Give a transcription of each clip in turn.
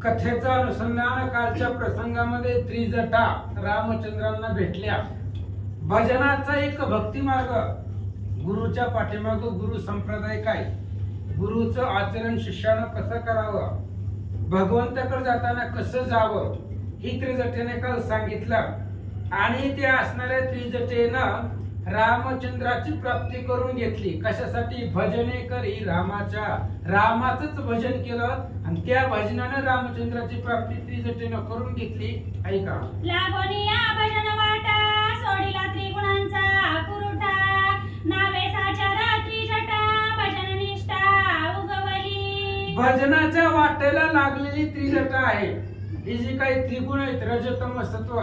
कथेचं अनुसंधान कालच्या प्रसंगामध्ये त्रिजटा रामचंद्रांना भेटल्या. भजनाचा एक भक्ती मार्ग, गुरुच्या पाठीमागे गुरु संप्रदाय काय, गुरुचं आचरण शिष्यानं कसं करावं, भगवंताकडे जाताना कसं जावं, ही त्रिजटेने काल सांगितलं. आणि ते असणाऱ्या त्रिजटेनं रामचंद्राची प्राप्ती करून घेतली. कशासाठी? भजने करी रामाचंच भजन केलं आणि त्या भजनाने रामचंद्राची प्राप्ती त्रिजटेनं करून घेतली. ऐका. लागोनिया भजन वाटा सोडिला त्रिगुणांचा कुरुटा, नावे साचारा त्रिजटा भजन निष्ठा उगवली. भजनाच्या वाटेला लागलेली त्रिजटा आहे. ही जी काही त्रिगुण आहेत, रजतम सत्व,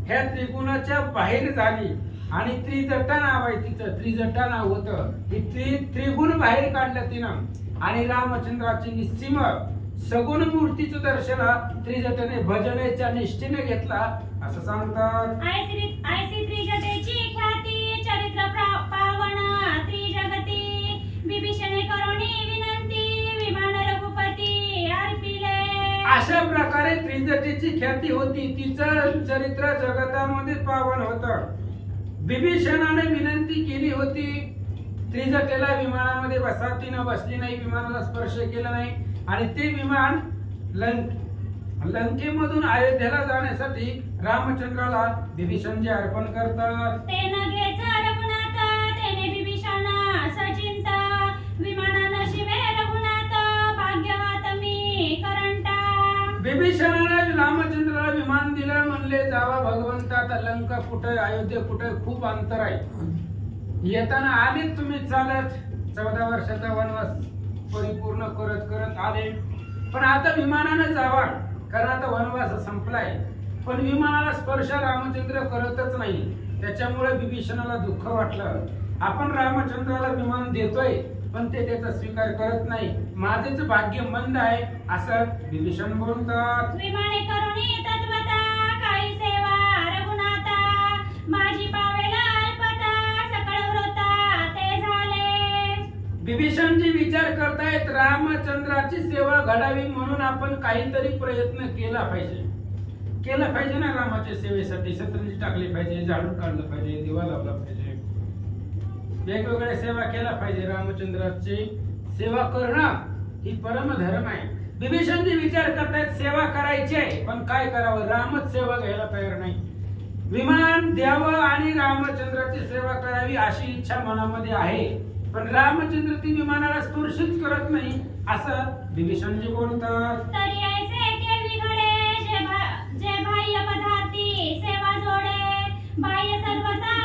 ह्या त्रिगुणाच्या बाहेर झाली आणि त्रिजटा नाव आहे तिचं, त्रिजटा नाव होतं. ही त्रिगुण बाहेर काढलं तिनं आणि रामचंद्राची निस्सीम सगुण मूर्तीचं दर्शन त्रिजटेने भजनेच्या निष्ठेने घेतला असं सांगतात. ऐसी त्रिजटेची ख्याती चरित्र पावन त्रिजगती, विभीषणे करुणी विनंती विमान रघुपती अर्पिले. अशा प्रकारे त्रिजटेची ख्याती होती. तिचं चरित्र जगतामध्ये पावन होतं. विभीषणाने विनंती केली होती त्रिजटेला विमानामध्ये बसा. तिनं बसली नाही, विमानाला स्पर्श केला नाही आणि ते विमान लंकेमधून अयोध्येला जाण्यासाठी रामचंद्राला विभीषणचे अर्पण करतात. विभीषणाने रामचंद्राला विमान दिलं, म्हणले जावा भगवंता, आता लंका कुठे, अयोध्या कुठे, खूप अंतर आहे. येताना आले तुम्ही चालत, 14 वर्षाचा वनवास परिपूर्ण करत करत आले, पण आता विमानाने जावा कारण आता वनवास संपलाय. पण विमानाला स्पर्श रामचंद्र करतच नाही. त्याच्यामुळे विभीषणाला दुःख वाटलं. आपण रामचंद्राला विमान देतोय पण ते त्याचा स्वीकार करत नाही, माझेच भाग्य मंद आहे असं विभीषण बोलतात. विमाने करुणी तत्वता काही सेवा रघुनाथा, माझी पावेला अल्पता सकळ व्रता ते झाले. विभीषणजी विचार करतायत रामचंद्राची सेवा घडावी म्हणून आपण काहीतरी प्रयत्न केला पाहिजे ना. रामाच्या सेवेसाठी सतरंजी टाकली पाहिजे, झाडून काढलं पाहिजे, दिवा लावला पाहिजे, वेगवेगळ्या सेवा केला पाहिजे. रामचंद्राची सेवा करणं ही परम धर्म आहे. विभीषणजी विचार करतायत सेवा करायची आहे पण काय करावं, रामच सेवा घ्यायला तयार नाही. विमान द्यावं आणि रामचंद्राची सेवा करावी अशी इच्छा मनामध्ये आहे, पण रामचंद्र ती विमानाला स्पर्शच करत नाही असं विभीषणजी बोलतात. तरी ऐसे केवी घडे जे बाह्य पदार्थी सेवा जोडे, बाह्य सर्वता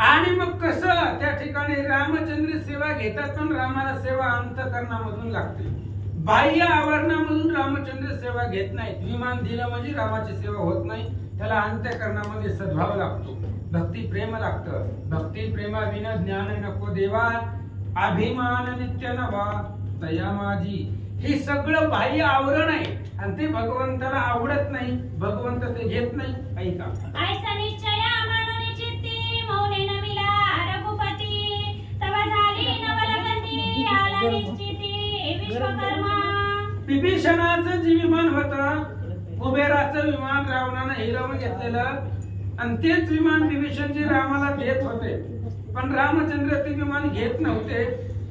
आणि मग कसं त्या ठिकाणी रामचंद्र सेवा घेतात पण रामाला सेवा अंतःकरणामधून लागते. बाह्य आवरणामधून रामचंद्र सेवा घेत नाहीत. विमान दिलं म्हणजे रामाची सेवा होत नाही, त्याला अंतःकरणामध्ये सद्भाव लागतो, भक्ती प्रेम लागतं. भक्ती प्रेमा विना ज्ञान नको देवा, अभिमान नित्य नवा तया माझी. हे सगळं बाह्य आवरण आहे आणि ते भगवंताला आवडत नाही, भगवंत ते घेत नाही. ऐका. ऐसा निश्चय मानोनी चित्ती मौने नमिला रघुपती, तवा झाली नवलगती आला निश्चिती विश्वकर्मा. विभीषणाचं जे विमान होतं, कुबेराचं विमान रावणानं हिरावून घेतलेलं आणि तेच विमान विभीषणजी रामाला देत होते, पण रामचंद्र ते विमान घेत नव्हते.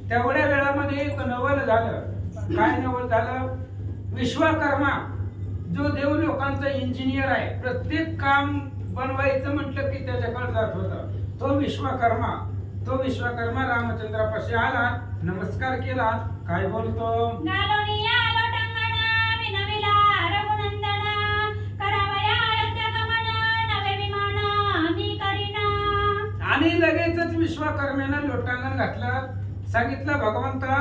तेवढ्या वेळामध्ये एक नवल झालं. काय नवल झालं? विश्वकर्मा जो देव लोकांचा इंजिनियर आहे, प्रत्येक काम बनवायचं म्हटलं की त्याच्याकडे जात होता, तो विश्वकर्मा रामचंद्रापाशी आला, नमस्कार केला. काय बोलतो? गालोनिया लोटांगण विनविला रघुनंदन, करावया अयोध्यागमन नवे विमान मी करीना. आणि लगेचच विश्वकर्म्यानं लोटांगण घातलं. सांगितलं भगवंता,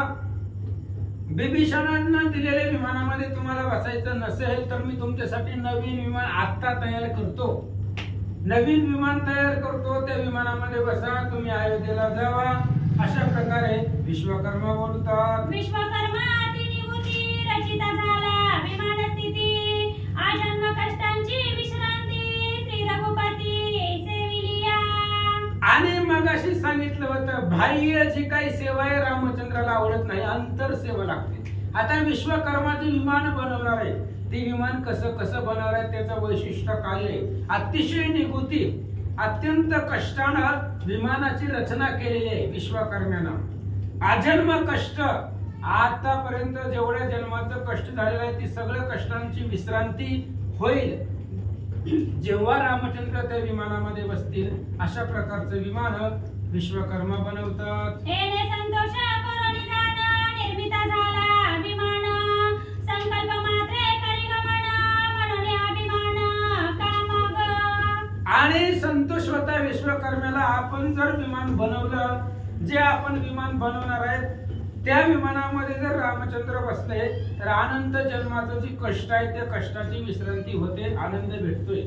विभीषणांना दिलेल्या विमानामध्ये तुम्हाला बसायचं नसेल तर मी तुमच्यासाठी नवीन विमान आता तयार करतो. नवीन विमान तयार करतो, त्या विमानामध्ये बसा, तुम्ही अयोध्येला जावा. अशा प्रकारे विश्वकर्मा बोलतात. विश्वकर्मा अतिनिवृत्ती रचिता झाला विमान स्थिती, आजन्म कष्टांची विश्रांती श्री रघुपती सेविलिया. आणि मगाशी सांगितलं होतं तर बाह्य जी काही सेवा आहे रामचंद्राला आवडत नाही, अंतर सेवा लागते. आता विश्वकर्माचे विमान बनवणार आहे, ते विमान कसं कसं बनवणार आहे त्याचं वैशिष्ट्य काय आहे. अतिशय निगुती अत्यंत कष्टानं विमानाची रचना केलेली आहे विश्वकर्म्यानं. आजन्म कष्ट, आतापर्यंत जेवढ्या जन्माचं कष्ट झालेलं आहे ती सगळ्या कष्टांची विश्रांती होईल जेव्हा रामचंद्र त्या विमानामध्ये बसतील. अशा प्रकारचं विमान विश्वकर्मा बनवतात. येणे संतोष करुणी जाण निर्मिता झाला विमान, संकल्प मात्रे करी गमन म्हणून अभिमान कामग. आणि संतोष होता विश्वकर्म्याला. आपण जर विमान बनवलं, जे आपण विमान बनवणार आहे त्या विमानामध्ये जर रामचंद्र बसले तर अनंत जन्माचं जी कष्ट आहे त्या कष्टाची विश्रांती होते, आनंद भेटतोय.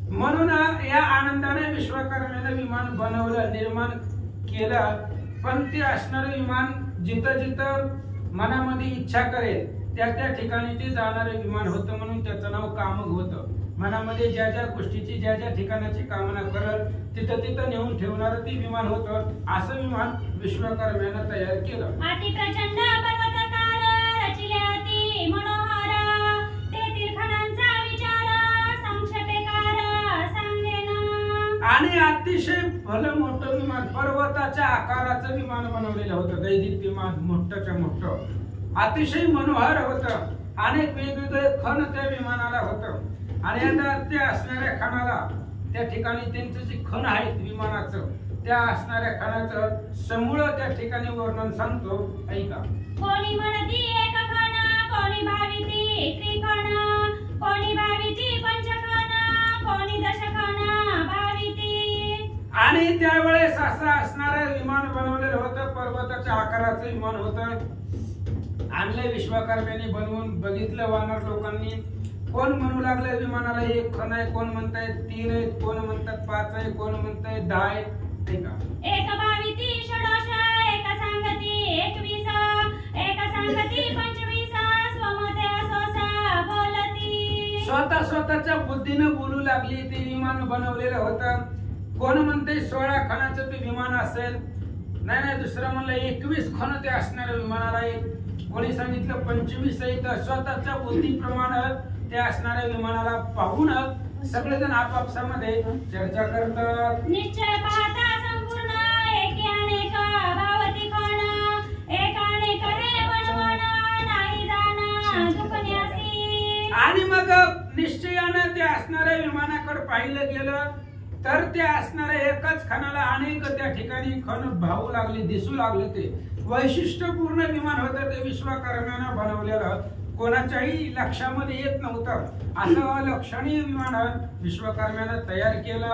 म्हणून या आनंदाने विश्वकर्म्याने विमान बनवलं, निर्माण केलं. पण ते असणारे विमान जिथं जिथं मनामध्ये इच्छा करेल त्या त्या ठिकाणी ते जाणारे विमान होतं, म्हणून त्याचं नाव कामग होतं. मनामध्ये ज्या ज्या गोष्टीची ज्या ज्या ठिकाणाची कामना करल तिथं तिथं नेऊन ठेवणारं ते विमान होतं. असं विमान विश्वकर्म्यानं तयार केलं. अति प्रचंड पर्वताकार रचिले अति मनोहर, तेथील खणांचा विचार संक्षेपेकार सांगेन. आणि अतिशय भलं मोठं विमान, पर्वताच्या आकाराचं विमान बनवलेलं होतं. दैदिप्य विमान, मोठंच्या मोठं, अतिशय मनोहर होतं. अनेक वेगवेगळे खण त्या विमानाला होतं. आणि आता त्या असणाऱ्या खणाला त्या ठिकाणी त्यांचं जे खण आहेत विमानाचं, त्या असणाऱ्या खणाचं समूळ त्या ठिकाणी वर्णन सांगतो, ऐका. कोणी म्हणती एक खण, कोणी भाविती त्रिखण, कोणी भाविती पंचखण, कोणी दशखण भाविती. आणि त्यावेळेस असं असणारं विमान बनवलेलं होतं. पर्वताच्या आकाराचं विमान होतं. आणलं विश्वकर्म्याने बनवून बघितलं वानर लोकांनी. कोण म्हणू लागलं विमानाला एक खण आहे, कोण म्हणताय 3 आहे, कोण म्हणतात 5 आहे, कोण म्हणताय 10 आहे. एक भाविती षोडश, एक सांगती 21, एक सांगती 25, स्वमते असोसा बोलती. स्वतःच्या बुद्धीनं बोलू लागली. ते विमान बनवलेलं होतं. कोण म्हणते 16 खणाचं ते विमान असेल, नाही दुसरं म्हणलं 21 खण ते असणाऱ्या विमानाला आहे. कोणी सांगितलं 25 आहे. तर स्वतःच्या बुद्धीप्रमाणे त्या असणाऱ्या विमानाला पाहून सगळेजण आपापसामध्ये चर्चा करतात. निश्चय पाहता संपूर्ण एकी अनेक भावती खण, एक अनेक रे बनवण नाही जाण दुखण्यासी. आणि मग निश्चयानं त्या असणाऱ्या विमानाकडे पाहिलं गेलं तर त्या असणाऱ्या एकाच खणाला अनेक त्या ठिकाणी खण भावू लागले, दिसू लागले. ते वैशिष्ट्यपूर्ण विमान होतं. ते विश्वकर्म्यानं बनवलेलं, कोणाच्याही लक्षामध्ये येत नव्हतं असं लक्षणीय विमान विश्वकर्म्यानं तयार केलं.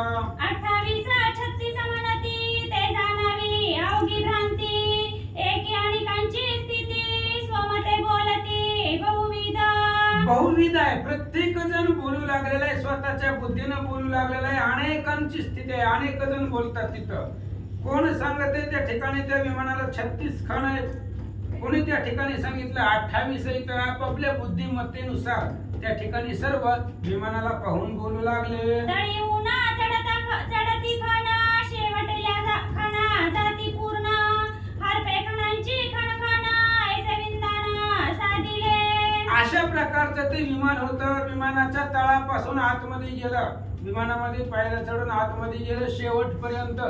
28 36 म्हणती ते जाणावी अवघी भ्रांती, एकी अनेकांची स्थिती स्वमते बोलती बहुविध आहे. प्रत्येक जण बोलू लागलेला आहे, स्वतःच्या बुद्धीनं बोलू लागलेला आहे. अनेकांची स्थिती आहे, अनेक जण बोलतात. तिथं कोण सांगते त्या ठिकाणी त्या विमानाला 36 खण आहेत, कोणी त्या ठिकाणी सांगितलं 28 आहे. तर आपापल्या बुद्धिमत्तेनुसार त्या ठिकाणी सर्व विमानाला पाहून बोलू लागले. तळी उन्हा चढती खण, शेवटल्या खणा जाती पूर्ण, हरपे खणांची खणखण ऐसे विंदान साधिले. अशा प्रकारचं ते विमान होतं. विमानाच्या तळापासून आतमध्ये गेलं, विमानामध्ये पायऱ्या चढून आतमध्ये गेलं. शेवटपर्यंत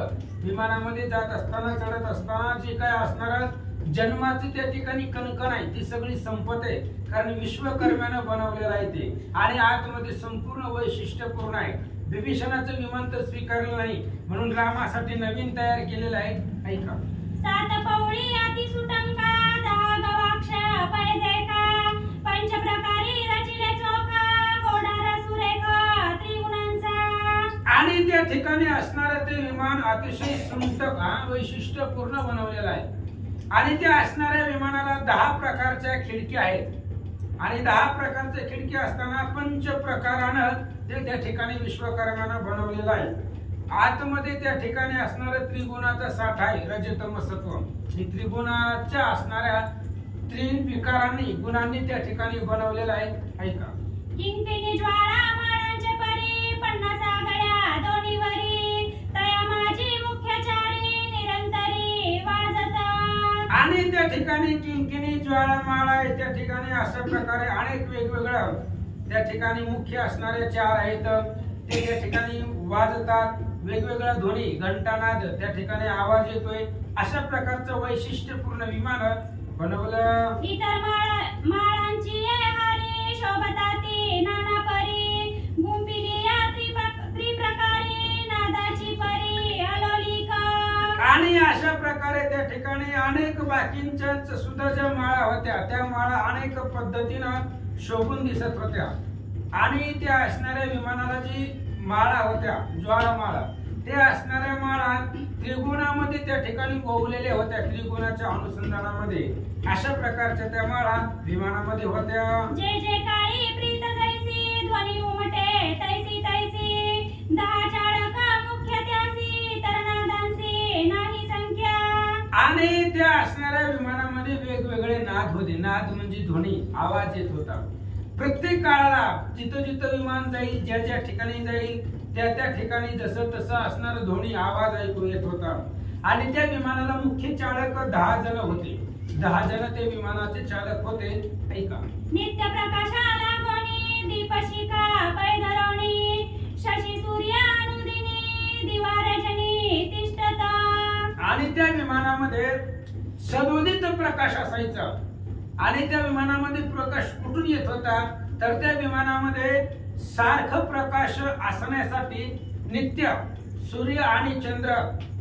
विमानामध्ये जात असताना चढत असताना जे काय असणार जन्माची त्या ठिकाणी कणकण आहे ती सगळी संपत आहे. कारण विश्वकर्म्यानं बनवलेलं आहे ते. आणि आतमध्ये संपूर्ण वैशिष्ट्यपूर्ण आहे. विभीषणाचं विमान तर स्वीकारलं नाही, म्हणून रामासाठी नवीन तयार केलेलं आहे. ऐका. 7 पौळी अति सुटंका, 10 गवाक्ष पै देखा, पंचप्रकारी रचिले चोखा, गोडारा सुरेखा त्रिगुणांचा. आणि त्या ठिकाणी असणारं ते विमान अतिशय सुंदर वैशिष्ट्यपूर्ण बनवलेलं आहे. आणि त्या असणाऱ्या विमानाला 10 प्रकारच्या खिडक्या आहेत. आणि 10 प्रकारच्या खिडक्या असताना पंच प्रकारानं ते त्या ठिकाणी विश्वकर्म्यानं बनवलेलं आहे. आतमध्ये त्या ठिकाणी असणारं त्रिगुणाचा साठ आहे, रजतम सत्व. ही त्रिगुणाच्या असणाऱ्या त्रिविकारांनी गुणांनी त्या ठिकाणी बनवलेलं आहे. ऐका. किंकिणी ज्वाळा माळांचे परी, 50 आगळ्या दोन्ही वरी, तया माझी मुख्यचारी निरंतरी आणि त्या ठिकाणी किंकिणी ज्वाळामाळा आहे, त्या ठिकाणी अशा प्रकारे अनेक वेगवेगळ्या त्या ठिकाणी मुख्य असणारे चार आहेत, ते त्या ठिकाणी वाजतात. वेगवेगळ्या ध्वनी घंटानाद त्या ठिकाणी आवाज येतोय. अशा प्रकारचं वैशिष्ट्यपूर्ण विमान बनवलं. इतर माळांची हारी शोभताती नाना परी गुंपिली या त्रिप्रकारी नादाची परी अलोलिका. आणि अशा प्रकारे त्या ठिकाणी अनेक बाकींच्या सुद्धा ज्या माळा होत्या त्या माळा अनेक पद्धतीनं शोभून दिसत होत्या. आणि त्या असणाऱ्या विमानाला जी माळा होत्या ज्वाळामाळा, त्या असणाऱ्या माळा त्रिगुणामध्ये त्या ठिकाणी गोवलेल्या होत्या. त्रिगुणाच्या अनुसंधानामध्ये अशा प्रकारच्या त्या माळा विमानामध्ये होत्या. जे जे काळी प्रीत जैसी ध्वनी उमटे तैसी तैसी दहा चाळका मुख्य त्यासी तरनादांसी नाही संख्या. आणि त्या असणाऱ्या विमानामध्ये वेगवेगळे नाद होते. नाद म्हणजे ध्वनी, आवाज येत होता. प्रत्येक काळाला जिथं जिथं विमान जाईल, ज्या ज्या ठिकाणी जाईल त्या त्या ठिकाणी जसं तसं असणार ध्वनी आवाज ऐकू येत होता. आणि त्या विमानाला मुख्य चालक 10 जण होते. 10 जण ते विमानाचे चालक होते. ऐका. नित्य प्रकाशाला गोणी दीपशिखा पैधरवणी शशी सूर्य अनुदिनी दिवा रजनी तिष्ठता. आणि त्या विमानामध्ये सदोदित प्रकाश असायचा. आणि त्या विमानामध्ये प्रकाश कुठून येत होता तर त्या विमानामध्ये सारखं प्रकाश असण्यासाठी नित्य सूर्य आणि चंद्र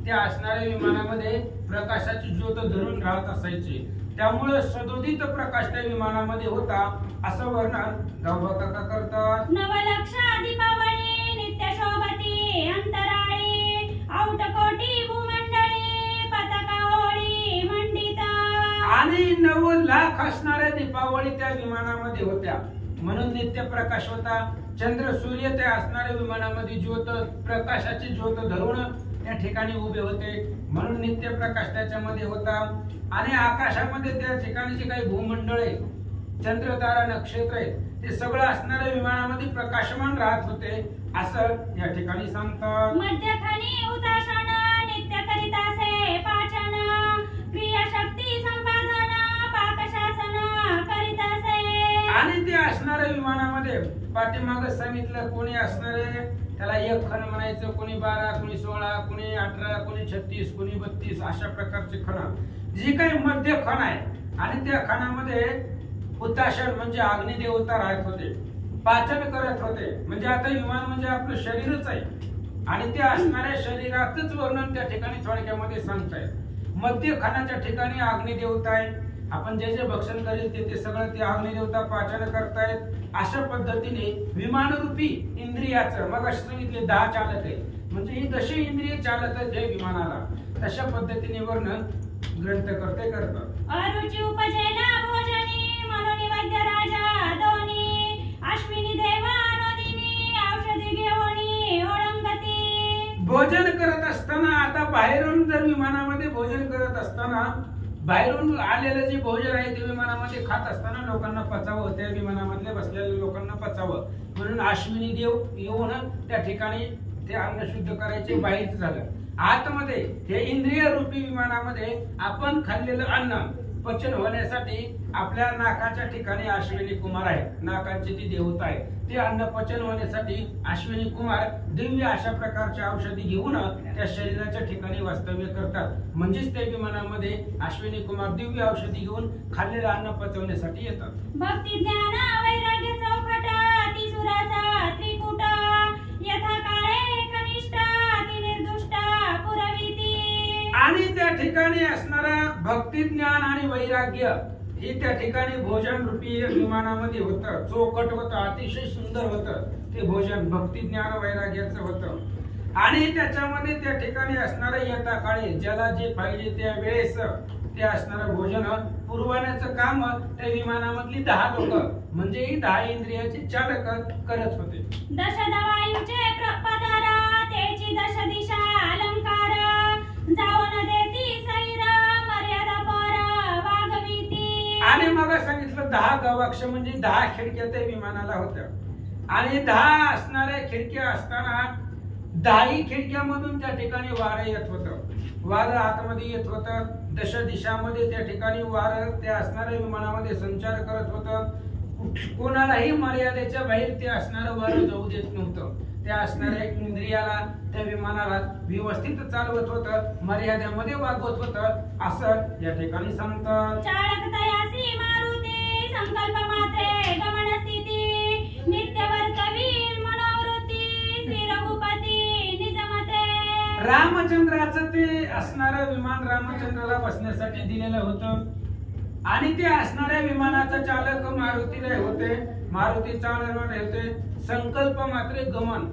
त्या असणाऱ्या विमानामध्ये प्रकाशाची ज्योत धरून राहत असायची. त्यामुळे सदोदित प्रकाश त्या विमानामध्ये होता असं वर्णन गावबा काका करतात. नवलक्ष दीपावली नित्य शोभती अंतराळी औटकोटी भूमंडळी पताका ओळी मंडिता. आणि 9 लाख असणाऱ्या दीपावली त्या विमानामध्ये होत्या म्हणून नित्य प्रकाश होता. चंद्र सूर्य त्या असणाऱ्या विमानामध्ये ज्योत प्रकाशाची ज्योत धरून त्या ठिकाणी उभे होते म्हणून नित्य प्रकाश त्याच्यामध्ये होता. आणि आकाशामध्ये त्या ठिकाणी जे काही भूमंडळ आहे, चंद्र तारा नक्षत्र आहे, ते सगळं असणाऱ्या विमानामध्ये प्रकाशमान राहत होते असं या ठिकाणी सांगतात. मध्यखनी उदासन नित्य करीतासे पाचन क्रियाशक्ती संपादन पाकशासन करीतासे. आणि ते असणाऱ्या विमानामध्ये पाठीमागं सांगितलं कोणी असणारे त्याला 1 खण म्हणायचं, कोणी 12, कोणी 16, कोणी 18, कोणी 36, कोणी 32 अशा प्रकारचे खण. जी काही मध्य खण आहे आणि त्या खणामध्ये हुताशन म्हणजे अग्निदेवता राहत होते, पाचन करत होते. म्हणजे आता विमान म्हणजे आपलं शरीरच आहे आणि ते असणाऱ्या शरीराचंच वर्णन त्या ठिकाणी थोडक्यामध्ये सांगतायत. मध्य खणाच्या ठिकाणी अग्निदेवता आहे. आपण जे जे भक्षण करेल ते सगळं ते अग्निदेवता पाचन करतायत. अशा पद्धतीने विमानरूपी इंद्रियाचं मग असं सांगितले 10 चालक आहे म्हणजे ही 10 इंद्रिय चालक आहेत जे विमानाला. तशा पद्धतीने वर्णन ग्रंथकर्ते करतात. अरुची उपजेला भोजनी म्हणून वैद्य राजा दोनी अश्विनी देवा नदिनी औषधी घेऊनी ओळंगती. भोजन करत असताना आता बाहेरून जर विमानामध्ये भोजन करत असताना बाहेरून आलेलं जे भोजन आहे ते विमानामध्ये खात असताना लोकांना पचावं, त्या विमानामधल्या बसलेल्या लोकांना पचावं म्हणून अश्विनी देव येऊन त्या ठिकाणी ते अन्न शुद्ध करायचे. बाहेरच झालं. आतमध्ये हे इंद्रिय रूपी विमानामध्ये आपण खाल्लेलं अन्न पचन होण्यासाठी आपल्या नाकाच्या ठिकाणी अश्विनी कुमार आहे, नाकाची ती देवता आहे. ते अन्न पचन होण्यासाठी अश्विनी कुमार दिव्य अशा प्रकारच्या औषधी घेऊन त्या शरीराच्या ठिकाणी वास्तव्य करतात. म्हणजेच त्या विमानामध्ये अश्विनी कुमार दिव्य औषधी घेऊन खाल्लेलं अन्न पचवण्यासाठी येतात. भक्ती ज्ञान वैराग्य चौखट तिसुराचा त्रिकुट यथा काळे कनिष्ठ ती निर्दुष्ट पुरविती. आणि त्या ठिकाणी असणारा भक्ती ज्ञान आणि वैराग्य हे त्या ठिकाणी भोजन रूपी विमानामध्ये होतं. चौकट होतं, अतिशय सुंदर होतं ते भोजन. भक्ती ज्ञान वैराग्याचं होतं. आणि त्याच्यामध्ये त्या ठिकाणी असणारं यथा काळे ज्याला जे पाहिजे त्या वेळेस ते असणारं भोजन पुरवण्याचं काम त्या विमानामधली 10 लोक म्हणजे 10 इंद्रियाचे चालक करत होते. दशदवायूचे पदर तेची दश दिशा अलंकार जाऊन देती सैर मर्यादा पर वागविती. आणि मग सांगितलं 10 गवाक्ष म्हणजे 10 खिडक्या त्या विमानाला होत्या. आणि 10 असणाऱ्या खिडक्या असताना 10 खिडक्यामधून त्या ठिकाणी वारं येत होतं. वारं आतमध्ये येत होतं दश दिशामध्ये त्या ठिकाणी वार त्या असणाऱ्या विमानामध्ये संचार करत होतं. कोणालाही मर्यादेच्या बाहेर ते असणारं वार जाऊ देत नव्हतं. त्या असणाऱ्या इंद्रियाला त्या विमानाला व्यवस्थित चालवत होतं, मर्यादेमध्ये वागवत होतं असं या ठिकाणी सांगतात. चालक तयासी मारुती संकल्प मात्रे गमन स्थिती नित्यवर्तवीर मनोवृत्ती श्री रघुपती निजमते. रामचंद्राचं ते असणारं विमान रामचंद्राला बसण्यासाठी दिलेलं होतं आणि ते असणाऱ्या विमानाचा चालक मारुतीला होते. मारुती चालवणारे होते. संकल्प मात्र गमन,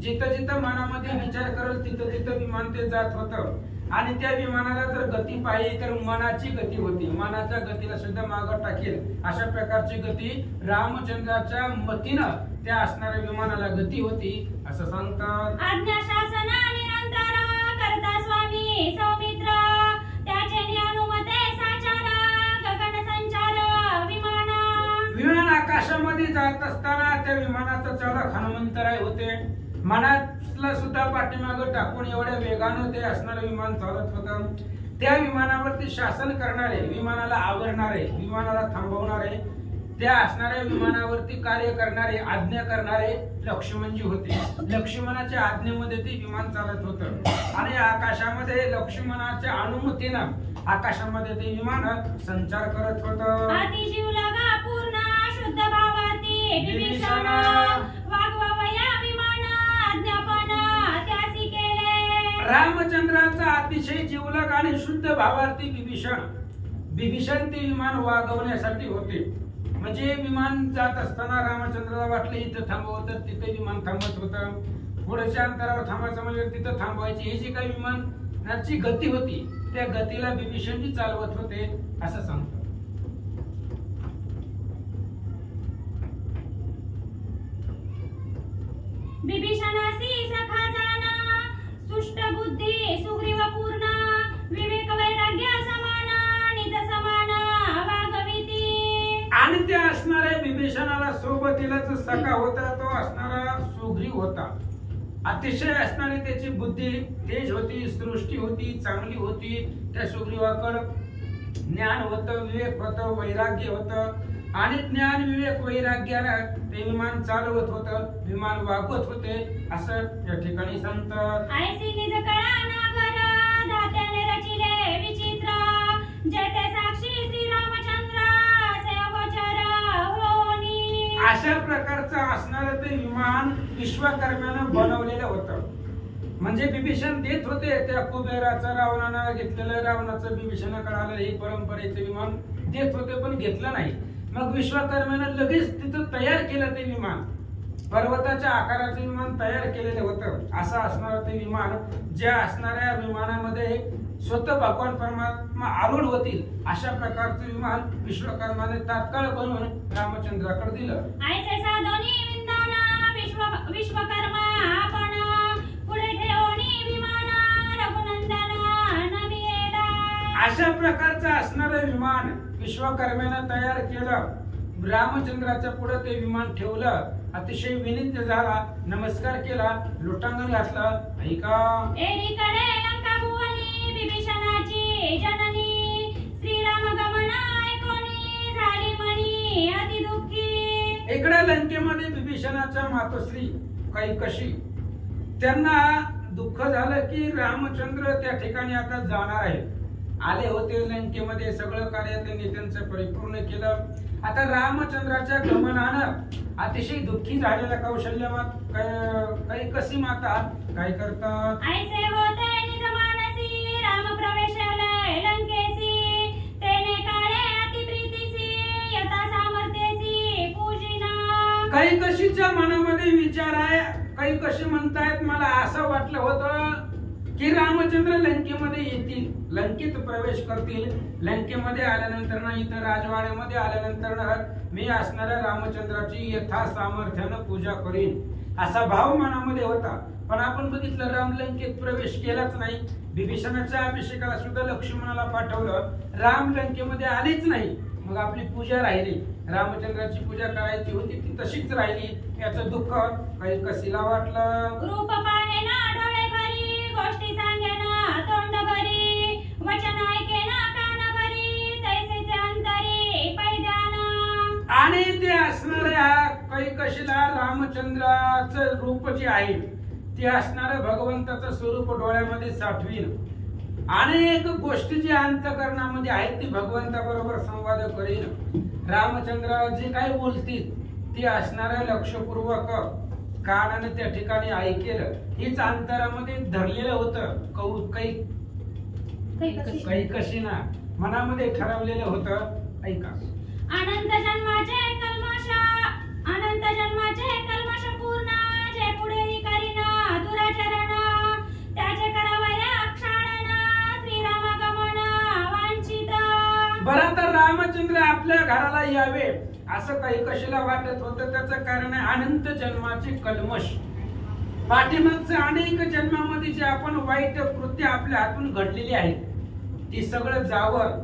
जिथं जिथं मनामध्ये विचार करेल तिथं तिथं विमान ते जात होतं. आणि त्या विमानाला जर गती पाहिजे तर मनाची गती होती, मनाच्या गतीला सुद्धा मागं टाकेल अशा प्रकारची गती रामचंद्राच्या मतीनं त्या असणाऱ्या विमानाला गती होती असं सांगतात. आज्ञा शासन निरंतर करता स्वामी सौमित्र त्याचे नियनुमते साचार गगन संचार विमाना. विमान आकाशामध्ये जात असताना त्या विमानाचा चालक हनुमंतराय होते. मनातला सुद्धा पाठीमागं टाकून एवढ्या वेगानं ते असणारं विमान चालत होतं. त्या विमानावरती शासन करणारे, विमानाला आवरणारे, विमानाला थांबवणारे, त्या असणाऱ्या विमानावरती कार्य करणारे, आज्ञा करणारे लक्ष्मणजी होते. लक्ष्मणाच्या आज्ञेमध्ये ते विमान चालत होतं आणि आकाशामध्ये लक्ष्मणाच्या अनुमतीनं आकाशामध्ये ते विमान संचार करत होतं. आती जीव लगा पूर्ण शुद्ध भावाती विभीषण वागवावया विमान अज्ञापन त्यासी केले. रामचंद्राचा अतिशय जीवलग आणि शुद्ध भावार्थी विभीषण ते विमान वागवण्यासाठी होते. म्हणजे विमान जात असताना रामचंद्राला वाटलं इथं थांबवं तर तिथे विमान थांबत होतं, थोड्याशा अंतरावर थांबायचं म्हणजे तिथं थांबवायची. ही जी काही विमानाची गती होती त्या गतीला विभीषणजी चालवत होते असं सांगतात. विभीषणासी सखा जाना सुष्ट बुद्धी सुग्रीव पूर्ण विवेक वैराग्य समान निज समान वागविती. आणि त्या असणाऱ्या विभीषणाला सोबतीलाच सखा होता तो असणारा सुग्रीव होता. अतिशय असणारी त्याची बुद्धी तेज होती, सृष्टी होती, चांगली होती. त्या सुग्रीवाकडं ज्ञान होतं, विवेक होतं, वैराग्य होतं आणि ज्ञान विवेक वैराग्यानं ते विमान चालवत होतं, विमान वागवत होते असं या ठिकाणी सांगतात. ऐसी निज कळा नागर दात्याने रचिले विचित्र जेते साक्षी श्री रामचंद्र असे अगोचर होनी. अशा प्रकारचं असणारं ते विमान विश्वकर्म्यानं बनवलेलं होतं. म्हणजे विभीषण देत होते त्या कुबेराचं, रावणानं घेतलेलं, रावणाचं विभीषणाकडे आलेलं हे परंपरेचं विमान देत होते पण घेतलं नाही. मग विश्वकर्म्यानं लगेच तिथं तयार केलं ते विमान, पर्वताच्या आकाराचं विमान तयार केलेलं होतं. असं असणारं ते विमान ज्या असणाऱ्या विमानामध्ये स्वतः भगवान परमात्मा आरूढ होतील अशा प्रकारचं विमान विश्वकर्माने तात्काळ बनवून रामचंद्राकडे दिलं. ऐसे साधोनी विंदाना विश्वकर्मा आपण पुढे ठेवणी विमान रघुनंदन नमिएला. अशा प्रकारचं असणारं विमान विश्वकर्म्यानं तयार केलं. रामचंद्राच्या पुढे ते विमान ठेवलं. अतिशय विनीत झाला, नमस्कार केला, लोटांगण घातलं. ऐका एकीकडे लंका भुवनी विभीषणाची जननी श्रीराम गमन ऐकोनी झाली मनी अति दुःखी. इकडे लंकेमध्ये विभीषणाच्या मातोश्री कैकशी त्यांना दुःख झालं की रामचंद्र त्या ठिकाणी आता जाणार आहे. आले होते लंकेमध्ये, सगळं कार्य त्यांनी त्यांचं परिपूर्ण केलं. आता रामचंद्राच्या गमनानं अतिशय दुःखी झालेल्या कैकसी माता काय करतात. ऐसे होते निज मानसी राम प्रवेशालय लंकेसी तेने काळे अति प्रीतीसी यथा सामर्थ्यसी पूजिना. कैकशीच्या मनामध्ये विचार आहे. कैकशी म्हणतायत मला असं वाटलं होतं की रामचंद्र लंकेमध्ये येतील, लंकेत प्रवेश करतील. लंकेमध्ये आल्यानंतर ना इथं राजवाड्यामध्ये आल्यानंतर मी असणाऱ्या रामचंद्राची यथा सामर्थ्यानं पूजा करीन असा भाव मनामध्ये होता. पण आपण बघितलं राम लंकेत प्रवेश केलाच नाही. विभीषणाच्या अभिषेकाला सुद्धा लक्ष्मणाला पाठवलं, राम लंकेमध्ये आलीच नाही. मग आपली पूजा राहिली, रामचंद्राची पूजा करायची होती ती तशीच राहिली. याचं दुःख कैकसीला वाटलं. रूप पाहे ना डोळे भरी गोष्टी सांगे ना तोंड भरी वचन ऐके ना कैकशीला रामचंद्राचं रूप जे आहे ते असणारं भगवंताचं स्वरूप डोळ्यामध्ये साठवीन, अनेक गोष्टी जी अंतःकरणामध्ये आहेत ती भगवंताबरोबर संवाद करीन. रामचंद्र जे काही बोलतील ते असणारं लक्षपूर्वक कानाने त्या ठिकाणी ऐकेल. हेच अंतरामध्ये धरलेलं होतं. कैकशीना मनामध्ये ठरवलेलं होतं. ऐका. अनंत जन्माचे कल्मश पूर्ण जे पुढेही करीना दुराचरण त्याचे करावया क्षाळन श्रीरामागमन वांछित. बरं, तर रामचंद्र आपल्या घराला यावे असं कैकशीला वाटत होतं. त्याचं कारण आहे अनंत जन्माचे कल्मश. पाठीमागचं अनेक जन्मामध्ये जे आपण वाईट कृत्य आपल्या हातून घडलेली आहेत ती सगळं जावं,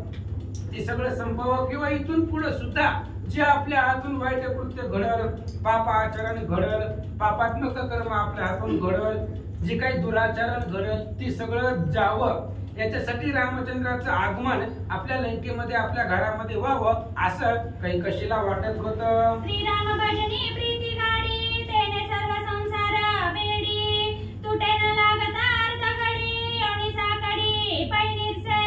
ती सगळं संपवावं, किंवा इथून पुढे सुद्धा जे आपल्या हातून वाईट कृत्य घडल, पाप आचरण घडल, पापात्मक कर्म आपल्या हातून घडल, जे काही दुराचरण घडल ती सगळं जावं, याच्यासाठी रामचंद्राचं आगमन आपल्या लंकेमध्ये आपल्या घरामध्ये व्हावं असं कैकशीला वाटत होतं. श्रीराम भजनी प्रीती गाडी तेने सर्व संसार बेडी तुटे न लागता अर्ध घडी आणि साकडी पैनिरसे.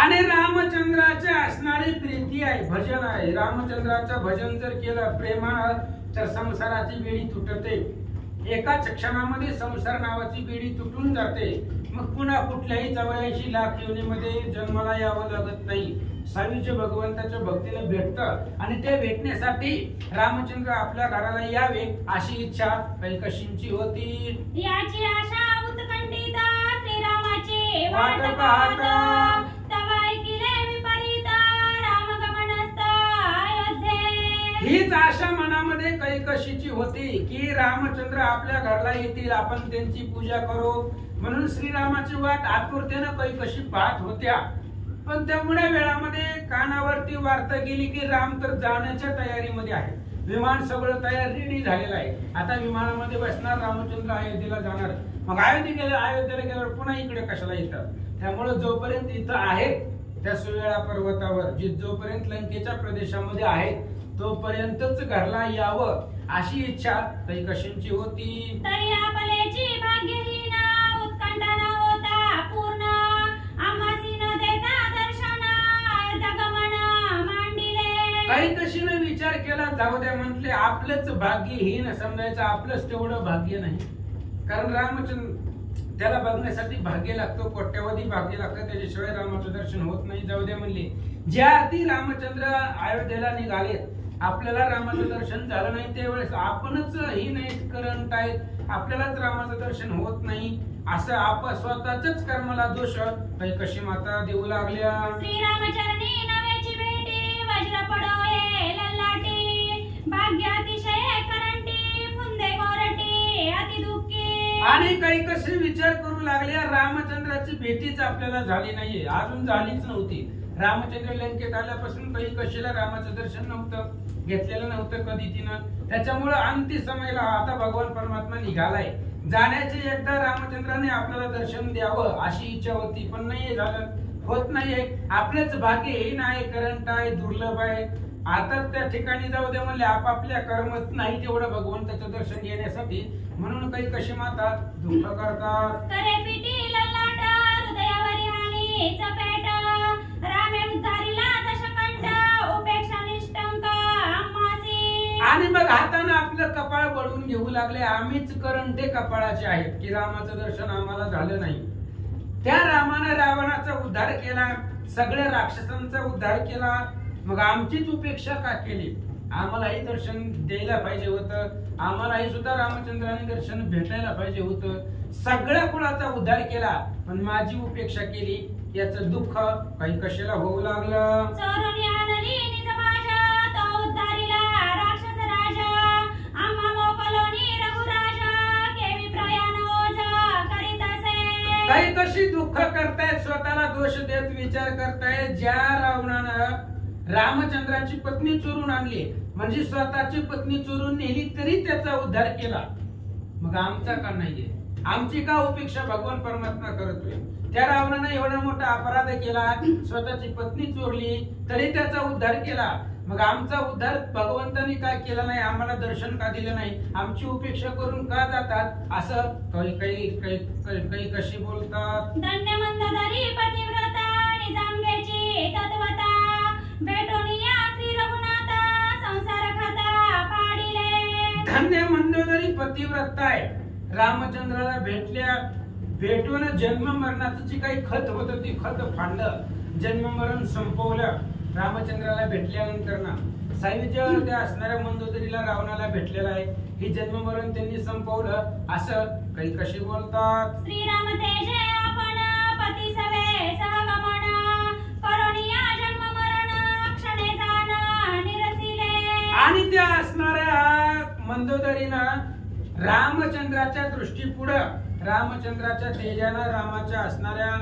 आणि रामचंद्राचे असणारी प्रीती आहे, भजन आहे. रामचंद्राचं भजन जर केलं प्रेमानं तर संसाराची बेडी तुटते. एकाच क्षणामध्ये संसार नावाची बेडी तुटून जाते. मग पुन्हा कुठल्याही 84 लाख योनीमध्ये जन्माला यावं लागत नाही. सावित्र्य भगवंताच्या भक्तीला भेटतं आणि ते भेटण्यासाठी रामचंद्र आपल्या घराला यावे अशी इच्छा कैकशींची होती. याची आशा उत्कंठित श्रीरामाची वाट पाहत तवा ऐकिले विपरीत रामगमनस्थ अयोध्ये. हीच आशा मनामध्ये कैकशीची होती की रामचंद्र आपल्या घराला येतील, आपण त्यांची पूजा करू. म्हणून श्रीरामाची वाट आतुरतेनं कैकशी पाहत होत्या. पण तेवढ्या वेळामध्ये कानावरती वार्ता गेली की राम तर जाण्याच्या तयारीमध्ये आहे. विमान सगळं तयार रेडी झालेलं आहे. आता विमानामध्ये बसणार, रामचंद्र अयोध्येला जाणार. मग अयोध्येला गेल्यावर पुन्हा इकडे कशाला येतात? त्यामुळे जोपर्यंत इथं आहेत त्या सुवेळा पर्वतावर, जोपर्यंत लंकेच्या प्रदेशामध्ये आहेत तोपर्यंतच घरला यावं अशी इच्छा कैकशींची होती. तरी आपल्याची भाग्यहीन उत्कंठा न होता पूर्ण आम्हासी न देता दर्शन अयोध्यागमन मांडिले. कैकशीने विचार केला, जाऊ द्या म्हटले, आपलंच भाग्यहीन समजायचं. आपलंच तेवढं भाग्य नाही, कारण रामचंद्र त्याला बघण्यासाठी भाग्य लागतो, कोट्यवधी भाग्य लागतं, त्याच्याशिवाय रामाचं दर्शन होत नाही. जाऊ द्या म्हणले. ज्या अर्थी रामचंद्र अयोध्येला निघाले आपल्याला रामाचं दर्शन झालं नाही त्यावेळेस आपणच ही नाही करंट आहेत, आपल्यालाच रामाचं दर्शन होत नाही असं आपण स्वतःच कर्माला दोष कैकशी माता देऊ लागल्या. श्रीरामचरणी नव्याची भेटी वज्र पडोये ललाटी भाग्य अतिशय करंटी फुंदे गोरटी अति दुःखी. आणि कैकशी विचार करू लागल्या, रामचंद्राची भेटीच आपल्याला झाली नाहीये, अजून झालीच नव्हती. रामचंद्र लंकेत आल्यापासून कैकशीला रामाचं दर्शन नव्हतं, घेतलेलं नव्हतं कधी तिनं. त्याच्यामुळे अंतिम समयला आता भगवान परमात्मा निघालाय. जाण्याचे एकदा रामचंद्राने आपल्याला दर्शन द्यावं अशी इच्छा होती, पण नाही झालं, होत नाहीये. आपलेच भाग्य हे नाही, करंट आहे, दुर्लभ आहे. आता त्या ठिकाणी जाऊ दे म्हणले, आपापल्या कर्मच नाही तेवढं भगवंताचं दर्शन घेण्यासाठी. म्हणून कैकशी माता दुःख करतात. करे पिटी ललाट हृदयावरी हानी चपेट रामे उद्धारिला दशकंठ उपेक्षा निष्ठंक आम्हासी. आणि मग हाताने आपलं कपाळ बळून घेऊ लागले. आम्हीच करंटे कपाळाचे आहेत की रामाचं दर्शन आम्हाला झालं नाही. त्या रामाने रावणाचा उद्धार केला, सगळ्या राक्षसांचा उद्धार केला, मग आमचीच उपेक्षा का केली? आम्हालाही दर्शन द्यायला पाहिजे होतं, आम्हालाही सुद्धा रामचंद्राने दर्शन भेटायला पाहिजे होतं. सगळ्या कुळाचा उद्धार केला पण माझी उपेक्षा केली, याचं दुःख कैकशीला होऊ लागलं. चोरुनी आणली निज माझ्या तो उद्धारिला राक्षस राजा आम्हा मोकलोनी रघुराजा केवी प्रयाण ओझ करीत असे. कैकशी दुःख करतायत, स्वतःला दोष देत विचार करतायत, ज्या रावणानं रामचंद्राची पत्नी चोरून आणली, म्हणजे स्वतःची पत्नी चोरून नेली तरी त्याचा उद्धार केला, मग आमचा का नाहीये? आमची का उपेक्षा भगवान परमात्मा करतोय? त्या रावणाने एवढा मोठा अपराध केला, स्वतःची पत्नी चोरली तरी त्याचा उद्धार केला, मग आमचा उद्धार भगवंतांनी काय केला नाही, आम्हाला दर्शन का दिलं नाही, आमची उपेक्षा करून का जातात, असं काही कशी बोलतात. धन्य मंदोदरी पतिव्रता निजामगेची तत्वता भेटोनिया श्री रघुनाथा संसार खाता पाडिले. धन्य मंदोदरी पतिव्रता आहे, रामचंद्राला भेटून जन्म मरणाचं जी काही खत होतं ती खत फाडलं, जन्म मरण संपवलं. रामचंद्राला भेटल्यानंतर ना सायुज्यामध्ये असणाऱ्या मंदोदरीला रावणाला भेटलेला आहे, ही जन्म मरण त्यांनी संपवलं, असं काही कशी बोलतात. श्रीराम तेजे आपण पती सवे सहगमन करोनिया जन्म मरण क्षणे जाण निरसिले. आणि त्या असणाऱ्या मंदोदरीनं रामचंद्राच्या दृष्टीपुढं, रामचंद्राच्या तेजानं, रामाच्या असणाऱ्या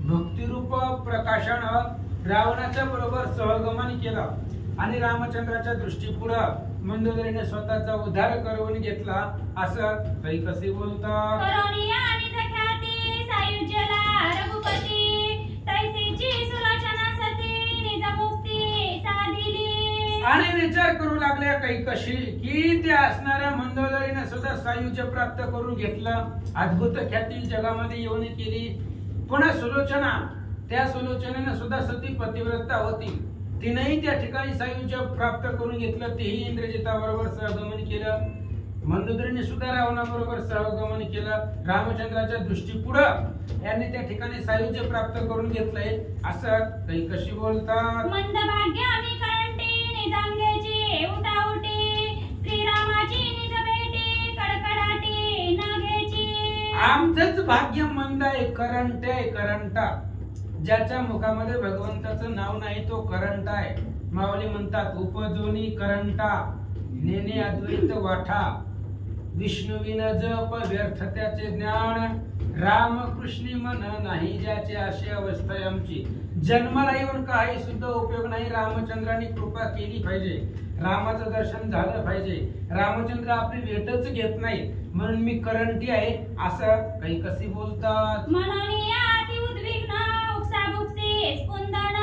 भक्तिरूप प्रकाशानं रावणाच्या बरोबर सहगमन केलं. आणि रामचंद्राच्या दृष्टीपुढं मंदोदरीने स्वतःचा उद्धार करून घेतला, असं काही कसे बोलतात. करोनिया निज ख्याती सायुज्यला रघुपती तैसीची सुलोचना सती निज मुक्ती साधिली. आणि विचार करू लागल्या काही कशी की त्या असणाऱ्या मंदोदरीने सुद्धा सायुज्य प्राप्त करून घेतलं, अद्भुत ख्याती जगामध्ये येऊन केली. पुन्हा सुलोचना, त्या सुलोचनेने सुद्धा सती पतिव्रता होती, तिनेही त्या ठिकाणी सायुज्य प्राप्त करून घेतलं, तेही इंद्रजिताबरोबर सहगमन केलं. मंदोदरीने सुद्धा रावणाबरोबर सहगमन केलं. रामचंद्राच्या दृष्टीपुढं यांनी त्या ठिकाणी सायुज्य प्राप्त करून घेतलंय, असं काही कशी बोलतात. मंदभाग्यामी करंटी निजामगेची उठाउटी श्रीरामाची निज भेटी कडकडाटी नगेची. आमचंच भाग्य मंद आहे, करंट आहे, करंटा. ज्याच्या मुखामध्ये भगवंताचं नाव नाही तो करंट आहे. माऊली म्हणतात उपजोनी करंटा नेने अद्वैत वाठा, विष्णुविन जप व्यर्थ त्याचे ज्ञान, रामकृष्णी मन नाही ज्याची अशी अवस्था आहे आमची. जन्माला येऊन काही सुद्धा उपयोग नाही, रामचंद्रांनी कृपा केली पाहिजे, रामाचं दर्शन झालं पाहिजे. रामचंद्र आपली भेटच घेत नाही म्हणून मी करंटी आहे, असं काही कशी बोलतात. म्हणून या अति उद्विग्न उक्साबुक्सी स्पंदन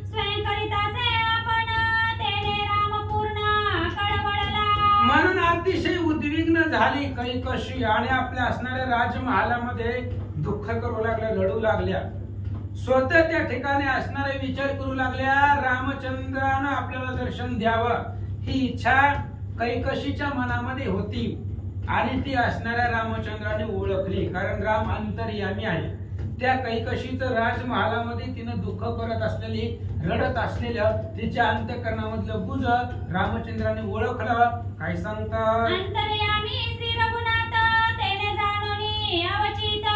स्वयं करितासे आपण तेने रामपूर्ण कळवळला. म्हणून अतिशय उद्विग्न झाली काही कशी आणि आपल्या असणाऱ्या राजमहालामध्ये दुःख करू लागल्या, रडू लागल्या, स्वतः त्या ठिकाणी असणारे विचार करू लागल्या, रामचंद्रानं आपल्याला दर्शन द्यावं ही इच्छा कैकशीच्या मनामध्ये होती. आणि ती असणाऱ्या रामचंद्राने ओळखली, कारण राम अंतर्यामी आहे. त्या कैकशीचं राजमहालामध्ये तिनं दुःख करत असलेली, रडत असलेलं तिच्या अंतःकरणामधलं गुज रामचंद्राने ओळखलं. काय सांगतात. अंतर्यामी श्री रघुनाथ तेने जाणोनी अवचित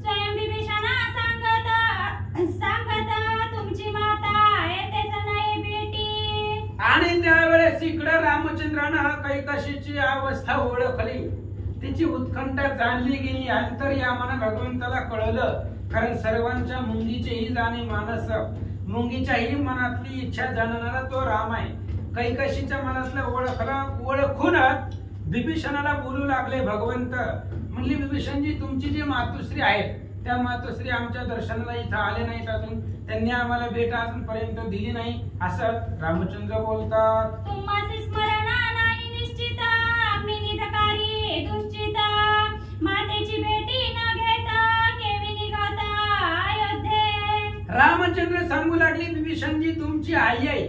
स्वयं विभीषणा सांगत तुमची माता येतेच नाही भेटी. आणि त्यावेळेस इकडे रामचंद्रानं कैकशीची अवस्था ओळखली, तिची उत्कंठा जाणली गेली, अंतर्यामानं भगवंताला कळलं. कारण सर्वांच्या मुंगीचेही जाणे मानस, मुंगीच्याही मनातली इच्छा जाणणारा तो राम आहे. कैकशीच्या मनातलं ओळखूनच विभीषणाला बोलू लागले भगवंत. म्हणली विभीषणजी तुमची जी मातोश्री आहेत त्या मातोश्री आमच्या दर्शनाला इथं आले नाहीत अजून, त्यांनी आम्हाला भेट अजूनपर्यंत दिली नाही, असं रामचंद्र बोलतात. तुम्हासी स्मरणा नाही निश्चित आम्ही निजकारी दुश्चित मातेची भेटी न घेता केवी निघता अयोध्ये. रामचंद्र सांगू लागले विभीषणजी तुमची आई आहे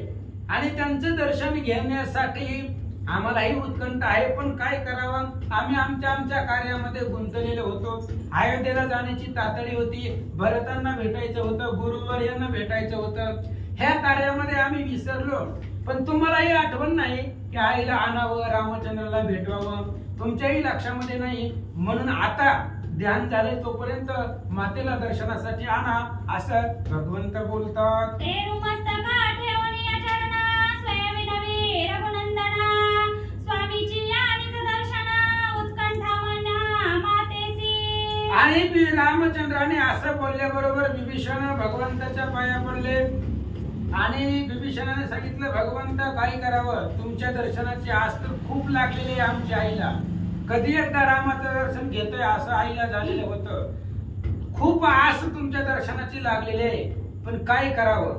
आणि त्यांचं दर्शन घेण्यासाठी आम्हालाही उत्कंठ आहे, पण काय करावं, आम्ही आमच्या कार्यामध्ये गुंतलेलो होतो. अयोध्येला जाण्याची तातडी होती, भरतांना भेटायचं होतं, गुरुवर्यांना भेटायचं होतं, ह्या कार्यामध्ये आम्ही विसरलो. पण तुम्हालाही आठवण नाही की आईला आणावं, रामचंद्राला भेटवावं, तुमच्याही लक्षामध्ये नाही. म्हणून आता ध्यान झाले तोपर्यंत मातेला दर्शनासाठी आणा, असं भगवंत बोलतात. आणि रामचंद्राने असं बोलल्याबरोबर विभीषण भगवंताच्या पाया पडले आणि विभीषणाने सांगितलं भगवंत काय करावं, तुमच्या दर्शनाची आस तर खूप लागलेली आहे आमच्या आईला, कधी एकदा रामाचं दर्शन घेतोय असं आईला झालेलं होतं, खूप आस तुमच्या दर्शनाची लागलेली आहे, पण काय करावं.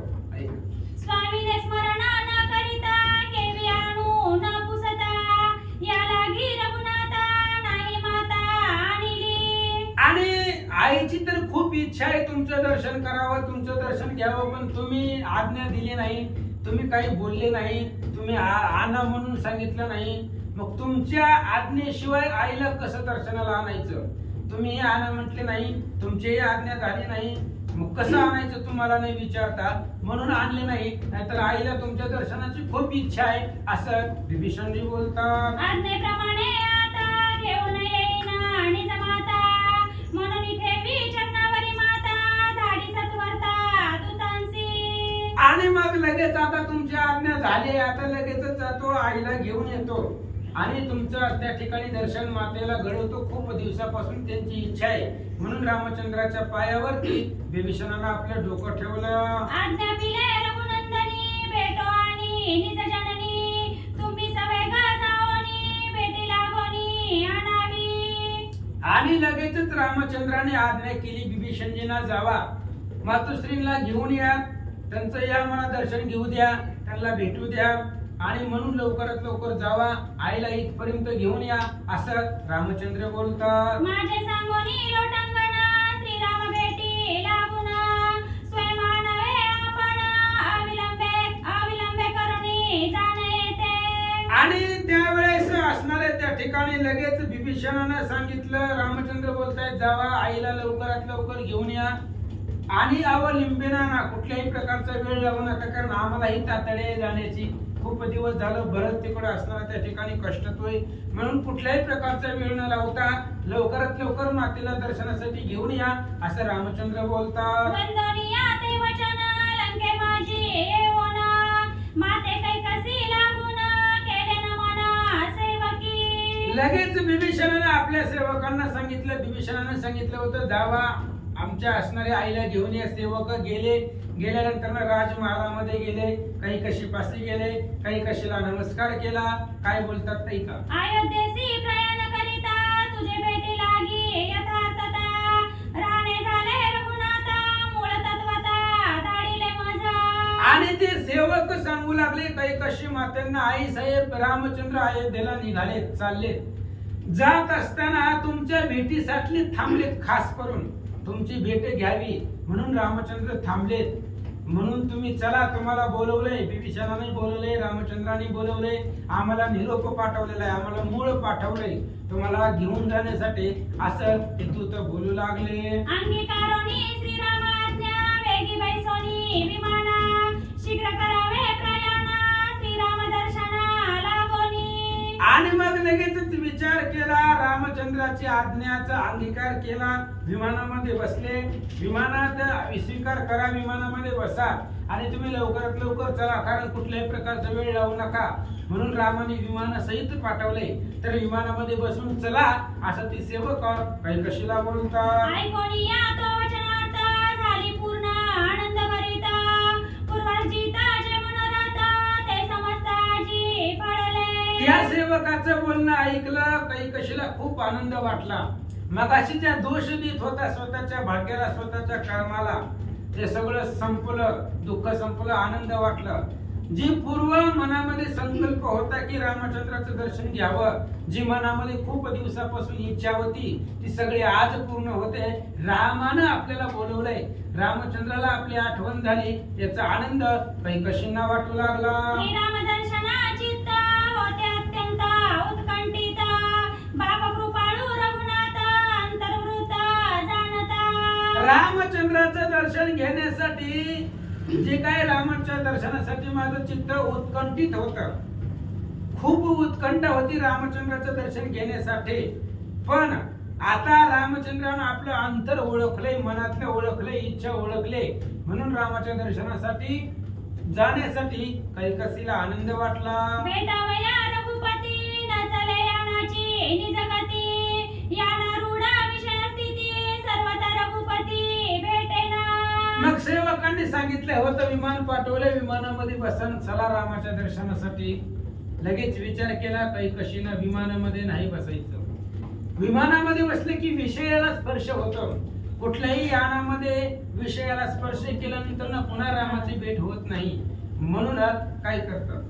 स्वामीने स्मरण न करी इच्छा आहे तुमचं दर्शन करावं, तुमचं दर्शन घ्यावं, पण तुम्ही आज्ञा दिली नाही, तुम्ही काही बोलले नाही, तुम्ही आणा म्हणून सांगितलं नाही. मग तुमच्या आज्ञेशिवाय आईला कसं दर्शनाला आणायचं? तुम्ही आणा म्हटले नाही, तुमची आज्ञा झाली नाही, मग कसं आणायचं तुम्हाला नाही विचारता, म्हणून आणले नाही. नाहीतर आईला तुमच्या दर्शनाची खूप इच्छा आहे असं विभीषणजी बोलतात. आज्ञेप्रमाणे आता घेऊन येईन निज माता, म्हणून इथे विचरणावरी माता धाडी सत्वरता दूतांसी. आणि मग लगेच आता तुमची आज्ञा झाली, आता लगेचच जातो, आईला घेऊन येतो आणि तुमचं त्या ठिकाणी दर्शन मातेला घडवतो. खूप दिवसापासून त्यांची इच्छा आहे म्हणून रामचंद्राच्या पायावरती विभीषणानं आपलं डोकं ठेवलं. आज्ञा पिले रघुनंदनी, भेटो आणि निज जननी, तुम्ही सवेग जाओनी, भेटी लागोनी आणावी. आणि लगेचच रामचंद्राने आज्ञा केली विभीषणजींना, जावा मातोश्रींना घेऊन या, त्यांचं या मला दर्शन घेऊ द्या, त्यांना भेटू द्या आणि म्हणून लवकरात लवकर जावा, आईला इथपर्यंत घेऊन या असं रामचंद्र बोलतात. माझे सांगोनी लोटांगण, श्रीराम भेटी लागून, स्वयंमानवे आपण अविलंबे करुणी जाणे येते. आणि त्यावेळेस असणारे त्या ठिकाणी लगेच विभीषणानं सांगितलं, रामचंद्र बोलतायत जावा, आईला लवकरात लवकर घेऊन या आणि अवलिंबेना ना कुठल्याही प्रकारचा वेळ लावू नका, कारण आम्हालाही तातडे जाण्याची खूप दिवस झालं, भरत तिकडे असणारा त्या ठिकाणी कष्टतोय, म्हणून कुठल्याही प्रकारचा वेळ न लावता लवकरात लवकर मातेला दर्शनासाठी घेऊन या असं रामचंद्र बोलतात. वंदनीया ते वचन लंके माझी येवोन, माते कैकसी लागून केले नमन सेवकी. लगेच विभीषणाने आपल्या सेवकांना सांगितलं, विभीषणाने सांगितलं होतं जावा आमच्या असणाऱ्या आईला घेऊन या. सेवक गेले, गेल्यानंतर राजमहालामध्ये गेले, काही कशीपासी गेले, काही कशीला नमस्कार केला. काय बोलतात ते का? अयोध्येसी प्रयाण करिता तुझे भेटी लागी यथार्थता, राणे झाले रघुनाथा मूळ तत्वता धाडिले माझा. आणि ते सेवक सांगू लागले काही कशी मात्यांना, आई साहेब रामचंद्र अयोध्येला निघाले, चालले, जात असताना तुमच्या भेटीसाठी थांबलेत, खास करून तुमची भेट घ्यावी म्हणून रामचंद्र थांबलेत. म्हणून तुम्ही चला, तुम्हाला बोलवलंय, विभीषणाने बोलवलंय, रामचंद्राने बोलवलंय, आम्हाला निरोप पाठवलेला आहे, आम्हाला मूळ पाठवलंय तुम्हाला घेऊन जाण्यासाठी असं ते दूत बोलू लागले. अंगीकारोनी श्रीराम आज्ञा, वेगी बैसोनी विमाना, शीघ्र करावे प्रयाण श्रीराम दर्शना लागोनी. आणि मग लगेचच विचार केला, रामचंद्राची आज्ञाचा अंगीकार केला, विमानामध्ये बसले, विमानात स्वीकार करा, विमानामध्ये बसा आणि तुम्ही लवकरात लवकर चला, कारण कुठल्याही प्रकारचा वेळ लावू नका म्हणून रामाने विमानासहित पाठवले. तर विमानामध्ये बसून चला असं ती सेवक काही कशीला बोलतात. ऐकोनी या तो वचनार्थ, झाली पूर्ण आनंद भरिता, पूर्वार्जिता जे मनोरथ ते समस्त आजी फळले. त्या सेवकाचं बोलणं ऐकलं, काही कशीला खूप आनंद वाटला. मगाशी त्या दोष देत होता स्वतःच्या भाग्याला, स्वतःच्या कर्माला, ते सगळं संपलं, दुःख संपलं, आनंद वाटला. जी पूर्व मनामध्ये संकल्प होता की रामचंद्राचं दर्शन घ्यावं, जी मनामध्ये खूप दिवसापासून इच्छा होती, ती सगळी आज पूर्ण होते. रामानं आपल्याला बोलवलंय, रामचंद्राला आपली आठवण झाली, याचा आनंद काही कशींना वाटू लागला. श्रीराम दर्शना चित्त होते अत्यंत उत्कंठित, बाप कृपाळू रघुनाथ अंतर्वृत जाणता. रामचंद्राचं दर्शन घेण्यासाठी जे काय रामाच्या दर्शनासाठी माझं चित्त उत्कंठित होतं, खूप उत्कंठा होती रामचंद्राचं दर्शन घेण्यासाठी. पण आता रामचंद्रानं आपलं अंतर ओळखलंय, मनातलं ओळखलंय, इच्छा ओळखले, म्हणून रामाच्या दर्शनासाठी जाण्यासाठी कैकसीला आनंद वाटला. भेटावया रघुपती नचले यानाची निजगती, याना रूढ विषय स्थिती सर्वता रघुपती भेटेना. मग सेवकांनी सांगितलं होतं, विमान पाठवले, विमानामध्ये बसन चला रामाच्या दर्शनासाठी. लगेच विचार केला कैकशीनं, विमानामध्ये नाही बसायचं. विमानामध्ये बसले की विषयाला स्पर्श होतो, कुठल्याही यानामध्ये विषयाला स्पर्श केल्यानंतर ना पुन्हा रामाची भेट होत नाही. म्हणून काय करतात,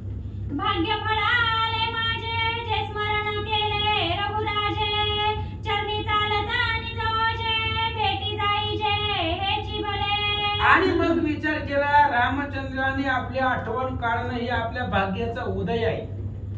भाग्य फळाले माझे जे स्मरण केले रघुराजे, चरणी चालता निजोजे भेटी जाईजे आणि मग विचार केला, रामचंद्राने आपली आठवण काढणं हे आपल्या भाग्याचा उदय आहे.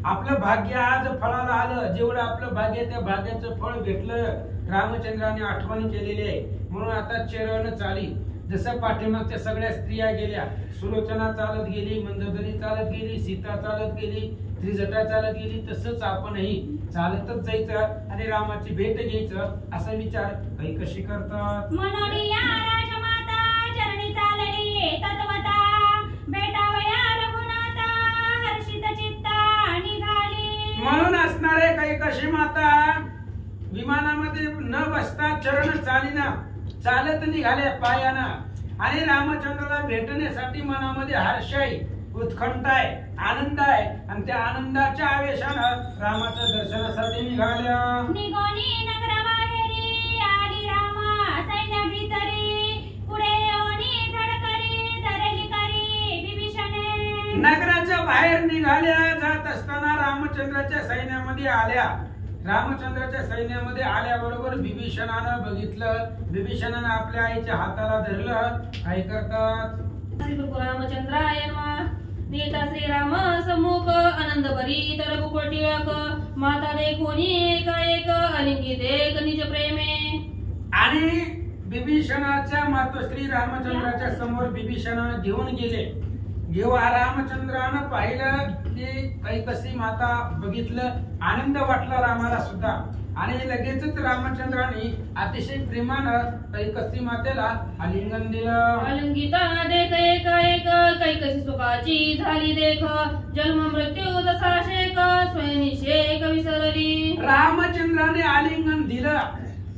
आपलं भाग्य आज फळाला आलं, जेवढं आपलं भाग्य त्या भाग्याचं फळ भेटलं. रामचंद्राने आठवण केलेली आहे. म्हणून आता चरण चाली. जसं पाठीमागच्या सगळ्या स्त्रिया गेल्या, सुलोचना चालत गेली, मंदोदरी चालत गेली, सीता चालत गेली, त्रिजटा चालत गेली, तसंच आपणही चालतच जायचं आणि रामाची भेट घ्यायचं असा विचार काही कशी करतात. मनोनिया राजमाता चरणी चालली तत्वता भेटावया रघुनाथा हर्षित चित्ता निघाली. म्हणून असणारे काही कशी माता विमानामध्ये न बसता चरण चालीना चालत निघाल्या पायानं आणि रामचंद्राला भेटण्यासाठी मनामध्ये हर्ष आहे, उत्कंठा आहे, आनंद आहे आणि त्या आनंदाच्या आवेशानं रामाच्या दर्शनासाठी निघाल्या. निघोनी नगराबाहेरी आली रामा सैन्य भीतरी पुढे येऊनी धडकरी धरली करी विभीषणे. नगराच्या बाहेर निघाल्या. जात असताना रामचंद्राच्या सैन्यामध्ये आल्या. रामचंद्राच्या सैन्यामध्ये आल्याबरोबर विभीषणानं बघितलं. विभीषणानं आपल्या आईच्या हाताला धरलं. काय करतात. रामचंद्राय नमः. नीता श्रीराम सम्मुख आनंद भरी तर बुकुळ टिळक माता देखोनी एकाएक अलिंगित एक निज प्रेमे. आणि विभीषणाच्या मातोश्री रामचंद्राच्या समोर विभीषणानं घेऊन गेले. जेव्हा रामचंद्रानं पाहिलं की कैकसी माता बघितलं, आनंद वाटला रामाला सुद्धा आणि लगेचच रामचंद्राने अतिशय प्रेमानं कैकसी मातेला आलिंगन दिलं. अलिंगिता देख एकाएक कैकसी सुखाची झाली देख जन्म मृत्यू जसा शेक स्वयंनिषेक विसरली. रामचंद्राने आलिंगन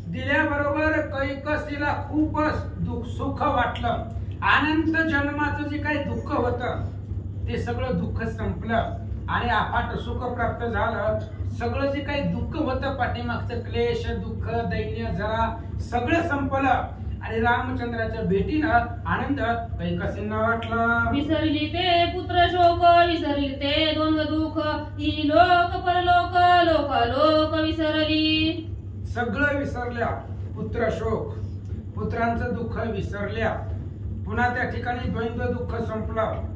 दिल्याबरोबर कैकसीला खूपच सुख वाटलं. अनंत जन्माचं जे काही दुःख होतं ते सगळं दुःख संपलं आणि अफाट सुख प्राप्त झालं. सगळं जे काही दुःख होतं पाठीमागचं क्लेश दुःख दैन्य जरा सगळं संपलं आणि रामचंद्राच्या भेटीनं आनंद कैकसींना वाटला. विसरली ते पुत्र शोक विसरली ते द्वंद्व दुःख ही लोक परलोक लोकालोक विसरली. सगळं विसरल्या. पुत्र शोक पुत्रांचं दुःख विसरल्या. पुन्हा त्या ठिकाणी द्वंद्व दुःख संपलं.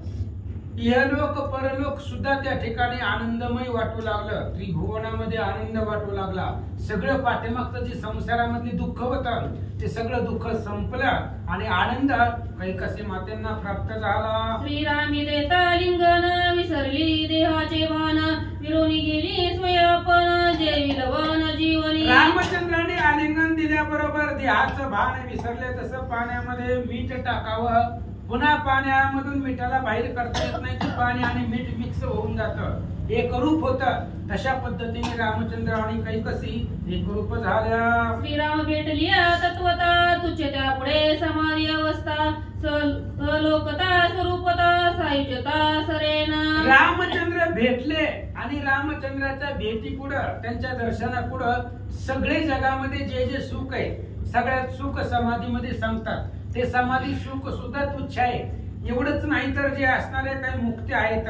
इहलोक परलोक सुद्धा त्या ठिकाणी आनंदमय वाटू लागलं. त्रिभुवनामध्ये आनंद वाटू लागला. सगळं पाठीमागचं जे संसारामधली दुःख होतं ते सगळं दुःख संपलं आणि आनंद कैकसी मातेंना प्राप्त झाला. श्रीरामी देता लिंगन विसरली देहाचे भान विरोनी गेली स्वयंपण जे विलवन जीवनी. रामचंद्राने आलिंगन दिल्याबरोबर देहाचं भान विसरले. तसं पाण्यामध्ये मीठ टाकावं, पुन्हा पाण्यामधून मिठाला बाहेर करता येत नाही. पाणी आणि मीठ मिक्स होऊन जातं, एकरूप होतं. तशा पद्धतीने रामचंद्र आणि कैकसी एकरूप झाल्या. श्रीराम भेटली तत्वता तुझे त्या पुढे समाधी अवस्था सलोकता स्वरूपता सायुज्यता सरेना. रामचंद्र भेटले आणि रामचंद्राच्या भेटी पुढं त्यांच्या दर्शनापुढं सगळे जगामध्ये जे जे सुख आहे सगळ्यात सुख समाधीमध्ये सांगतात. ते समाधी सुख सुद्धा तुच्छ आहे. एवढंच नाही तर जे असणारे काही मुक्ती आहेत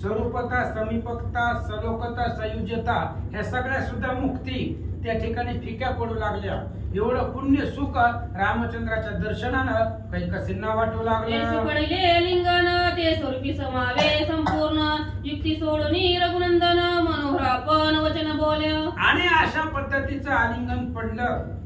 स्वरूपता समीपकता सलोकता संयुज्यता ह्या सगळ्या सुद्धा मुक्ती त्या ठिकाणी फिक्या पडू लागल्या. एवढं पुण्य सुख रामचंद्राच्या दर्शनानं कैकसींना वाटू लागलं. लिंगन ते स्वरूपी समावे संपूर्ण युक्ती सोडून रघुनंदन मनोहरापण वचन बोल. आणि अशा पद्धतीचं आलिंगन पडलं.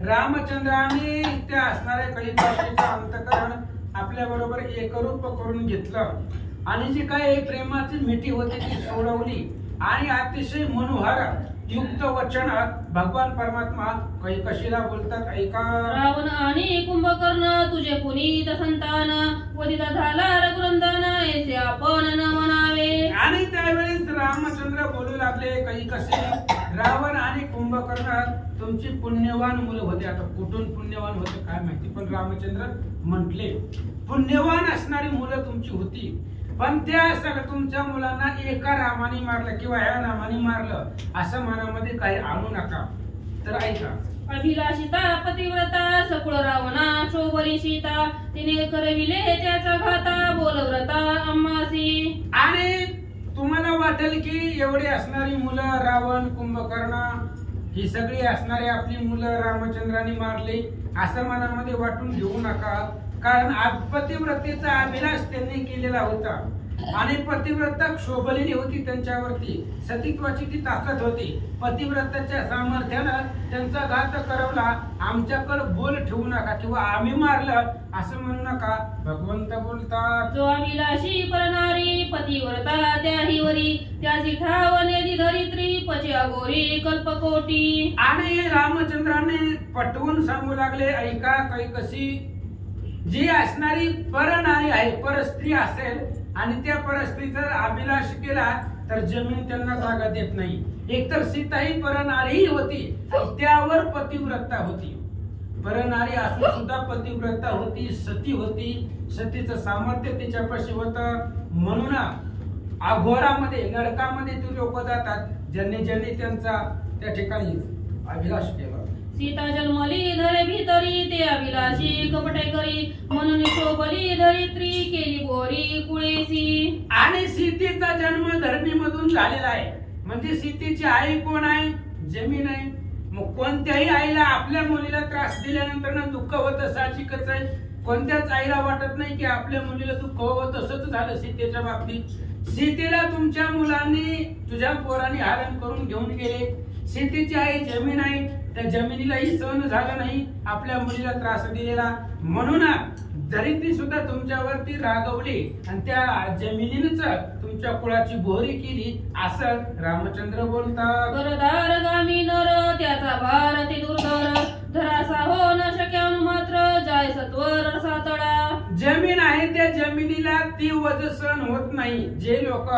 रामचंद्राने त्या असणाऱ्या कैकसीचं अंतकरण आपल्या बरोबर एकरूप करून घेतलं आणि जी काही प्रेमाची मिठी होती ती सोडवली आणि अतिशय मनोहर युक्त वचन भगवान परमात्मा कैकसीला बोलतात. ऐका. रावण आणि कुंभकर्ण तुझे पुनीत संतान वदिता झाला रघुनंदन ऐसे आपण न म्हणावे. आणि त्यावेळेस रामचंद्र बोलू लागले कैकसी, रावण आणि कुंभकर्ण तुमची पुण्यवान मुलं होते. आता कुठून पुण्यवान होते काय माहिती, पण रामचंद्र म्हटले पुण्यवान असणारी मुलं तुमची होती. पण त्या सगळ्या तुमच्या मुलांना एका रामाने मारलं किंवा ह्या रामाने मारलं असं मनामध्ये काही आणू नका. तर ऐका. अभिलाषिता पतिव्रता सकुळ रावणा शोभरी सीता तिने करविले त्याचा घाता बोलव्रता अम्मासी. आणि तुम्हाला वाटेल की एवढी असणारी मुलं रावण कुंभकर्ण ही सगळी असणारी आपली मुलं रामचंद्राने मारली असं मनामध्ये वाटून घेऊ नका. कारण पतिव्रतेचा अभिलाष त्यांनी केलेला होता आणि पतिव्रता क्षोभलेली होती त्यांच्यावरती, सतीत्वाची ती ताकद होती. पतिव्रताच्या सामर्थ्यानं त्यांचा घात करवला. आमच्याकडे बोल ठेवू नका किंवा आम्ही मारलं असं म्हणू नका. भगवंत बोलतात, जो अभिलाषी परनारी पतिव्रता त्याही वरी, त्याची ठाव नेदी धरित्री पचे अघोरी कल्पकोटी. आणि रामचंद्राने पटवून सांगू लागले, ऐका कैकसी, जी असणारी परनारी आहे, परस्त्री असेल आणि त्या परस्त्रीचा अभिलाष केला तर जमीन त्यांना जागा देत नाही. एकतर सीता ही परनारी होती आणि त्यावर पतिव्रता होती. परनारी असून सुद्धा पतिव्रता होती, सती होती. सतीचं सामर्थ्य तिच्यापाशी होतं. म्हणून अघोरामध्ये नरकामध्ये ते लोक जातात ज्यांनी ज्यांनी त्यांचा त्या ठिकाणी अभिलाष केला. सीता जन्मली धरे भीतरी, ते अभिलाषी कपटे करी, म्हणून शोभली धरित्री केली बोरी कुळेसी. आणि सीतेचा जन्म धरणीमधून झालेला आहे. म्हणजे सीतेची आई कोण आहे? जमीन आहे. मग कोणत्याही आईला आपल्या मुलीला त्रास दिल्यानंतर ना दुःख होतं, साहजिकच आहे. कोणत्याच आईला वाटत नाही की आपल्या मुलीला दुःख व्हावं. तसंच झालं सीतेच्या बाबतीत. सीतेला तुमच्या मुलांनी, तुझ्या पोरांनी हरण करून घेऊन गेले. सीतेची आई जमीन आहे, त्या जमिनीलाही सहन झालं नाही आपल्या मुलीला त्रास दिलेला. म्हणून धरित्री सुद्धा तुमच्यावरती रागवली आणि त्या जमिनीनंच तुमच्या कुळाची बोहरी केली असं रामचंद्र बोलतात. करदारगामी नर त्याचा भार ते दुर्धर, धरासा हो न शक्यान मात्र जाय सत्वर सातडा. जमीन आहे त्या जमिनीला ती वज सहन होत नाही. जे लोक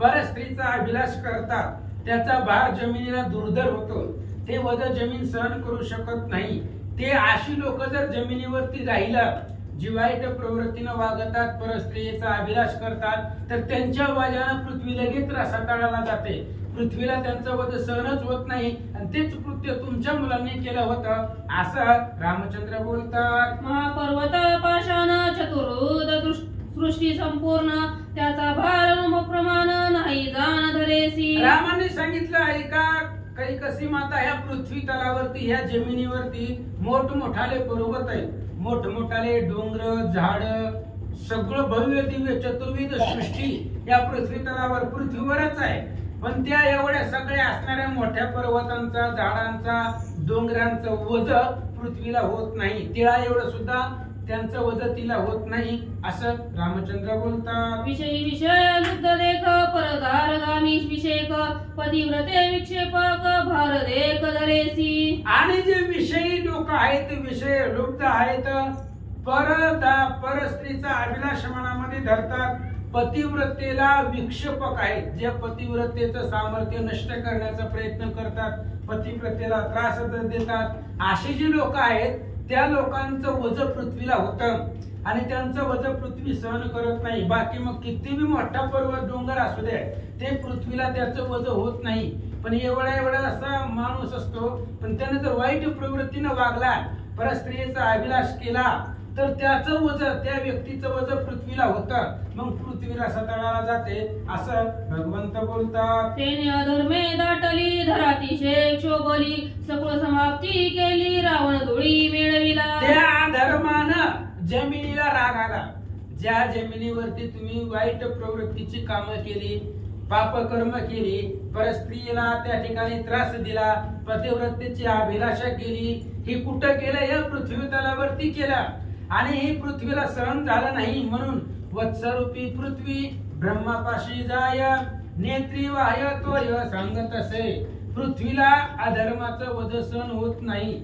परस्त्रीचा अभिलाष करतात त्याचा भार जमिनीला दुर्धर होतो. ते वज जमीन सहन करू शकत नाही. ते अशी लोक जर जमिनीवरती राहिलं, जी वाईट प्रवृत्तीनं वागतात, परस्त्रीचा अभिलाष करतात, तर त्यांच्या वजानं पृथ्वी लगेच रसातळाला जाते. पृथ्वीला त्यांचं वज सहनच होत नाही आणि तेच कृत्य तुमच्या मुलांनी केलं होतं असं रामचंद्र बोलतात. महापर्वत पाषाण चतुर्द सृष्टी संपूर्ण, त्याचा भार प्रमाण नाही जाण धरेसी. रामाने सांगितलं, ऐका कैकसी माता, ह्या पृथ्वी तलावरती, ह्या जमिनीवरती मोठमोठाले पर्वत आहेत, मोठमोठाले डोंगर, झाड, सगळं भव्य दिव्य चतुर्विध सृष्टी या पृथ्वी तलावर पृथ्वीवरच आहे. पण त्या एवढ्या सगळ्या असणाऱ्या मोठ्या पर्वतांचा, झाडांचा, डोंगरांचं वज पृथ्वीला होत नाही. तिळा एवढं सुद्धा त्यांचं वज तिला होत नाही असं रामचंद्र बोलतात. विषयी विषय लुब्ध देख परदारगामी विषेक, पतिव्रते विक्षेपक भार देख धरेसी. आणि जे विषयी लोक आहेत, विषय लुब्ध आहेत, परस्त्रीचा अभिलाष मनामध्ये धरतात, पतिव्रतेला विक्षेपक आहेत, जे पतिव्रतेचं सामर्थ्य नष्ट करण्याचा प्रयत्न करतात, पतिव्रतेला त्रास देतात, अशी जी लोक आहेत त्या लोकांचं वज पृथ्वीला होतं आणि त्यांचं वज पृथ्वी सहन करत नाही. बाकी मग किती बी मोठा पर्वत डोंगर असू दे, ते पृथ्वीला त्याचं वज होत नाही. पण एवढा असा माणूस असतो, पण त्याने जर वाईट प्रवृत्तीनं वागला, परस्त्रीचा अभिलाष केला, तर त्याचं वज, त्या व्यक्तीचं वज पृथ्वीला होतं. मग पृथ्वीला सतळाला जाते असं भगवंत बोलतात. तेने अधर्मे दाटली धराती शेक शोभली, सगळं समाप्ती केली रावण धुळी मिळविला. त्या अधर्मानं जमिनीला राग आला. ज्या जमिनीवरती तुम्ही वाईट प्रवृत्तीची कामं केली, पाप कर्म केली, परस्त्रीला त्या ठिकाणी त्रास दिला, पतिव्रतेची अभिलाषा केली, ही कुठं केलं? या पृथ्वी तलावरती केलं. आणि ही पृथ्वीला सहन झालं नाही. म्हणून वत्सरूपी पृथ्वी ब्रह्मापाशी जाय, नेत्री वाय तोय सांगत असे. पृथ्वीला अधर्माचं वज सहन होत नाही.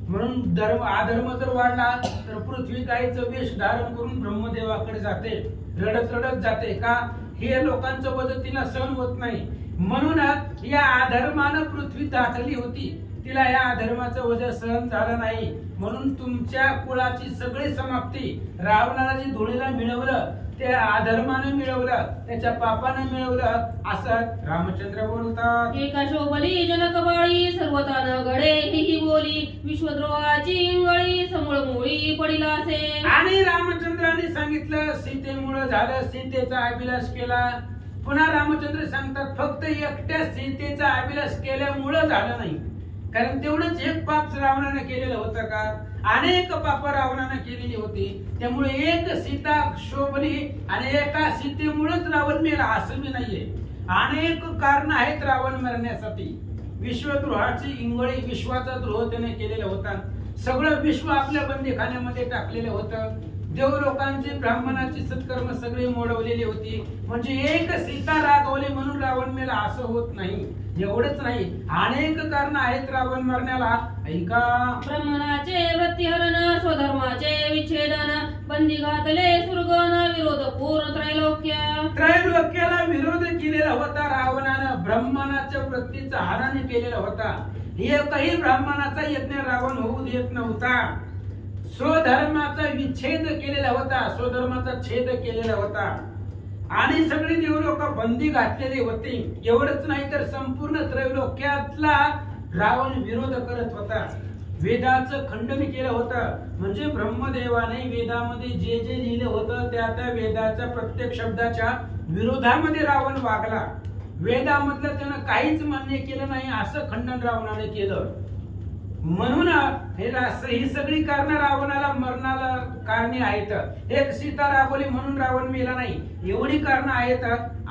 म्हणून अधर्म जर वाढला तर पृथ्वी काहीचं वेश धारण करून ब्रह्मदेवाकडे जाते, रडत रडत जाते. का? हे लोकांचं वज तिला सहन होत नाही. म्हणूनच या अधर्मानं पृथ्वी दाटली होती, तिला या अधर्माचं वज सहन झालं नाही. म्हणून तुमच्या कुळाची सगळी समाप्ती रावणाला जी धुळीला मिळवलं, ते अधर्मानं मिळवलं, त्याच्या पापानं मिळवलं असं रामचंद्र बोलतात. एका शोभली जनकबाळी सर्वतान घडे ही बोली, विश्वद्रोहाची इंगळी समूळ मुळी पडिला असे. आणि रामचंद्राने सांगितलं सीतेमुळे झालं, सीतेचा अभिलाष केला. पुन्हा रामचंद्र सांगतात फक्त एकट्या सीतेचा अभिलाष केल्यामुळे झालं नाही, कारण तेवढंच एक पाप रावणाने केलेलं होतं का? अनेक पाप रावणाने केलेली होती. त्यामुळे एक सीता शोभली आणि एका सीतेमुळेच रावण मेला असं बी नाहीये. अनेक कारण आहेत रावण मरण्यासाठी. विश्वद्रोहाची इंगळी, विश्वाचा द्रोह त्याने केलेला होता. सगळं विश्व आपल्या बंदीखान्यामध्ये टाकलेलं होतं. देव लोकांची, ब्राह्मणाची सत्कर्म सगळी मोडवलेली होती. म्हणजे एक सीता रागवली म्हणून रावण मेला असं होत नाही. एवढंच नाही, अनेक कारण आहेत रावण मरण्याला. ऐका, ब्राह्मणाचे वृत्तिहरण, स्वधर्माचे विच्छेदन, बंदी घातले सुरगण, विरोध पूर्ण त्रैलोक्याला विरोध केलेला होता रावणानं. ब्राह्मणाच्या वृत्तीचा हरण केलेला होता. एकही ब्राह्मणाचा यज्ञ रावण होऊ देत नव्हता. स्वधर्माचा विच्छेद केलेला होता, स्वधर्माचा छेद केलेला होता आणि सगळी देवलोक बंदी घातलेली होती. एवढंच नाही तर संपूर्ण त्रैलोक्यातला रावण विरोध करत होता. वेदाचं खंडन केलं होतं. म्हणजे ब्रह्मदेवाने वेदामध्ये जे जे लिहिलं होतं त्या वेदाच्या प्रत्येक शब्दाच्या विरोधामध्ये रावण वागला. वेदामधलं त्यानं काहीच मान्य केलं नाही असं खंडन रावणाने केलं. म्हणून ही सगळी कारण रावणाला मरणाला कारणे आहेत. एक सीता रागवली म्हणून रावण मेला नाही, एवढी कारण आहेत.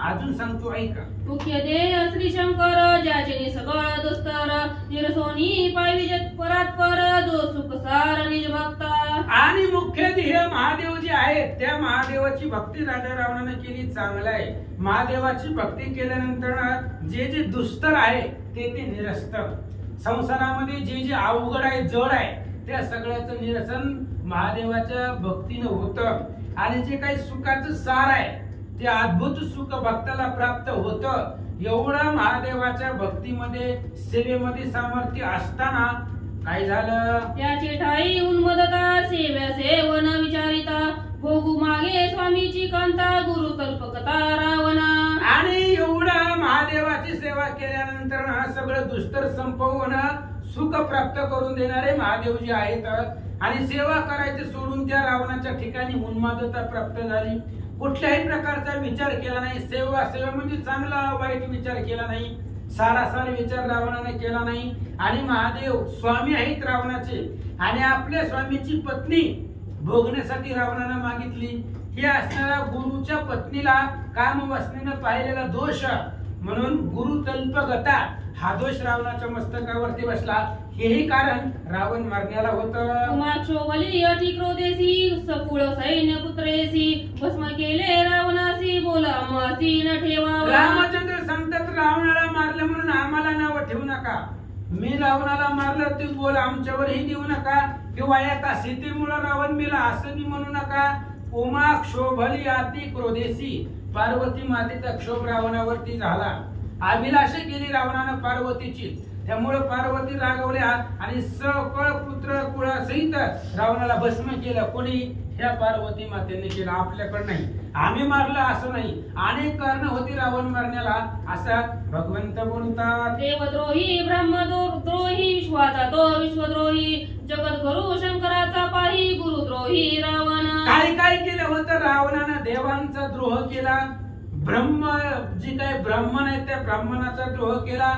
अजून सांगतो ऐका. मुख्य देह श्री शंकर, ज्याचे सगळ दुस्तर, निरसोनी पायवी जग परात्पर, जो सुख सार निज भक्ता. आणि मुख्य ध्येय महादेव जे आहेत त्या महादेवाची भक्ती राजा रावणाने केली, चांगलं आहे. महादेवाची भक्ती केल्यानंतर जे जे दुस्तर आहे ते निरस्त. संसारामध्ये जे जे अवघड आहे, जड आहे, त्या सगळ्याचं निरसन महादेवाच्या भक्तीनं होतं. आणि जे काही सुखाचं सार आहे ते अद्भुत सुख भक्ताला प्राप्त होतं. एवढं महादेवाच्या भक्तीमध्ये, सेवेमध्ये सामर्थ्य असताना काय झालं? त्याचे ठाई उन्मदता, सेव्या सेवन विचारिता, भोगू मागे स्वामीची कांता, गुरु कल्पकता रावणा. आणि एवढं महादेवाची सेवा केल्यानंतर सगळं दुस्तर संपवून सुख प्राप्त करून देणारे महादेव जे आहेत. आणि सेवा करायचे सोडून त्या रावणाच्या ठिकाणी उन्मादता प्राप्त झाली. कुठल्याही प्रकारचा विचार केला नाही. सेवा म्हणजे चांगला वाईट विचार केला नाही. सारासार विचार रावणाने केला नाही. आणि महादेव स्वामी आहेत रावणाचे आणि आपल्या स्वामीची पत्नी भोगण्यासाठी रावणाने मागितली. हे असणाऱ्या गुरुच्या पत्नीला कामवासनेनं पाहिलेला दोष म्हणून गुरु तल्पगता हा दोष रावणाच्या मस्तकावरती बसला. हेही कारण रावण मरण्याला होतं. उमाक्षोभली अति क्रोधेसी, सकुळ सैन्य पुत्रेसी, भस्म केले रावणासी, बोला मासी न ठेवावा. रामचंद्र सांगतात रावणाला मारलं म्हणून आम्हाला नाव ठेवू नका. मी रावणाला मारलं ते बोल आमच्यावरही देऊ नका. किंवा एका सीतेमुळे रावण मेला असं मी म्हणू नका. उमा क्षोभली अति क्रोधेसी, पार्वती मातेचा क्षोभ रावणावरती झाला. अभिलाषा केली रावणानं पार्वतीची. त्यामुळे पार्वती रागवल्या आणि सकळ पुत्र कुळासहित रावणाला भस्म केलं. कोणी? ह्या पार्वती मातेने केलं, आपल्याकडे नाही. आम्ही मारलं असं नाही. अनेक कारण होती रावण मारण्याला असं भगवंत बोलतात. देवद्रोही, ब्रह्मद्रोही, विश्वाचा तो विश्वद्रोही, जगत गुरु शंकराचा पाही, गुरुद्रोही रावण. काय केलं होतं रावणानं? देवांचा द्रोह केला. ब्रह्म जी काही ब्राह्मण आहे त्या ब्राह्मणाचा द्रोह केला.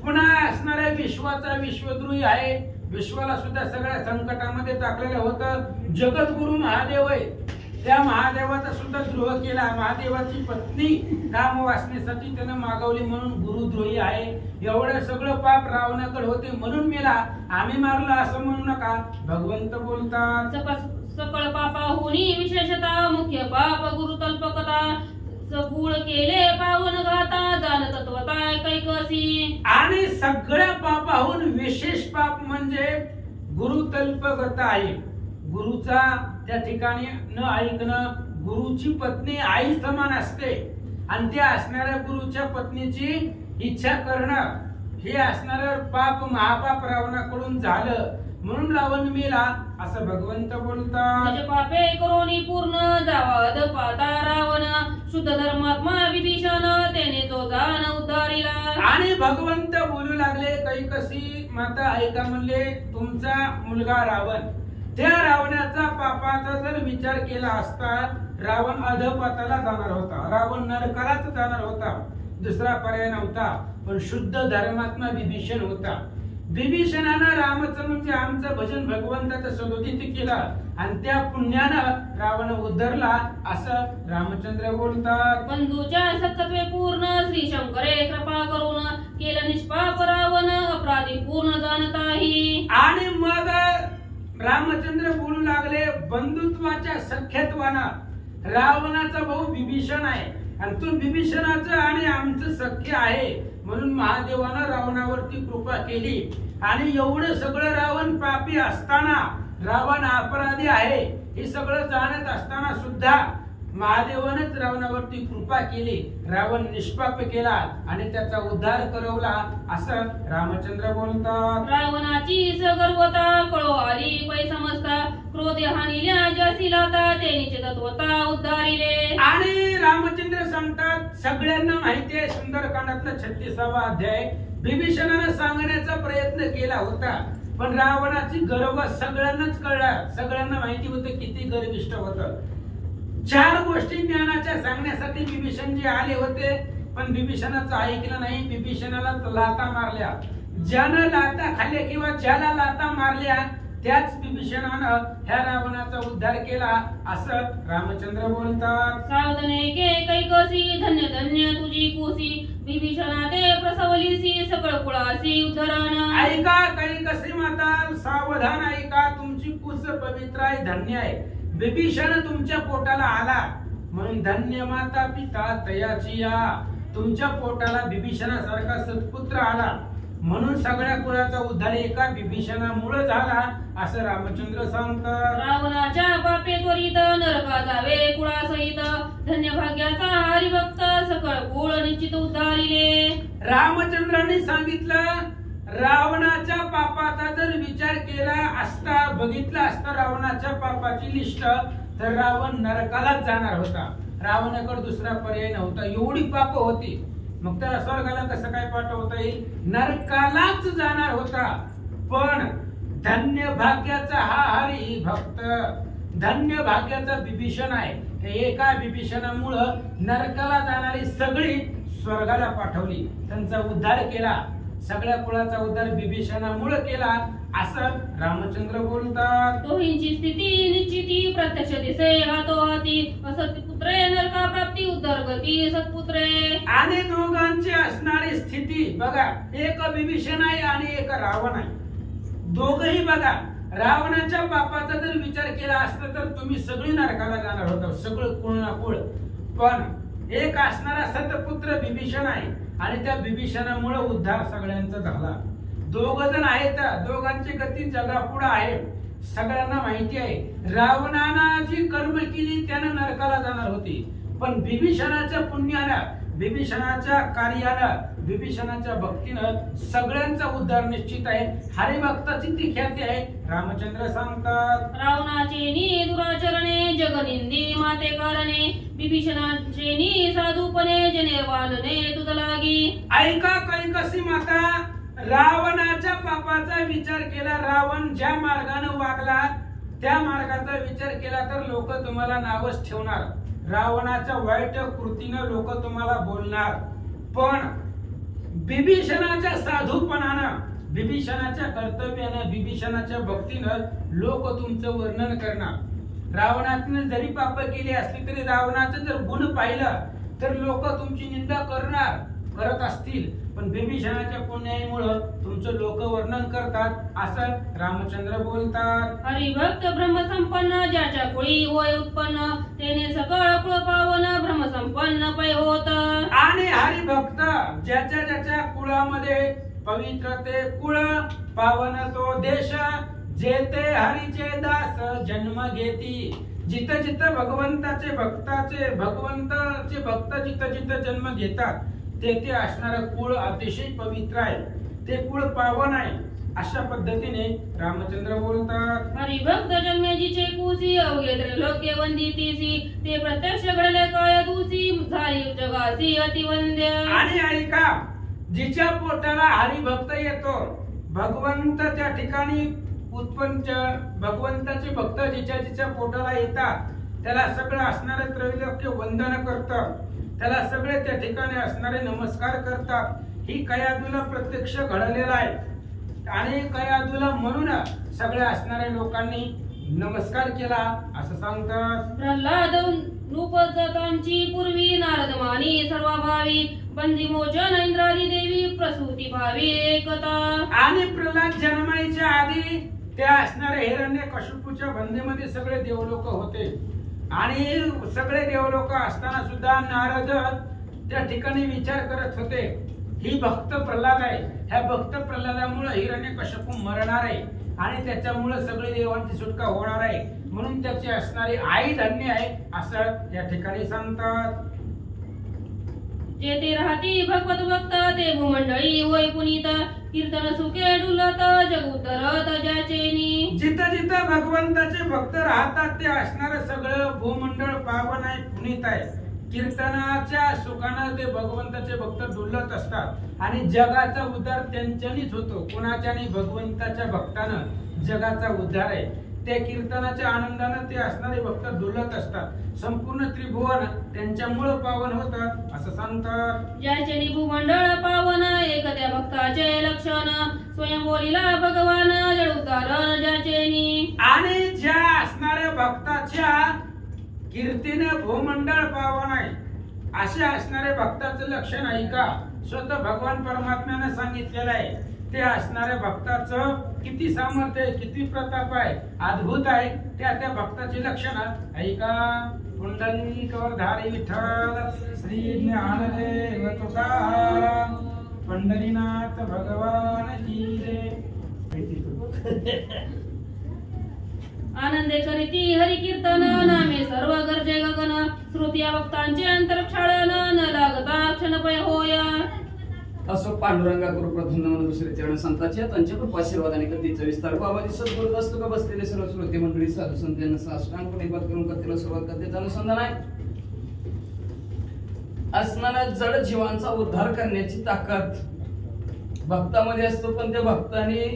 पुन्हा असणाऱ्या विश्वाचा विश्वद्रोही आहे. विश्वाला सुद्धा सगळ्या संकटामध्ये टाकलेलं होतं. जगद्गुरु महादेव आहे, त्या महादेवाचा सुद्धा द्रोह केला. महादेवाची पत्नी कामवासनेसाठी त्यानं मागवली म्हणून गुरुद्रोही आहे. एवढं सगळं पाप रावणाकडे होते म्हणून मेला. आम्ही मारलं असं म्हणू नका. भगवंत बोलतात. सकळ पापाहुनी विशेषता, मुख्य पाप गुरु तल्पकता, सगुळ केले पावन घाता, जाण तत्वता कैकसी. आणि सगळ्या पापाहून विशेष पाप म्हणजे गुरुतल्पगता आहे. गुरुचा त्या ठिकाणी न ऐकणं. गुरुची पत्नी आई समान असते आणि त्या असणाऱ्या गुरुच्या पत्नीची इच्छा करणं हे असणारं पाप महापाप रावणाकडून झालं म्हणून रावण मेला असं भगवंत बोलतात. पापे करोनी पूर्ण जावाद पाता रावण, शुद्ध धर्मात्मा विभीषण, त्याने तो जाण उद्धारिला. आणि भगवंत बोलू लागले, कैकसी माता ऐका म्हणले, तुमचा मुलगा रावण, त्या रावणाचा पापाचा जर विचार केला असता रावण अधपाताला जाणार होता. रावण नरकालाच जाणार होता. दुसरा पर्याय नव्हता. पण शुद्ध धर्मात्मा विभीषण होता. विभीषणानं रामाचं म्हणजे आमचं भजन भगवंताचं सदोदित केलं आणि त्या पुण्यानं रावण उद्धरला असं रामचंद्र बोलतात. बंधूच्या सत्त्वे पूर्ण श्री शंकरे कृपा करून केलं निष्पाप रावण अपराधी पूर्ण जाणताही. आणि मग रामचंद्र बोलू लागले बंधुत्वाच्या सख्यत्वानं रावणाचा भाऊ विभीषण आहे आणि तो विभीषणाचं आणि आमचं सख्य आहे म्हणून महादेवानं रावणावरती कृपा केली. आणि एवढं सगळं रावण पापी असताना रावण अपराधी आहे हे सगळं जाणत असताना सुद्धा महादेवानंच रावणावरती कृपा केली. रावण निष्पाप केला आणि त्याचा उद्धार करवला असं रामचंद्र बोलतात. रावणाची सगर्वता कळो आली पै समजता क्रोधे हानिल्या जसी लाता तेनीचे तत्वता उद्धारिले. आणि रामचंद्र सांगतात सगळ्यांना माहिती आहे सुंदरकांडातला 36वा अध्याय विभीषणानं सांगण्याचा प्रयत्न केला होता पण रावणाची गर्व सगळ्यांनाच कळला. सगळ्यांना माहिती होतं किती गर्विष्ठ होतं. 4 गोष्टी ज्ञानाच्या सांगण्यासाठी विभीषणजी आले होते पण विभीषणाचं ऐकलं नाही. विभीषणाला लाता मारल्या. ज्यानं लाता खाल्ल्या किंवा ज्याला लाता मारल्या त्याच विभीषणानं ह्या रावणाचा उद्धार केला असं रामचंद्र बोलतात. सावधने के कैकसी धन्य धन्य तुझी कुसी विभीषणा ते प्रसवलीसी सकळ कुळासी उद्धरण. ऐका कैकसी माता सावधान ऐका तुमची कुस पवित्र आहे धन्य आहे. विभीषण तुमच्या पोटाला आला म्हणून धन्य माता पिता तयाची या. तुमच्या पोटाला विभीषणासारखा सत्पुत्र आला म्हणून सगळ्या कुळाचा उद्धार एका विभीषणामुळे झाला असं रामचंद्र सांगतात. रावणाच्या पापे त्वरित नरका जावे कुळासहित धन्य भाग्याचा हरिभक्त सकळ कुळ निश्चित उद्धारिले. रामचंद्रांनी सांगितलं रावणाच्या पापाचा जर विचार केला असता बघितला असता रावणाच्या पापाची लिस्ट तर रावण नरकालाच जाणार होता. रावणाकडे दुसरा पर्याय नव्हता. एवढी पाप होती मग त्याला स्वर्गाला कसं काय पाठवता येईल. नरकालाच जाणार होता. पण धन्य भाग्याचा हा हरी भक्त धन्य भाग्याचा विभीषण आहे. एका विभीषणामुळं नरकाला जाणारी सगळी स्वर्गाला पाठवली. त्यांचा उद्धार केला. सगळ्या कुळाचा उद्धार विभीषणामुळे केला असं रामचंद्र बोलतात. दोहींची स्थिती निश्चिती प्रत्यक्ष दिसे हातो हाती असत्पुत्रे नरका प्राप्ती उद्धार गती सत्पुत्रे. आणि दोघांची असणारी स्थिती बघा एक विभीषण आहे आणि एक रावण आहे. दोघही बघा रावणाच्या पापाचा जर विचार केला असता तर तुम्ही सगळी नरकाला जाणार होता सगळं कुळ ना कुळ. पण एक असणारा सतपुत्र विभीषण आहे आणि त्या विभीषणामुळे उद्धार सगळ्यांचा झाला. दोघ जण आहेत दोघांची गती जगापुढे आहे. सगळ्यांना माहिती आहे रावणानं जी कर्म केली त्यानं नरकाला जाणार होती पण विभीषणाच्या पुण्यानं विभीषणाच्या कार्यानं विभीषणाच्या भक्तीनं सगळ्यांचा उद्धार निश्चित आहे. हरिभक्ताची ती ख्याती आहे. रामचंद्र सांगतात रावणाचे नी दुराचरणे जगनिंदी माते कारणे विभीषणाचे नी साधूपणे जने वालने तुझ लागी. ऐका कैकसी माता रावणाच्या पापाचा विचार केला. रावण ज्या मार्गाने वागला त्या मार्गाचा विचार केला तर लोक तुम्हाला नावच ठेवणार. रावणाच्या वाईट कृतीनं लोक तुम्हाला बोलणार. पण विभीषणाच्या साधूपणानं विभीषणाच्या कर्तव्यानं विभीषणाच्या भक्तीनं लोक तुमचं वर्णन करणार. रावणाने जरी पाप केली असली तरी रावणाचं जर गुण पाहिलं तर लोक तुमची निंदा करत असतील पण विभीषणाच्या पुण्यामुळे तुमचं लोक वर्णन करतात असं रामचंद्र बोलतात. हरिभक्त ब्रह्मसंपन्न ज्याच्या कुळी होय उत्पन्न तेने सकळ कुळ पावन ब्रह्मसंपन्न पै होत. आणि हरिभक्त ज्याच्या ज्याच्या कुळामध्ये पवित्र ते कुळ पावन तो देश जेते हरीचे दास जन्म घेती. जिथं जिथं भगवंताचे भक्त जिथं जिथं जन्म घेतात तेथे असणारं कुळ अतिशय पवित्र आहे. ते कुळ पावन आहे अशा पद्धतीने रामचंद्र बोलतात. हरिभक्त जन्मेजीचे कुसी अवघे त्रैलोक्य वंदितीसी ते प्रत्यक्ष घडले काय दूसी झाली जगासी अतिवंद्य. आणि ऐका जिच्या पोटाला हरिभक्त येतो भगवंत त्या ठिकाणी उत्पन्न भगवंताचे भक्त जिच्या जिच्या पोटाला येतात त्याला सगळं असणारे त्रैलोक्य वंदन करतात. त्याला सगळे त्या ठिकाणी असणारे नमस्कार करतात. ही कयादूला प्रत्यक्ष घडलेला आहे. आणि कया तुला म्हणून सगळ्या असणाऱ्या लोकांनी नमस्कार केला असं सांगतात. प्रल्हाद नृपजतांची पूर्वी नारद मानी सर्व भावी बंदी मोचन इंद्रादी देवी प्रसूती भावी एकता. आणि प्रल्हाद जन्मायच्या आधी त्या असणाऱ्या हिरण्यकशिपूच्या बंदीमध्ये सगळे देवलोक होते आणि सगळे देवलोक असताना सुद्धा नारद त्या ठिकाणी विचार करत होते ही भक्त प्रल्हाद आहे, ह्या भक्त प्रल्हादामुळे हिरण्यकशिपू मरणार आहे आणि त्याच्यामुळे सगळे देवांची सुटका होणार आहे म्हणून त्याची असणारी आई धन्य आहे असं या ठिकाणी सांगतात. जेथे राहती भगवत भक्त ते भूमंडळी होय पुनीत कीर्तन सुखे डुलत जग उतरत ज्याचेनी. जिथं जिथं भगवंताचे भक्त राहतात ते असणारं सगळं भूमंडळ पावन आहे, पुनीत आहे. कीर्तनाच्या सुखानं ते भगवंताचे भक्त डुलत असतात आणि जगाचा उद्धार त्यांच्यानीच होतो. कोणाच्यानी? भगवंताच्या भक्तानं जगाचा उद्धार आहे. ते कीर्तनाच्या आनंदानं ते असणारे भक्त डुलत असतात. संपूर्ण त्रिभुवन त्यांच्यामुळे पावन होतात असं सांगतात. ज्याचे भूमंडळ पावन एक त्या भक्ताचे लक्षण स्वयं बोलिला भगवान जड उतारण ज्याचेनी. आणि ज्या असणाऱ्या भक्ताच्या कीर्तीने भूमंडळ पावन आहे असे असणारे भक्ताचं लक्षण आहे का? स्वतः भगवान परमात्म्याने सांगितलेलं आहे. ते असणाऱ्या भक्ताचं किती सामर्थ्य आहे, किती प्रताप आहे, अद्भुत आहे. त्या भक्ताची लक्षण आहे का? पुंडलिकवर धारी विठ्ठल श्री ज्ञानदेव तुकाराम पंढरीनाथ भगवान की जय. आनंदे करीती हरि कीर्तन नामे सर्व गरजे गगन श्रुती भक्तांचे अंतर क्षाळन न लागता क्षणपय होय. असो पांडुरंगा करू प्रथम नमन दुसरे चरण संतांचे त्यांच्या कृपाशीर्वादाने कधीचा विस्तार बाबाजी सद्गुरू दस्तक बसलेले सर्व श्रोते मंडळी साधू संतांना साष्टांग प्रणिपात करून कथेला सुरुवात करते. अनुसंधान आहे असणाऱ्या जड जीवांचा उद्धार करण्याची ताकद भक्तामध्ये असतो. पण त्या भक्ताने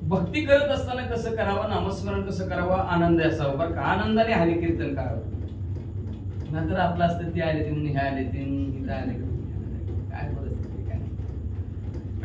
भक्ती करत असताना कसं करावं, नामस्मरण कसं करावं, आनंद असावा बरं का. आनंदाने हरिकीर्तन करावं. नंतर आपलं असतं ते आले ते म्हणून हे आले ते इथं आले काय परिस्थिती काय.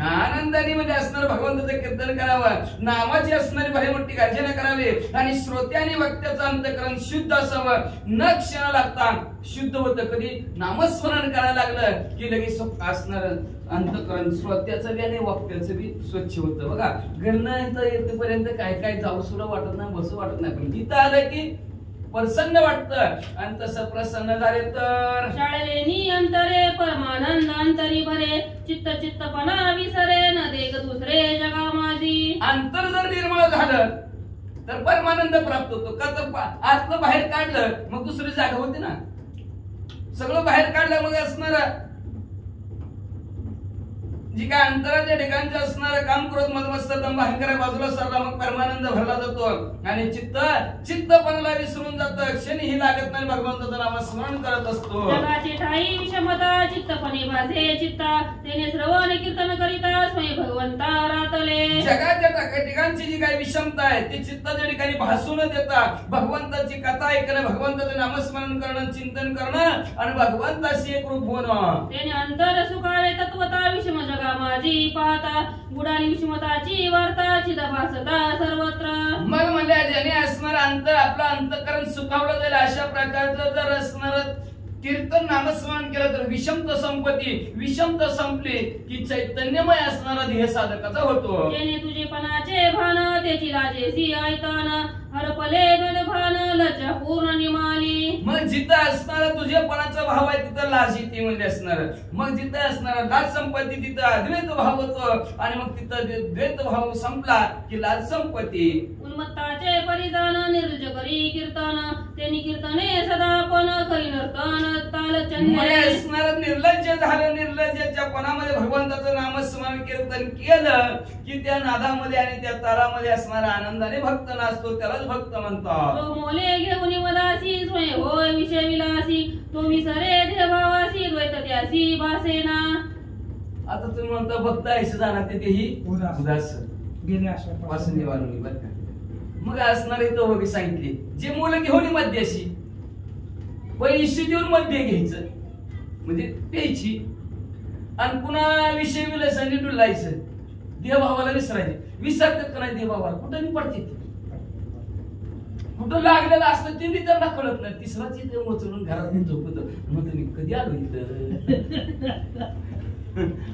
आनंदाने म्हणजे असणार भगवंताचं कीर्तन करावं, नामाची असणारी भारी मोठी गर्जना करावी आणि श्रोत्याने वक्त्याचं अंतकरण शुद्ध असावं. न क्षण लागता शुद्ध होतं. कधी नामस्मरण करायला लागलं की लगेच असणार अंतकरण श्रोत्याचं बी आणि वक्त्याचं बी स्वच्छ होतं. बघा घरनं येतेपर्यंत काय काय जाऊ सुद्धा वाटत नाही, बसू वाटत नाही, पण इथं आलं की प्रसन्न वाटतं. आणि तसं प्रसन्न झाले तर शाळेनी अंतरे परमानंद अंतरी भरे चित्त चित्तपणा विसरे न देख दुसरे जगा माझी. अंतर जर निर्मळ झालं तर परमानंद प्राप्त होतो. का तर आतलं बाहेर काढलं मग दुसरी जागा होती ना. सगळं बाहेर काढलं मग असणार जी काय अंतराच्या ठिकाणचं असणारं काम करत मधमस्तकम बाहेर बाजूला सरला मग परमानंद भरला जातो आणि चित्तपणाला विसरून जातं. क्षणी ही लागत नाही, भगवंताचं नामस्मरण करत असतो. जगाची ठाई विषमता चित्तपणे भासे चित्ता तेने श्रवण कीर्तन करिता स्वयं भगवंता रातले. जगाच्या ठिकाणची जी काही विषमता आहे ती चित्ताच्या ठिकाणी भासू न देता भगवंताची कथा ऐकणं, भगवंताचं नामस्मरण करणं, चिंतन करणं आणि भगवंताशी एकरूप होणं. तेने अंतर सुखावे तत्वता विषम जगा माझी पाहता बुडाली विषमताची वार्ता चिद भासता सर्वत्र. मग म्हणजे ज्याने असणार आपलं अंतकरण सुखावलं जाईल अशा प्रकारचं जर असणार कीर्तन नामस्मरण केलं तर विषमता संपली की चैतन्यमय असणारा ध्येय साधकाचा होतो. जेणे तुझेपणाचे भान त्याची लाजेसी ऐतान हरपले भान लज्जा पूर्ण निमाली. मग जिथं असणार तुझेपणाचा भाव आहे तिथं लाज येते म्हणजे असणार. मग जिथं असणार लाज संपत्ती तिथं अद्वैत भाव होतो आणि मग तिथं द्वैत भाव संपला की लाज संपत्ती. उन्मत्ताचे परिधान निर्लज करी कीर्तन त्यांनी कीर्तने सदा पण करी नर्तन तालचंद्र. असणार निर्लज्ज झालं, निर्लज्जाच्या पणामध्ये भगवंताचं नामस्मरण कीर्तन केलं की त्या नादामध्ये आणि त्या तालामध्ये असणारा आनंदाने भक्त नाचतो, त्यालाच भक्त म्हणतात. तो मोले घेऊन मदासी स्वयं होय विषय विलासी तो विसरे देवावासी द्वैत त्यासी भासेना. आता तुम्ही म्हणता भक्त ऐसे जाणार तेही उदास गेले अशा वासनी वारुणी बरं का. मग असणारे तो बघी सांगितले जे मुलं घेऊन मध्याशी पैसे देऊन मध्य घ्यायचं म्हणजे प्यायची आणि पुन्हा विषय विलसंडी डुलायचं, देवभावाला विसरायचे. विसरतात का नाही देवभावाला? कुठं मी पडते, कुठं लागलेलं असतं ते मी त्यांना कळत नाही. तिसराच इथे मोचडून घरात झोपतो, मग तुम्ही कधी आलो इथं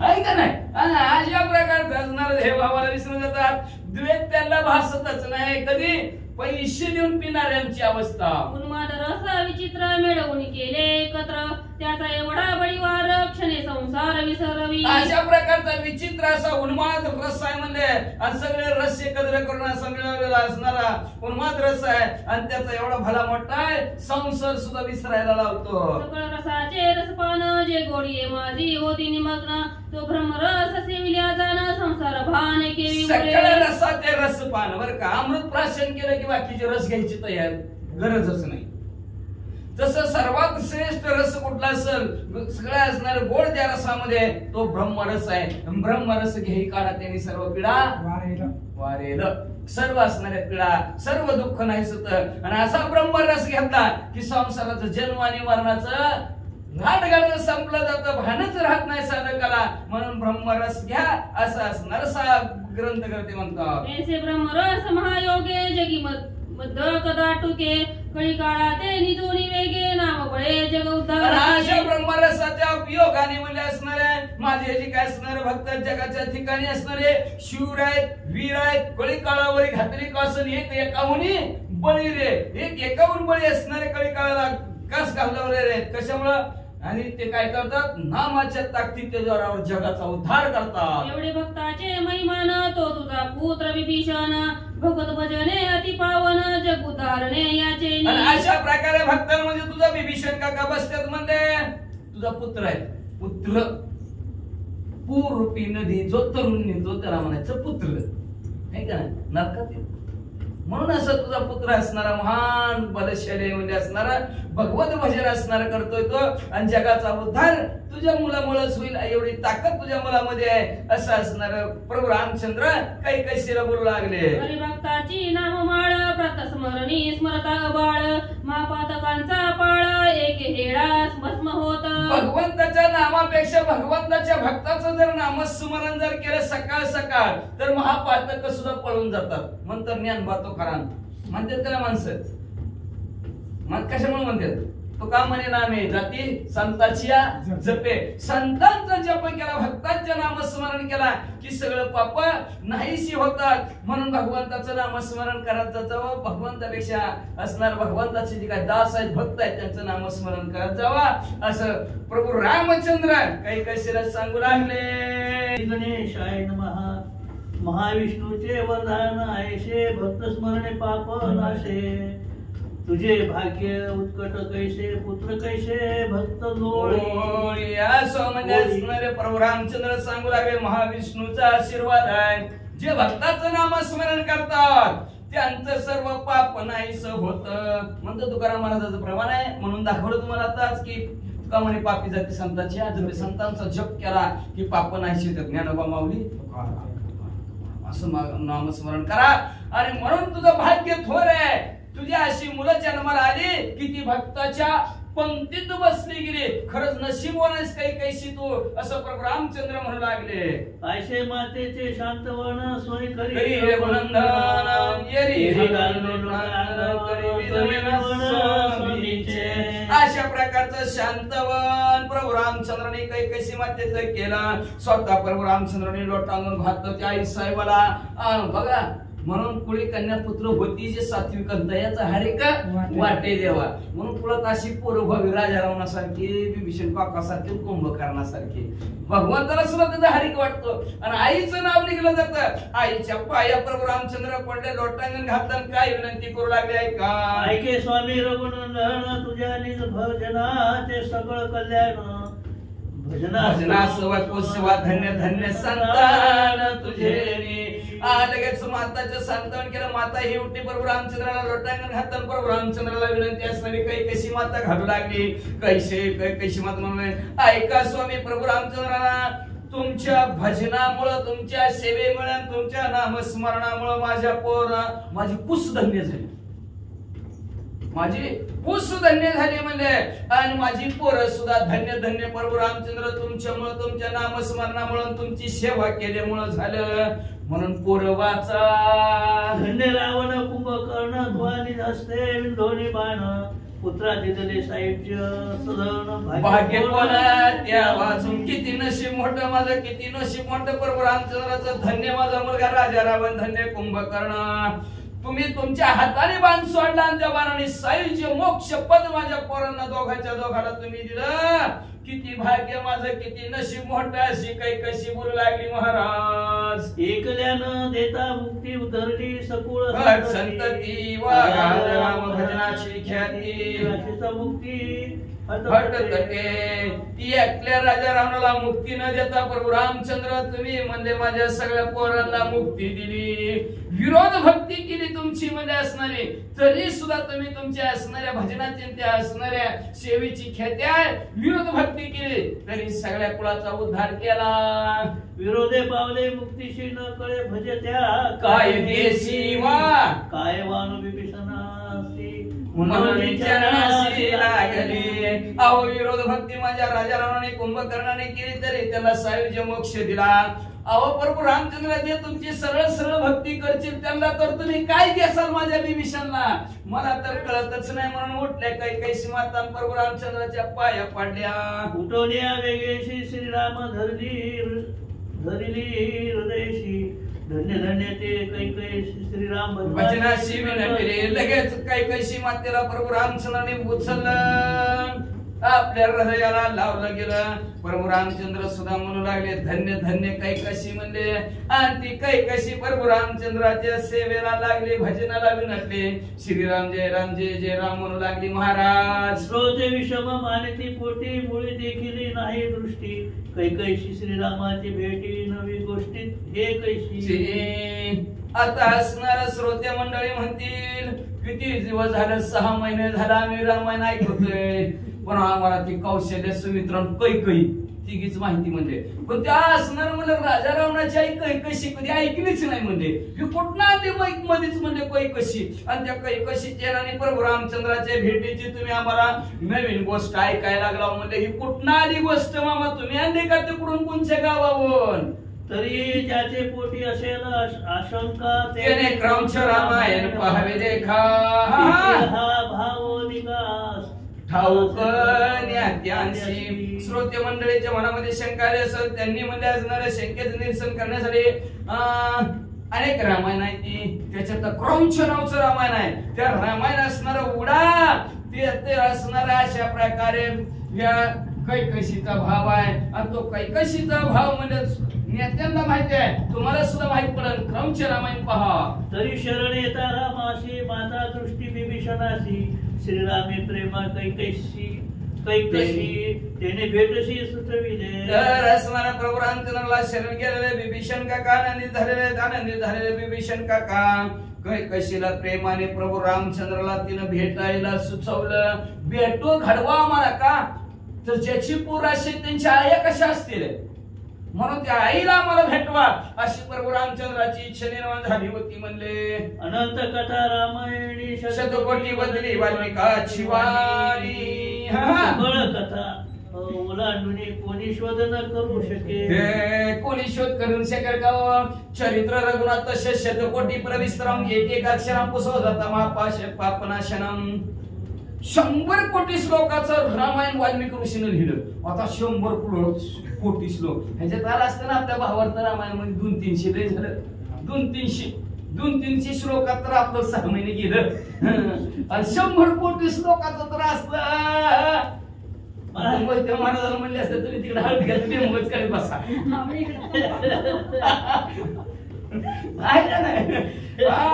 आहे का नाही? अशा प्रकारचं असणार देवभावाला विसरून जातात. द्वेष त्यांना भासतच नाही. कधी पैसे देऊन पिणाऱ्यांची अवस्था. उन्माद रस विचित्र मिळवून केले एकत्र, त्याचा एवढा बळीवार क्षणे संसार विसरवी. अशा प्रकारचा विचित्र असा उन्माद रस आहे म्हणजे, आणि सगळे रस एकत्र करून असा मिळवलेला असणारा उन्माद रस आहे, आणि त्याचा एवढा भला मोठा आहे संसार सुद्धा विसरायला लावतो. सकळ रसाचे रसपान जे गोडी माझी होती निमग्न, तो ब्रह्मरस सेविल्या जाण संसार भान केवी. सकळ रसाचे रसपान बरं का. अमृत प्राशन केलं की बाकीचे रस घ्यायची तयार गरजच नाही. तसं सर्वात श्रेष्ठ रस कुठला असेल सगळ्या असणार गोड त्या रसामध्ये तो ब्रह्मरस आहे. ब्रह्मरस घेई काढा त्यांनी सर्व पिढा वारेल. सर्व असणाऱ्या पिढा सर्व दुःख नाही सुत. आणि असा ब्रह्मरस घेतला की संसाराचं जन्म आणि मरणाचं घाट संपलं जातं, भानच राहत नाही साधकाला. म्हणून ब्रह्मरस घ्या असं असणार सा ग्रंथकर्ते म्हणतात. ऐसे ब्रह्मरस महायोगे जगी मद कदा टुके, कळी काळा ते निजोनी वेगे नाम बळे जग उद्धार. अशा ब्रह्मरसाच्या उपयोगाने म्हणजे असणारे माझे जे काय असणारे भक्त जगाच्या ठिकाणी असणारे शूर आहेत, वीर आहेत, कळी काळावर घातली कासन एक एकाहुनी बळी रे. एक एकाहून बळी असणारे कळी काळाला कस घालवले रे. कशामुळं? आणि ते काय करतात? नामाच्या ताकदीच्या जोरावर जगाचा उद्धार करतात. एवढे भक्ताचे महिमान तो तुझा पुत्र विभीषण, भगवत भजने अति पावन जग उद्धारणे याचे. आणि अशा प्रकारे भक्तांमध्ये तुझा विभीषण काका बसतात म्हणजे तुझा पुत्र आहे. पुत्र पूर्वी नदी जो तरुण निघतो त्याला म्हणायचं पुत्र आहे का नाही? नरकात. म्हणून असं तुझा पुत्र असणारा महान बलशाली म्हणजे असणारा भगवत भजन असणारा करतोय तो, आणि जगाचा उद्धार तुझ्या मुलामुळेच होईल एवढी ताकद तुझ्या मुलामध्ये आहे असं असणार प्रभू रामचंद्र काही कैसीला बोलू लागले. हरिभक्ताची नाममाळ प्रतस्मरणी स्मरता बाळ, महापातकांचा पाळ एक हेळास भस्म होत. भगवंताच्या नामापेक्षा भगवंताच्या भक्ताचं जर नामस्मरण जर केलं सकाळ सकाळ तर महापातक सुद्धा पळून जातात. म्हणतात ज्ञान बातो खरा म्हणतात त्याला माणसं. मग कशामुळे म्हणतात? तो का म्हणे नामे जाती संताची जपे. संतांचा जप केला, भक्तांचे नामस्मरण केला की सगळं पाप नाहीशी होतात. म्हणून भगवंताचं नामस्मरण करत जावं. भगवंतापेक्षा असणार भगवंताचे जे काय दास आहेत, भक्त आहेत, त्यांचं नामस्मरण करत जावा असं प्रभू रामचंद्र काही कशाला सांगू लागले. गणेशाय नमः. महाविष्णूचे वरदान ऐशे, भक्त स्मरणे पाप नाशे. तुझे भाग्य उत्कट कैसे, पुत्र कैसे, भक्त जोडी. या सोमने प्रभू रामचंद्र सांगू लागले महाविष्णूचा आशीर्वाद आहे. जे भक्ताचं नामस्मरण करतात त्यांचं सर्व पाप नाहीस होत म्हणतो तुकाराम महाराजाचं प्रमाण आहे. म्हणून दाखवलं तुम्हाला आताच की तुका म्हणे पापी जाती संतांची आजोबे संतांचा जप केला की पाप नाहीशी होतात. ज्ञानोबा माऊली असं नामस्मरण करा. आणि म्हणून तुझं भाग्य थोर आहे. तुझी अशी मुलं जन्माला आली की ती भक्ताच्या पंक्तीत बसली गेली. खरंच नशीबवानच काही कैसी तू असं प्रभू रामचंद्र म्हणू लागले. ऐशे मातेचे शांतवन सोय करी रे वंदन येरी अशा प्रकारचं शांतवन प्रभू रामचंद्राने काही कैसी मातेचं केलं. स्वतः प्रभू रामचंद्राने लोटांगून घातलं त्या आई साहेबाला. बघा म्हणून कुळी कन्या पुत्र होती जे सात्विक दयाचा हरिक वाटे देवा. म्हणून कुळात अशी पोरं व्हावी राजा रावणासारखी, विभीषण काकासारखी, कुंभकर्णासारखी. भगवंताला सुद्धा त्याचा हरिक वाटतो. आणि आईचं नाव निघलं जातं. आईच्या पाया प्रभू रामचंद्र पडले, लोटांगण घातलं. काय विनंती करू लागले ऐका. ऐके स्वामी रघुनंदन, तुझ्या निज भजनाचे सगळं कल्याण. भजना सेवा धन्य धन्य संतान तुझे. लगेच माताचं संतवन केलं. माता ही उठली, प्रभू रामचंद्राला लोटांगण घातलं. प्रभू रामचंद्राला विनंती असणारी काही कशी माता घालू लागली. कैशी माता म्हणून ऐका स्वामी प्रभू रामचंद्राला तुमच्या भजनामुळं, तुमच्या सेवेमुळे, तुमच्या नामस्मरणामुळे माझ्या पोरा माझी कुस धन्य झाली. माझी पूस धन्य झाली म्हणले आणि माझी पोरं सुद्धा धन्य धन्य. प्रभू रामचंद्र तुमच्यामुळे तुमच्या नामस्मरणामुळे तुमची सेवा केल्यामुळे झालं म्हणून पोरं वाचा. धन्य रावण कुंभकर्ण ध्वनी हस्ते विंधोनी बाण पुत्रा दिदले साहित्य सदन भाग्य कोणा त्या वाचून. किती नशीब मोठं माझं, किती नशीब मोठं प्रभू रामचंद्राचं. धन्य माझा मुलगा राजा रावण, धन्य कुंभकर्ण. तुम्ही तुमच्या हाताने बाण सोडला आणि त्या बाणाने साईचे मोक्ष पद माझ्या पोरांना दोघांच्या दोघांना तुम्ही दिलं. किती भाग्य माझं, किती नशीब मोठं. अशी काही कशी बोलू लागली महाराज. एकल्यानं देता मुक्ती उतरली सकुळ संतती वाघाल राम भजनाची ख्याती. राशीचा मुक्ती हटतटे ती एकल्या राजा रावणाला मुक्ती न देता प्रभू रामचंद्र तुम्ही म्हणजे माझ्या सगळ्या पोरांना मुक्ती दिली. विरोध भक्ती केली तुमची मध्ये असणारी, तरी सुद्धा तुम्ही तुमच्या असणाऱ्या भजनाची त्या असणाऱ्या सेवेची ख्यात्या विरोध भक्ती केली तरी सगळ्या कुळाचा उद्धार केला. विरोधे पावले मुक्तीशी न कळे भजत्या काय देशी वा काय वानु विभीषणासी म्हणून विचारणाशी लागली. अहो विरोध भक्ती माझ्या राजा रावणाने कुंभकर्णाने केली तरी त्याला सायुज्य मोक्ष दिला. अहो प्रभू रामचंद्र जे तुमची सरळ सरळ भक्ती करतील त्यांना तर तुम्ही काय देसाल माझ्या विभीषणला मला तर कळतच नाही. म्हणून उठल्या काही माता प्रभू रामचंद्राच्या पाया पडल्या. उठवल्या वेगेशी श्रीराम धरली हृदयशी धन्य धन्य ते काही श्रीराम भजनाशी विनंती. लगेच काही मातेला प्रभू रामचंद्राने उचललं आपल्या हृदयाला लावलं गेलं. प्रभू रामचंद्र सुद्धा म्हणू लागले धन्य धन्य कैकशी म्हणले आणि ती कैकशी प्रभू रामचंद्राच्या सेवेला लागली, भजनाला विनटले. श्रीराम जय राम म्हणू लागली महाराज. श्रोते विषम मानती पोटी मुळी देखील नाही दृष्टी कैकशी श्रीरामाची भेटी नवी गोष्टीत हे कैशी. आता असणारा श्रोते मंडळी म्हणतील किती दिवस झालं, 6 महिने झाला आम्ही रामायण ऐकतोय पण आम्हाला ती कौशल्य सुमित्रण कैकई तिघीच माहिती म्हणजे. पण त्या असणार म्हणजे राजा रावणाची आई कैकशी कधी ऐकलीच नाही म्हणजे. ही कुठं आली माईक मध्येच म्हणजे कैकशी आणि त्या कैकशीच्या आणि प्रभू रामचंद्राच्या भेटीची तुम्ही आम्हाला नवीन गोष्ट ऐकायला लागला म्हणजे. ही कुठं आली गोष्ट मामा, तुम्ही आणली का तिकडून कोणत्या गावावरून? तरी ज्याचे पोटी असेल आशंका त्याने क्रौंच रामायण पाहावे देखा. हा भाव निकास ठाऊक ज्ञात्यांशी. श्रोते मंडळीच्या मनामध्ये शंका आली असेल त्यांनी म्हणजे असणाऱ्या शंकेचं निरसन करण्यासाठी अनेक रामायण आहे ती. त्याच्यात क्रौंच नावचं रामायण आहे. त्या रामायण असणारा उडा ते असणारा अशा प्रकारे या कैकशीचा भाव आहे आणि तो कैकशीचा भाव म्हणजे नेत्यांना माहिती आहे, तुम्हाला सुद्धा माहित पडेल. क्रौंच रामायण पहा. तरी शरण येता रामाशी माता दृष्टी विभीषणाशी श्रीरामे प्रेमा कैकशी त्याने भेटशी सुचविले. तर असणारा प्रभू रामचंद्राला शरण गेलेले विभीषण काका आनंदित झालेले विभीषण काका कैकशीला प्रेमाने प्रभू रामचंद्राला तिनं भेटायला सुचवलं. भेटो घडवा आम्हाला का तर ज्याची पोर असेल त्यांच्या आया कशा असतील म्हणून त्या आईला आम्हाला भेटवा अशी प्रभू रामचंद्राची इच्छा निर्माण झाली होती. म्हणले अनंत कथा रामायणी शतकोटी बदली वाल्मिकाची वाणी. कथा ओलांडून कोणी शोध न करू शके. कोणी शोध करून शकेल का? चरित्र रघुनाथ तसे शतकोटी प्रविस्तरम एक अक्षरम पुसोदतमा पापनाशनम. 100 कोटी श्लोकाचं रामायण वाल्मिक ऋषीने लिहिलं. आता 100 कोटी श्लोक ह्याच्यात आला असताना आपल्या भावार्थ रामायण मध्ये 200-300 लय झालं. 200-300 श्लोकात तर आपलं 6 महिने गेलं. 100 कोटी श्लोकाचं तर असतं महाराजांना म्हणले असतं तुम्ही तिकडे हळद घ्या तुम्ही मगच करत बसा.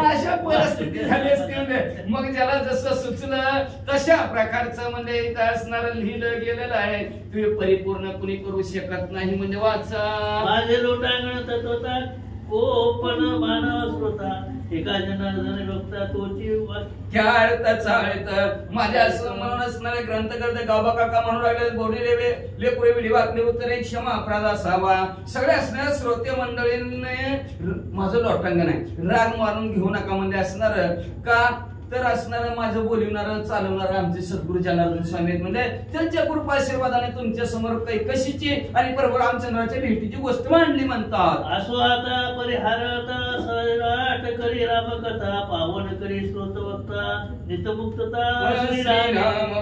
अशा परिस्थिती झाली असते. मग ज्याला जसं सुचलं तशा प्रकारचं म्हणजे इथं असणार लिहिलं गेलेलं आहे. ते परिपूर्ण कुणी करू शकत नाही म्हणजे वाचा. माझे लोटांगण तत्वता कोपण मानस होता एका जनार्दन लोकता तोची ख्याळत चाळत. माझ्या असं म्हणून असणारे ग्रंथकर्ते गावबा काका म्हणू लागले बोली लेपुरे विडी वाकली उत्तरे क्षमा अपराध असावा. सगळ्या असणाऱ्या श्रोते मंडळींनी माझं लोटांगण आहे राग मारून घेऊ नका म्हणजे असणार का तर असणारं माझं बोलवणारं चालवणारं आमचे सद्गुरू जनार्दन स्वामी आहेत. म्हणजे त्यांच्या कृपा आशीर्वादाने तुमच्या समोर कैकशीची आणि प्रभू रामचंद्राच्या भेटीची गोष्ट मांडली म्हणतात. असो आता परिहारत सैराट करी रामकथा पावन करी श्रोतवक्ता नितमुक्तता श्रीराम.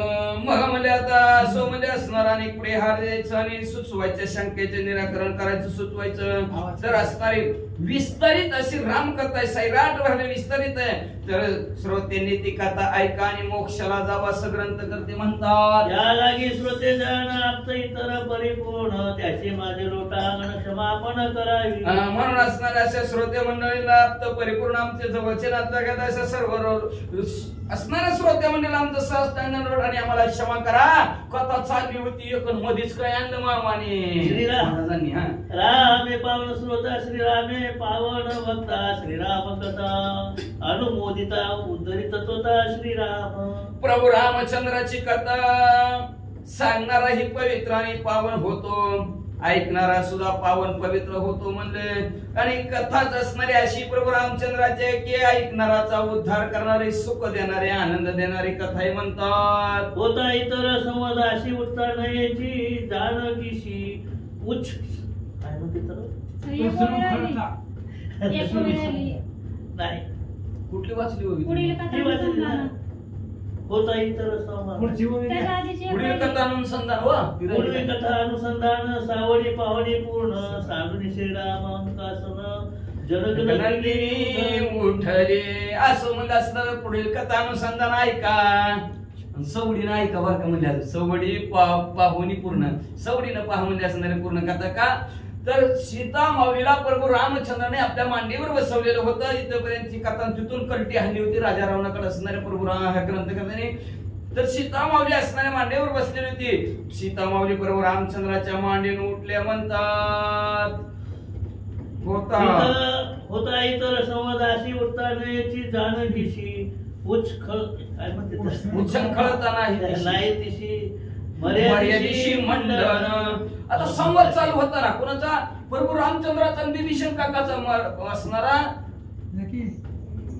मग म्हणजे आता सो म्हणजे असणार आणि पुढे हार द्यायचं आणि सुचवायचं शंकेचे निराकरण करायचं सुचवायचं. तर असणारी विस्तारित अशी रामकथा आहे, सैराट भरले विस्तारित आहे. तर श्रोत्यांनी ती कथा ऐका आणि मोक्षाला जावा असं ग्रंथ करते म्हणतात. या लागी श्रोते जन आप्त इतर परिपूर्ण त्याचे माझे लोटांगण क्षमापण करावी. म्हणून असणाऱ्या अशा श्रोते मंडळीला आप्त परिपूर्ण आमचे जवळचे नातलगात अशा सर्व असणाऱ्या श्रोते मंडळीला आमचं साष्टांग आणि आम्हाला क्षमा करा. कथा चालली होती एक मध्येच काय आणलं मामाने श्रीरामांनी रामे पावन श्रोता श्रीरामे पावन भक्ता श्रीराम कथा अनुमोदिता उद्धरित तोता श्रीराम. प्रभू रामचंद्राची कथा सांगणारा ही पवित्र आणि पावन होतो, ऐकणारा सुद्धा पावन पवित्र होतो म्हणले. आणि कथाच असणारी अशी प्रभू रामचंद्राचे की ऐकणाराचा उद्धार करणारी सुख देणारी आनंद देणारी कथा आहे म्हणतात. होता इतर संवाद अशी उत्तरण्याची जानकीशी उच्च काय म्हणते तर नाही कुठली वाचली होती पुढील ती वाचली ना. कथा होता इतर संवाद त्याच्या आधीची पुढील कथा अनुसंधान वा पूर्वी कथा अनुसंधान सावडी पावडी पूर्ण सांगून श्रीरामांकासन जनगणनी उठले असं म्हणजे असणार. पुढील कथा अनुसंधान ऐका, सवडीनं ऐका बरं का. म्हणजे सवडी पाहुणी पूर्ण, सवडीनं पाहा म्हणजे असणारी पूर्ण कथा. का तर सीता माऊलीला प्रभू रामचंद्राने आपल्या मांडीवर बसवलेलं होतं. इथपर्यंत ही कथा तिथून कलटी हल्ली होती राजा रावणाकडे असणाऱ्या प्रभू राम ह्या ग्रंथकर्त्याने. तर सीता माऊली असणाऱ्या मांडीवर बसलेली होती. सीता माऊली प्रभू रामचंद्राच्या मांडीने उठल्या म्हणतात. होता इतर संवाद अशी उत्तरण्याची जानकीशी उच्छळ काय म्हणते उच्छृंखलता नाही तिशी मर्यादिशी मंडन. आता संवाद चालू होता ना कोणाचा, प्रभू रामचंद्राचा आणि विभीषण काकाचा असणारा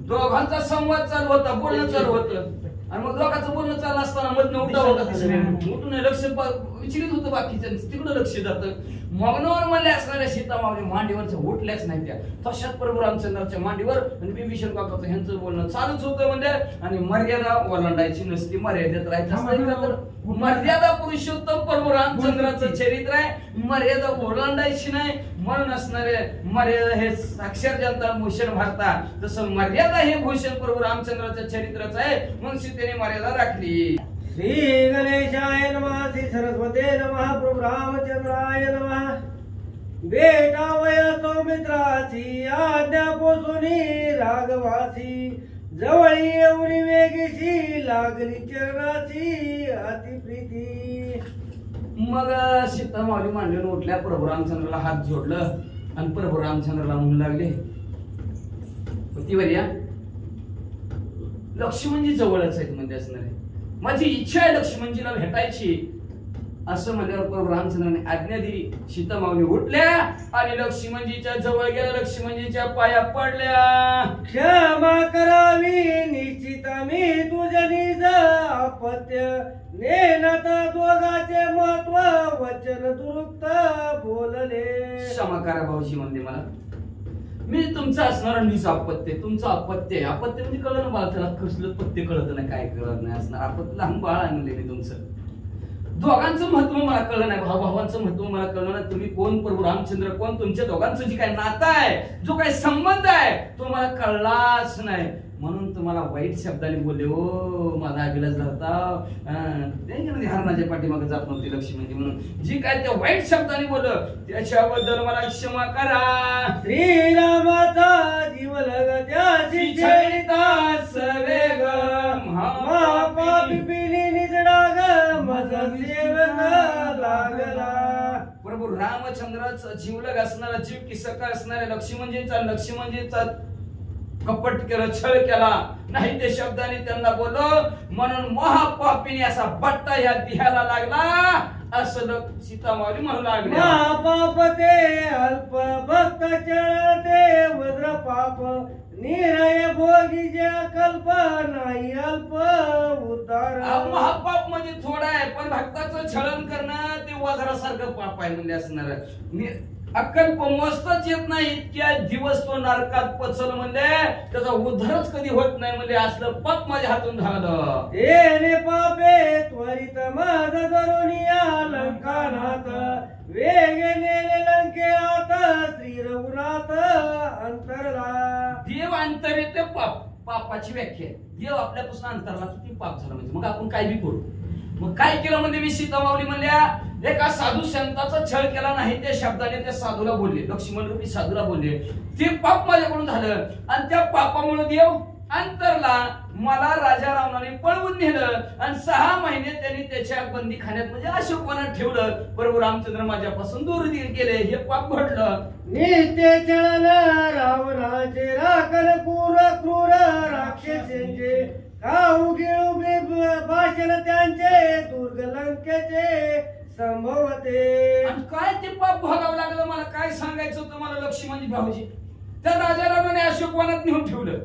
दोघांचा संवाद चालू होता, बोलणं चालू होतं. आणि मग दोघांचं बोलणं चालू असताना मधनं उठा होता, उठून लक्ष विचलित होतं, बाकीच्या तिकडं लक्ष जातं. मग्नावर म्हणले असणाऱ्या सीता माऊली मांडीवरच्या उठल्याच नाही त्या. तशात प्रभू रामचंद्राच्या मांडीवर आणि विभीषण काकाचं ह्यांचं बोलणं चालूच होतं म्हणजे. आणि मर्यादा ओलांडायची नसती, मर्यादेत राहायचं असतं. तर मर्यादा पुरुषोत्तम प्रभू रामचंद्राचं चरित्र आहे, मर्यादा ओलांडायची नाही. म्हणून असणारे मर्यादा हे साक्षर जनता भूषण भारता, तसं मर्यादा हे भूषण प्रभू रामचंद्राचं चरित्रच आहे. म्हणून सीतेने मर्यादा राखली. श्री गणेशाय नमः, श्री सरस्वते नमः, प्रभु रामचंद्राय नमः. बेटा वया सौमित्राची आज्ञा पोसुनी राघवासी, जवळी येऊनी वेगेशी लागली चरणाची अति प्रीती. मग सीता माऊली मांडीवर उठल्या, प्रभू रामचंद्राला हात जोडलं आणि प्रभू रामचंद्राला म्हणू लागले, पतिवर्या लक्ष्मणजी जवळच आहेत म्हणजे असणारे, माझी इच्छा आहे लक्ष्मणजीला भेटायची. असं म्हणल्यावर प्रभू रामचंद्राने आज्ञा दिली. सीता माऊली उठल्या आणि लक्ष्मणजीच्या जवळ गेल्या, लक्ष्मणजीच्या पाया पडल्या. क्षमा करावी निश्चित मी तुझ्या निज अपत्य, नेनत दोघाचे महत्व वचन दुरुक्त बोलले. क्षमा करा भाऊजी म्हणते मला, मी तुमचं असणार निज अपत्य. तुमचं अपत्य, अपत्य म्हणजे कळलं ना बाळ, त्याला कसलं पत्ते कळत नाही, काय कळत नाही असणार. अपत्य लहान बाळ आणले मी तुमचं. दोघांचं महत्व मला कळलं नाही, भावांचं महत्व मला कळलं नाही. तुम्ही कोण, प्रभू रामचंद्र कोण, तुमच्या दोघांचं जे काय नातं आहे, जो काय संबंध आहे तो मला कळलाच नाही. म्हणून तुम्हाला वाईट शब्दाने बोलले. हो माझा अभिलाष होता, हरणाच्या पाठीमागे जात नव्हती लक्ष्मणजी, म्हणून जी काय त्या वाईट शब्दाने बोललं त्याच्याबद्दल मला क्षमा करा. श्रीरामाचा जीव लगत्याची चरिता सवेग, महापापी पिली निजडाग माझा सेवक लागला. प्रभू रामचंद्राचा जीवलग असणारा, जीव किसका असणाऱ्या लक्ष्मणजीचा कपट केलं, छळ केला नाही ते शब्दाने त्यांना बोललो. म्हणून महापापीने असा बट्टा या देहाला लागला असं सीता माऊली म्हणू लागली. महापाप ते अल्प भक्त चळते वज्र पाप निरय भोगीच्या कल्प नाही अल्प उद्धार. महापाप म्हणजे थोडा आहे, पण भक्ताचं छळन करणं ते वज्रासारखं पाप आहे म्हणजे असणार. अक्कल्प मस्तच येत नाही, इतक्या दिवस तो नरकात पचल म्हणजे त्याचा उद्धारच कधी होत नाही म्हणजे असलं पाप माझ्या हातून झालं. येणे पापे त्वरित माझ धरुनिया लंकानाथ वेगे नेले लंकेत श्री रघुनाथ अंतरला. देव अंतर येते पाप, पापाची व्याख्या आहे. देव आपल्यापासून अंतरला किती पाप झालं म्हणजे मग आपण काय बी करू. मग काय केलं म्हणजे मी सीता माऊली म्हणल्या एका साधू संताचा छळ केला नाही त्या शब्दाने त्या साधूला बोलले, लक्ष्मण रूपी साधूला बोलले. ते पाप माझ्याकडून झालं आणि त्या पापामुळे देव अंतरला. मला राजा रावणाने पळवून नेलं आणि 6 महिने त्यांनी त्याच्या बंदीखान्यात म्हणजे अशोकवनात ठेवलं. प्रभू रामचंद्र माझ्यापासून दूर गेले, हे पाप घडलं. नित्य चलन रावणाचे राखण क्रूर राक्षसेंचे खाऊ गिळू भाषण त्यांचे दुर्ग लंकेचे संभवते. आणि काय ते पाप भोगावं लागलं मला काय सांगायचं होतं मला लक्ष्मणजी भाऊजी. त्या राजा रावणाने अशोकवनात नेऊन ठेवलं.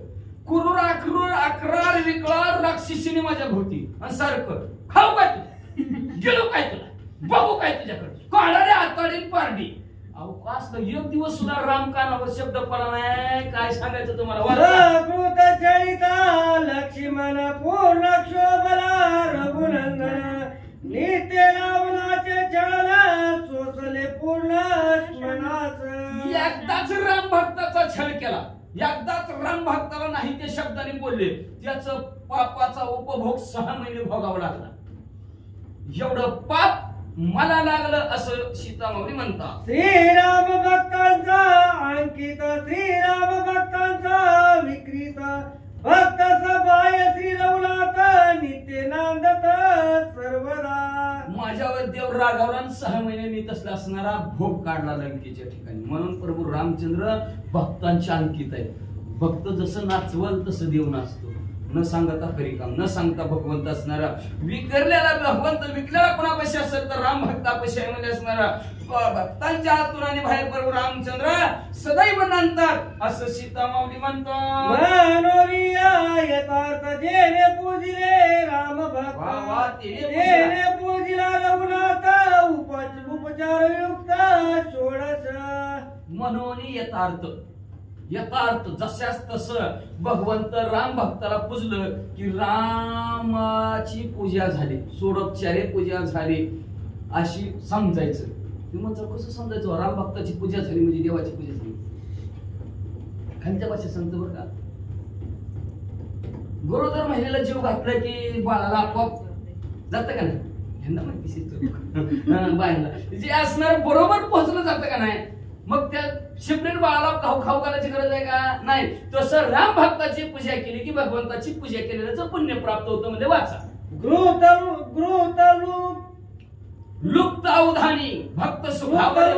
क्रूर अक्रार विकरार राक्षसीने माझ्या भोवती आणि सारखं खाऊ काय तुला, गेलो काय तुला, बघू काय तुझ्याकडे, काढारे आताडे पारडी. अहो का असलं एक दिवस सुद्धा राम कानावर शब्द पडला नाही. काय सांगायचं तुम्हाला. चरिता लक्ष्मण पूर्ण क्षोभला रघुनंदन नित्य रावणाचे छळ सोसले पूर्ण स्मरणाच. एकदाच राम भक्ताचा छळ केला, एकदाच राम भक्ताला नाही ते शब्दाने बोलले, त्याचं पापाचा उपभोग 6 महिने भोगावा लागला. एवढं पाप मला लागलं असं सीता माऊली म्हणतात. श्रीराम भक्तांचा अंकित श्रीराम भक्तांचा विकृत भक्त सभाय श्री रघुनाथ नित्य नांदत सर्वदा. माझ्यावर देव रागावला आणि 6 महिने मी तसला असणारा भोग काढला लंकेच्या ठिकाणी. म्हणून प्रभू रामचंद्र भक्तांच्या अंकित आहे. भक्त जसं नाचवल तसं देव नाचतो. न सांगता खरी काम, न सांगता भगवंत असणारा, विकरलेला भगवंत विकलेला कोणापाशी असेल तर राम भक्तापाशी मध्ये असणारा. भक्तांच्या आतुराने बाहेर प्रभू रामचंद्र सदैव नांदतात असं सीता माऊली म्हणतो. यथार्थ जेने पूजिले राम भक्त तेने पूजिला रघुनाथ उपचार युक्त षोडश. म्हणून यथार्थ जशास तसं भगवंत राम भक्ताला पूजलं की रामाची पूजा झाली, षोडोपचारे पूजा झाली अशी समजायचं. तुम्ही कसं समजायचं राम भक्ताची पूजा झाली म्हणजे देवाची पूजा झाली. खालच्या भाषेत सांगतो बरं का. गरोदर महिलेला जीव घातला की बाळाला आपोआप जातं का नाही, ह्यांना माहिती बायला जे असणार बरोबर पोहोचलं जातं का नाही. मग त्या शिपलेट बाळाला खाऊ घालायची गरज आहे का नाही. तसं राम भक्ताची पूजा केली की भगवंताची पूजा केलेल्याचं पुण्य प्राप्त होतं. म्हणजे वाचा लुप्त अवधानी भक्त सुखावले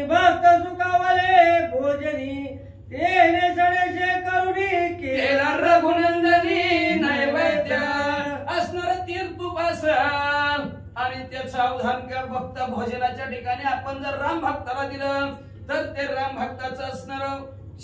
भक्त सुखावले भोजनी तेने सडेशे करुणी केला रघुनंदनी नैवेद्य असणार तीर्थोपासन. आणि त्याचं अवधान किंवा भक्त भोजनाच्या ठिकाणी आपण जर राम भक्ताला दिलं तर ते राम भक्ताचं असणार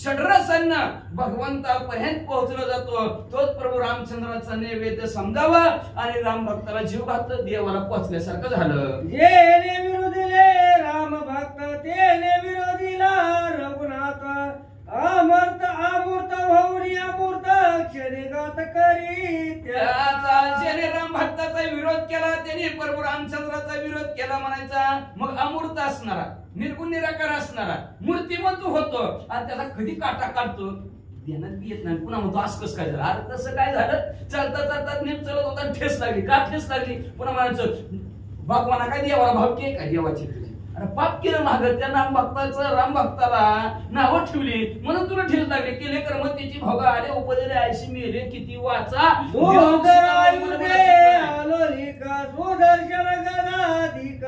षड्रसांना भगवंतापर्यंत पोहोचलं जातो. तोच प्रभू रामचंद्राचा नैवेद्य समजावा आणि राम भक्ताला जीव घातलं देवाला पोहोचल्यासारखं झालं. जेने विरोधीले राम भक्त तेने विरोधीला रघुनाथ अमृत अमृत भौरी अमृत क्षणिगात करी. त्याचा ज्याने राम भक्ताचा विरोध केला त्याने प्रभू रामचंद्राचा विरोध केला म्हणायचा. मग अमृत असणारा निर्गुण निराकार असणारा मूर्तिमंत होतो आणि त्याला कधी काटा काढतो ध्यानात बी येत नाही. पुन्हा म्हणतो असं कसं काय झालं. अरे तसं काय झालं, चालता चालता नीट चालत होता ठेस लागली. का ठेस लागली पुन्हा म्हणायचं भगवाना काय देवाला भाव के काय देवाची तुझी. अरे पाप केलं मागं त्या नाम भक्ताचं राम भक्ताला नावं ठेवली म्हणून तुला ठेस लागली. केले कर्म त्याची भोगा आले उपजले आयशी मिळले किती वाचा. सुदर्शन गदाधिक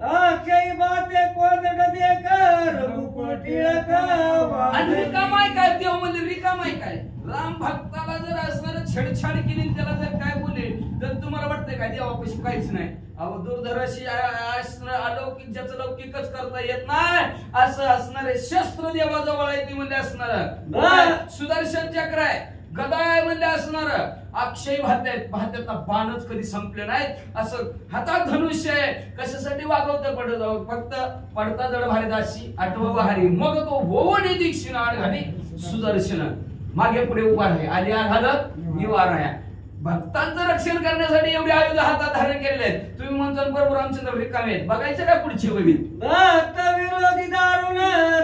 अक्षय बाते कोंदट देक रघुकुळ टिळक. आणि रिकामाय काय देव म्हणजे रिकामाय काय. राम भक्ताला जर असणारं छेडछाड केली त्याला जर काय बोलले तर तुम्हाला वाटतंय काय देवापाशी काहीच नाही. अहो दुर्धराशी अलौकिक ज्याचं लौकिकच करता येत नाही असं असणारे शस्त्र देवाजवळ आहे ती म्हणजे असणार सुदर्शन चक्र आहे, गदाय म्हणजे असणार अक्षय भात्यातला बाणच कधी संपले नाहीत. असं हातात धनुष्य आहे. कशासाठी वागवतं पडत फक्त पडता जड भारी दाशी आठवं बहारी मग तो भोवनी दीक्षिण आड घाली सुदर्शन मागे पुढे उभा आहे आली घालत निवार आहे. भक्तांचं रक्षण करण्यासाठी एवढे आयुध हातात धारण केलेले आहेत. तुम्ही म्हणता बरोबर आमचे रिकामे आहेत. बघायचं का पुढची वेळी भक्त विरोधी दारुण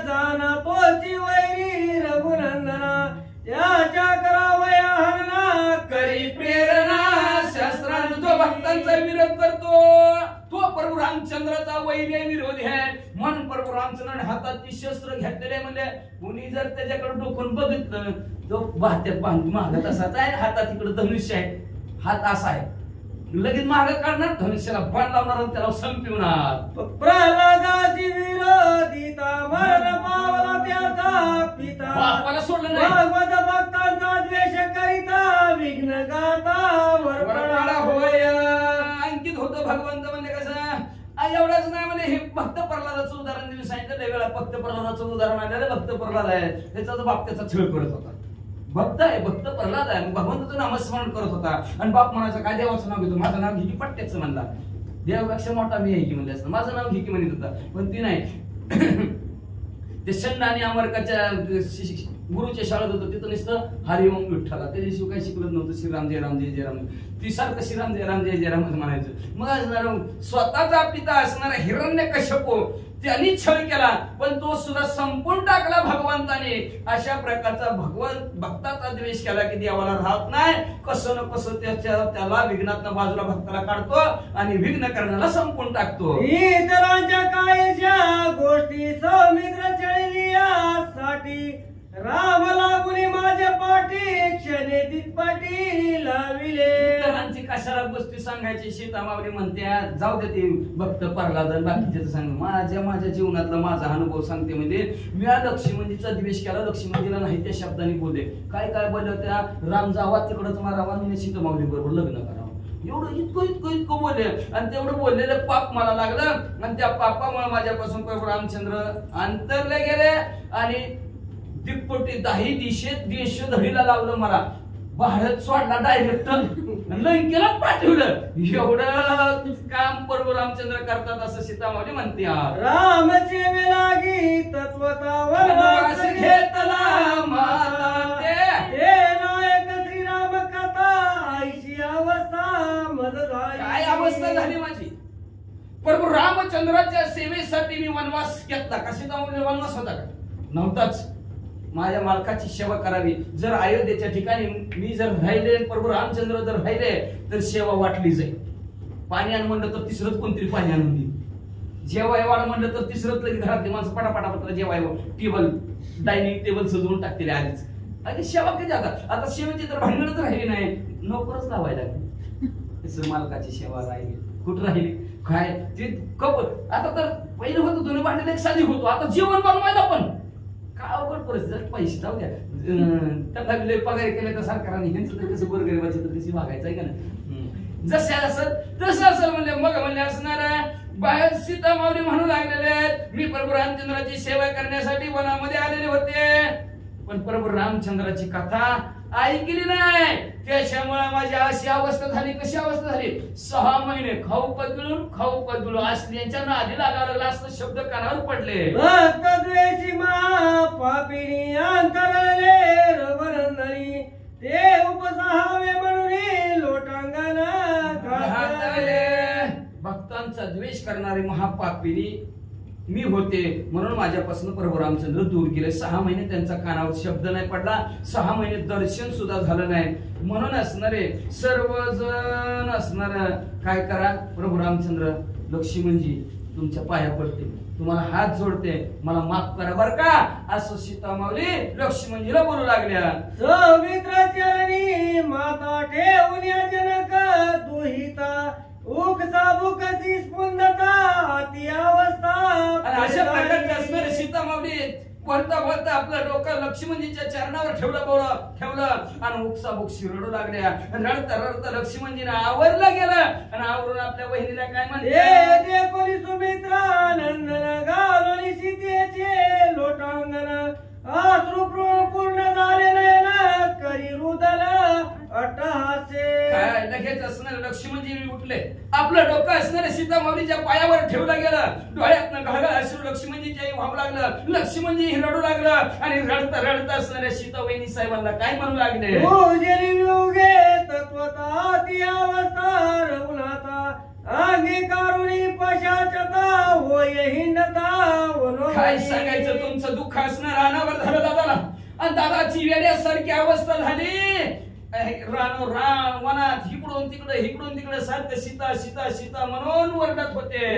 जाना तोची वैरी रघुनंदना याच्या करावया हरणा करी प्रेरणा. शास्त्रांत जो भक्तांचा विरोध करतो तो प्रभू रामचंद्राचा वैरी विरोधी आहे. म्हणून प्रभू रामचंद्राने हातात ती शस्त्र घेतलेले म्हणजे कुणी जर त्याच्याकडे डोकून बघितलं तो वाहत्यात बांधून महागत असाच आहे. हातात इकडे धनुष्य आहे, हात असा आहे, लगेच माग काढणार धनुष्याला बाण लावणार आणि त्याला संपवणार. प्रल्हादाची विरोधिता मरण पावला त्याचा पिता बापाला सोडलं नाही. भगवत भक्तांचा द्वेष करिता विघ्न गाता वरपडा होय. अंकित होतं भगवंत म्हणजे कसं एवढंच नाही म्हणजे हे भक्त प्रल्हादाचं उदाहरण तुम्ही सांगितलं वेगळा. भक्त प्रल्हादाचं उदाहरण आलेलं भक्त प्रल्हाद आहे. त्याचा बाप त्याचा छळ करत होता. भक्त आहे, भक्त प्रल्हाद आहे, भगवंताचं नामस्मरण करत होता आणि बाप म्हणायचं काय देवाचं नाव घेतो, माझं नाव घे की पट्ट्याचं म्हणला. देवापेक्षा मोठा मी आहे की म्हणले असतं, माझं नाव घे की म्हणत होता. पण ती नाही. ते शंड आणि अमरकाच्या गुरुच्या शाळेत होतं तिथं नुसतं हरिओम विठ्ठला. त्या दिवशी काही शिकलत नव्हतं. श्रीराम जय राम जय जय राम. ती सारखं श्रीराम जय राम जय जय राम म्हणायचं. मग असणार स्वतःचा पिता असणारा हिरण्यकश्यप त्यांनी छळ केला पण तो सुद्धा संपून टाकला भगवंताने. अशा प्रकारचा भक्ताचा द्वेष केला की देवाला राहत नाही. कसं न कसं त्याला विघ्नातनं बाजूला भक्ताला काढतो आणि विघ्न करण्याला संपून टाकतो. इतरांच्या कायच्या गोष्टी सौमित्र चळली यासाठी राम लागुनी माझ्या पाठी क्षणे तितपाठी लाविले. इतरांची कशाला गोष्टी सांगायची. सीतामावली म्हणते जाऊ दे ते भक्त प्रल्हाद बाकीचे सांग. माझ्या जीवनातला माझा अनुभव सांगते. म्हणजे मी लक्ष्मणजीचा द्वेष केला, लक्ष्मणजीला नाही त्या शब्दाने बोलले. काय बोलले त्या राम जावा तिकडच मारावा आणि सीतामावली बरोबर लग्न करावं. एवढं इतकं बोलले आणि तेवढं बोललेलं पाप मला लागलं आणि त्या पापामुळे माझ्यापासून प्रभू रामचंद्र अंतरले गेले आणि दिप्पोटी दाही दिशेत देश धडीला लावलं. मला भारत सोडला डायरेक्ट लंकेला पाठवलं. एवढं काम प्रभू रामचंद्र करतात असं सीतामावली म्हणते. राम सेवे लागी तत्वता वनवास घेतला माता ते नायक श्रीराम कथा ऐशी अवस्था मद झाली. काय अवस्था झाली माझी. प्रभू रामचंद्राच्या सेवेसाठी मी वनवास घेतला. का सीतामावली वनवास होता का? नव्हताच. माझ्या मालकाची सेवा करावी. जर अयोध्येच्या ठिकाणी मी जर राहिले प्रभू रामचंद्र जर राहिले तर सेवा वाटली जाईल. पाणी आण म्हणलं तर तिसरंच कोणतरी पाणी आणून देईल. जेवाय वाढ म्हणलं तर तिसरंच लगेच घरातली माणसं पटापटा जेवाय टेबल डायनिंग टेबल सजवून टाकलेले आधीच. आणि सेवा कधी आता सेवेची तर भांडणच राहिली नाही. नोकरच लावायला लागली. मालकाची सेवा राहिली कुठं राहिली काय ते कप. आता तर पहिलं होतं दोन्ही भांडण एक साधी होतो. आता जेवण बनवायला पण काय अवघड परिस्थिती. पैसे जाऊ द्या त्यांना पगार केले तर सरकारने ह्यांचं तर कसं गोरगरिबाचं तर कशी वागायचं आहे का नाही. जसे असेल तसं असेल म्हणले. मग म्हणले असणार बाहेर सीतामावली म्हणू लागलेले आहेत मी प्रभू रामचंद्राची सेवा करण्यासाठी वनामध्ये आलेले होते. पण प्रभू रामचंद्राची कथा ऐकली नाही. त्याच्यामुळे माझी अशी अवस्था झाली. कशी अवस्था झाली. 6 महिने खाऊ पदळून असल्याच्या नादी लागायला लागला असं शब्द कानावर पडले. भक्त द्वेषी पापिनी अंतरले रवरंदनी ते उपसाहावे म्हणून लोटांगण घातले. भक्तांचा द्वेष करणारे महापापिनी मी होते म्हणून माझ्यापासून प्रभू रामचंद्र दूर गेले. 6 महिने त्यांचा कानावर शब्द नाही पडला. 6 महिने दर्शन सुद्धा झालं नाही. म्हणून असणारे सर्वजण असणार काय करा. प्रभू रामचंद्र लक्ष्मणजी तुमच्या पाया पडते, तुम्हाला हात जोडते, मला माफ करा बर का असं सीतामावली लक्ष्मणजीला बोलू लागल्या. सौमित्र चरणी माता ठेवून जनक दुहिता उकसा बुकसी स्पुंदता ती अवस्था. अशा प्रकारचे असणारे सीतामावली बोलता बोलता आपलं डोकं लक्ष्मणजीच्या चरणावर ठेवलं आणि उपसाबुक्षी रडू लागल्या. रडता रडता लक्ष्मणजीने आवरलं गेलं आणि आवरून आपल्या बहिणीला काय म्हणते, कोणी सुमित्रा नंदन घालून सीतेचे लोटांगण अश्रू पूर्ण झाले नयन करी रुदल अट्टहासे. काय लगेच असणारे लक्ष्मणजी उठले. आपलं डोकं असणारे सीतामाऊलीच्या पायावर ठेवलं गेलं. डोळ्यातनं घळघळ अश्रू लक्ष्मणजीच्याही व्हावं लागलं. लक्ष्मणजी रडू लागलं आणि रडता रडता असणाऱ्या सीतावहिनी साहेबांना काय म्हणू लागले, तत्वता ती अवस्था रघुनाथा अंगीकारुणी पशाचता होय हिंडता. काय सांगायचं तुमचं दुःख असणार रानावर झालं दादाला. आणि दादाची वेड्यासारखी अवस्था झाली. रान वनात इकडून तिकडे सारखं सीता सीता सीता म्हणून वरडत होते.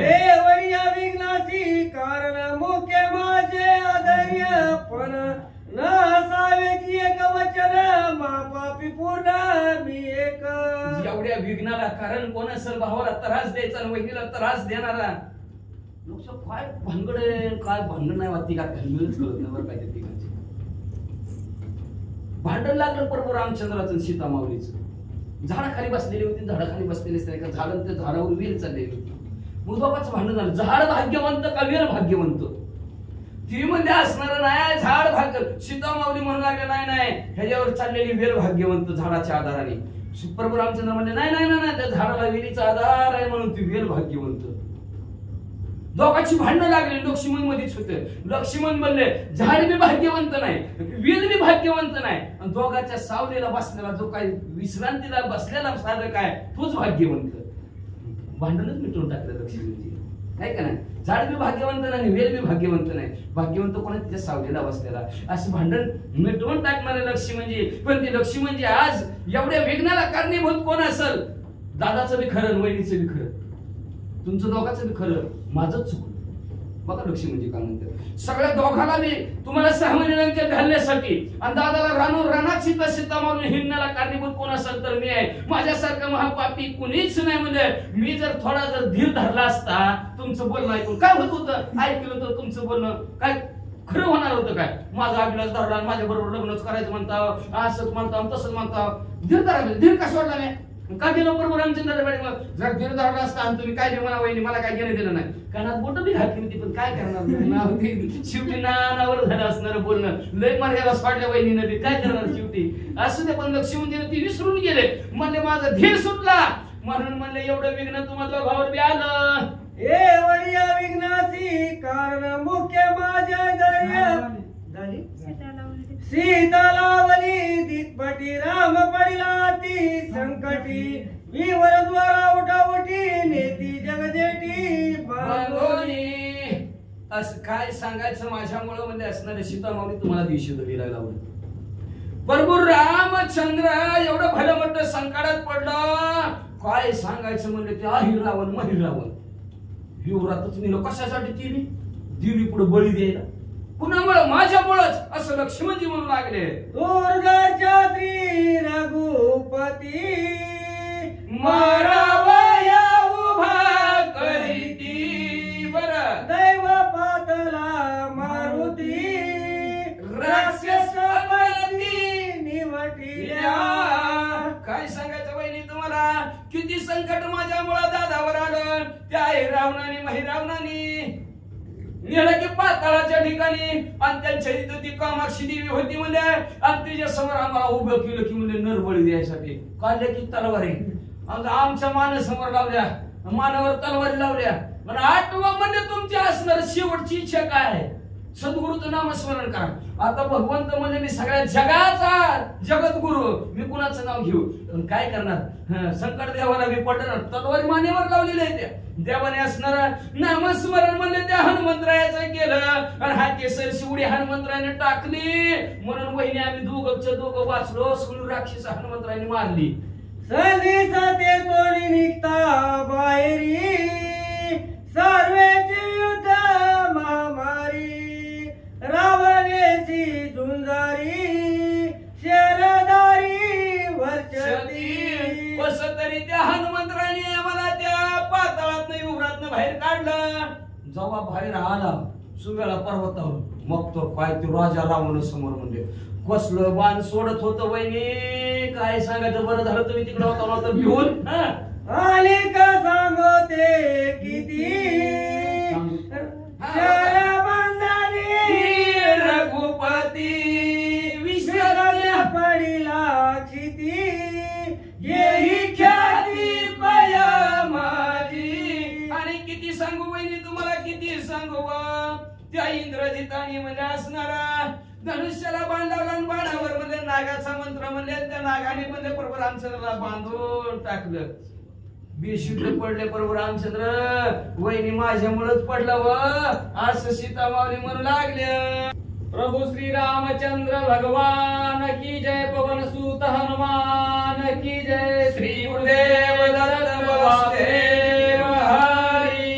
वडिया विघ्नासी कारण मुख्य माझे आदर्य पण न असावेची एक वचन मापापी पूर्ण मी एक. एवढ्या विघ्नाला कारण कोण असेल? भावाला त्रास द्यायचा आणि वहिनीला त्रास देणारा. लोक काय भानगड काय भानगड नाही वाटती का मिळूच कळत नाही बरं काय ते तिघांचे. भांडण लागलं प्रभू रामचंद्राचं सीतामाऊलीचं. झाडाखाली बसलेली होती. झाडाखाली बसलेली असते एका झाड त्या झाडावर वेल चाललेली होती. मग दोघांचं भांडण झालं. झाड भाग्यवंत का वेल भाग्यवंत? ती म्हणजे असणार नाही झाड भाग्य. सीतामाऊली म्हणू लागले नाही ह्याच्यावर चाललेली वेल भाग्यवंत झाडाच्या आधाराने. प्रभू रामचंद्र म्हणले नाही त्या झाडाला वेलीचा आधार आहे म्हणून ती वेल भाग्यवंत. दोघांची भांडणं लागली. लक्ष्मण मध्येच होते. लक्ष्मण म्हणले झाड बी भाग्यवंत नाही, वेल बी भाग्यवंत नाही, आणि दोघांच्या सावलीला बसलेला जो काही विश्रांतीला बसलेला साधक आहे तोच भाग्यवंत. भांडणच मिटवून टाकलं लक्ष्मणजी. नाही का नाही? झाड बी भाग्यवंत नाही, वेल बी भाग्यवंत नाही, भाग्यवंत कोणा तिच्या सावलीला बसलेला. असं भांडण मिटवून टाकणारे लक्ष्मणजी. पण ते लक्ष्मणजी आज एवढ्या विघ्नाला कारणीभूत कोण असेल? दादाचं बी खरं, वहिनीचं बी खरं, तुमचं दोघांचं बी खरं, माझंच चुकलं. बघा लक्ष्मणजी काय म्हणते, सगळ्या दोघांना मी तुम्हाला 6 महिन्यांच्या घालण्यासाठी आणि दादाला रानात सीतामाऊली हिंडण्याला कारणीभूत कोण असेल तर मी आहे. माझ्यासारखं महापापी कुणीच नाही. म्हणजे मी जर थोडा धीर धरला असता, तुमचं बोलणं ऐकून काय होत होतं, ऐकलं तर तुमचं बोलणं काय खरं होणार होतं काय? माझा अभिलाष धरला, माझ्या बरोबर लग्नच करायचं म्हणता, असंच म्हणता, तसंच म्हणता. धीर धरा, धीर का सोडला मी? का गेलो प्रभू रामचंद्राच्या जर धीर धरला असता आणि तुम्ही काय म्हणा वहिनी मला काय घेणं दिलं नाही. कानात बोट बी घातली होती, पण काय करणार? शेवटी नानावर झालं असणार बोलणं. लय मर्यादा सोडल्या वहिनीनं बी काय करणार शेवटी. असं ते पण लक्ष्मणजीने ती विसरून गेले. म्हणले माझा धीर सुटला म्हणून म्हणले एवढं विघ्न तुम्हाला दोघांवर बी आलं. वडिया विघ्नासी कारण मुख्य माझ्या दर्य सीता लावली दितपटी राम पडला ती संकटी मी वरद्वारा उठावटी नेती जगजेटी बांधोनी. असं काय सांगायचं माझ्यामुळं म्हणजे असणारे सीतामाऊली तुम्हाला दिवशी धरीला लावलं. प्रभू रामचंद्र एवढं भलं मोठं संकटात पडलं. काय सांगायचं म्हणजे ते अहिरावण महिरावण हिवरातच नेलं. कशासाठी तिने देवी पुढे बळी द्यायला. कुणामुळं? माझ्यामुळंच असं लक्ष्मणजी म्हणू लागले. दुर्गाच्या श्री रघुपती मारावया उभा करीती बर दैव पातला मारुती राक्षस निवटिल्या. काय सांगायचं वहिनी तुम्हाला? किती संकट माझ्यामुळं दादावर आलं. त्या रावणाने महिरावणाने नेलं की पाताळाच्या ठिकाणी आणि त्यांच्या इथं ती कामाक्षी देवी होती म्हणजे आणि तिच्या समोर आम्हाला उभं केलं की म्हणजे नरबळी द्यायसाठी. काढल्या की तलवारी आमच्या मानासमोर लावल्या, मानावर तलवारी लावल्या. पण 8वा म्हणजे तुमची असणार शेवटची इच्छा काय आहे? सद्गुरूचं नामस्मरण करा. आता भगवंत म्हणजे मी सगळ्या जगाचा जगद्गुरु, मी कुणाचं नाव घेऊ? पण काय करणार? संकट देवाला मी पडणार. तलवारी मानेवर लावलेली आहे. त्या देवाने असणार नामस्मरण म्हणजे त्या हनुमंतरायाचं केलं आणि हा केसर शिवडी हनुमंतरायाने टाकली. म्हणून वहिनी आम्ही दोघं वाचलो. सगळी राक्षस हनुमंतरायाने मारली. संधी साथे तोडी निघता बाहेरी सर्वेचे युद्ध महामारी रावणेची झुंजारी शेरदारी वर्षती. कसं तरी त्या हनुमंतरायाने आम्हाला त्या पाताळात युवरातनं बाहेर काढलं. जेव्हा बाहेर आला सुव्याला पर्वतावर. मग तो काय ते राजा रावण समोर म्हणजे कसलं बाण सोडत होतं वहिनी, काय सांगायचं. बरं झालं तुम्ही तिकडे होता ना तर भिवून. आणि का सांगते किती शरबंधानी रघुपती विसरल्या पडिला क्षिती येही ख्याती पया माझी. आणि किती सांगू वहिनी तुम्हाला, किती सांगू त्या इंद्रजिताने म्हणजे असणारा धनुष्याला बाण लावला आणि बाणावर म्हणजे नागाचा मंत्र म्हणले, त्या नागाने म्हणजे प्रभू रामचंद्राला बांधून टाकलं. बेशुद्ध पडले प्रभू रामचंद्र. वहिनी माझ्यामुळेच पडला व असं सीता माऊली म्हणू लागले. प्रभु श्री रामचंद्र भगवान की जय. पवन सुत हनुमान की जय. श्री गुरुदेव दत्त वासुदेव हरी.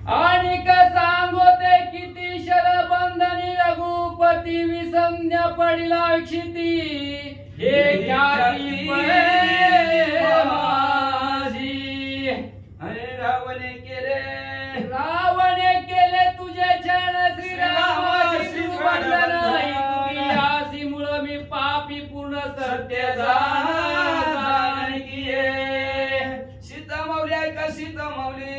आणि का सांगो ते किती शरबंधनी रघुपती विसंध्या पडिला क्षिती हे ख्याती माझी. अरे रावणे केले तुझे चरण श्रीरामाची वंदन. यासीमुळं मी पापी पूर्ण सत्य सीता माऊली ऐका, सीता माऊली.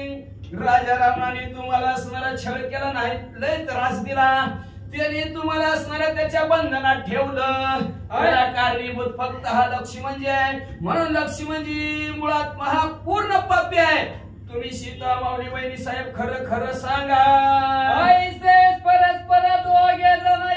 राजा रावणाने तुम्हाला असणारा छळ केला नाही, लय त्रास दिला. त्याने तुम्हाला असणाऱ्या त्याच्या बंधनात ठेवलं. त्याला कारणीभूत फक्त हा लक्ष्मण आहे. म्हणून लक्ष्मणजी मुळात महापूर्ण पापी आहे. तुम्ही सीता माऊली बहिणी साहेब खरं खरं सांगा. ऐसे परस्पर दोघे जण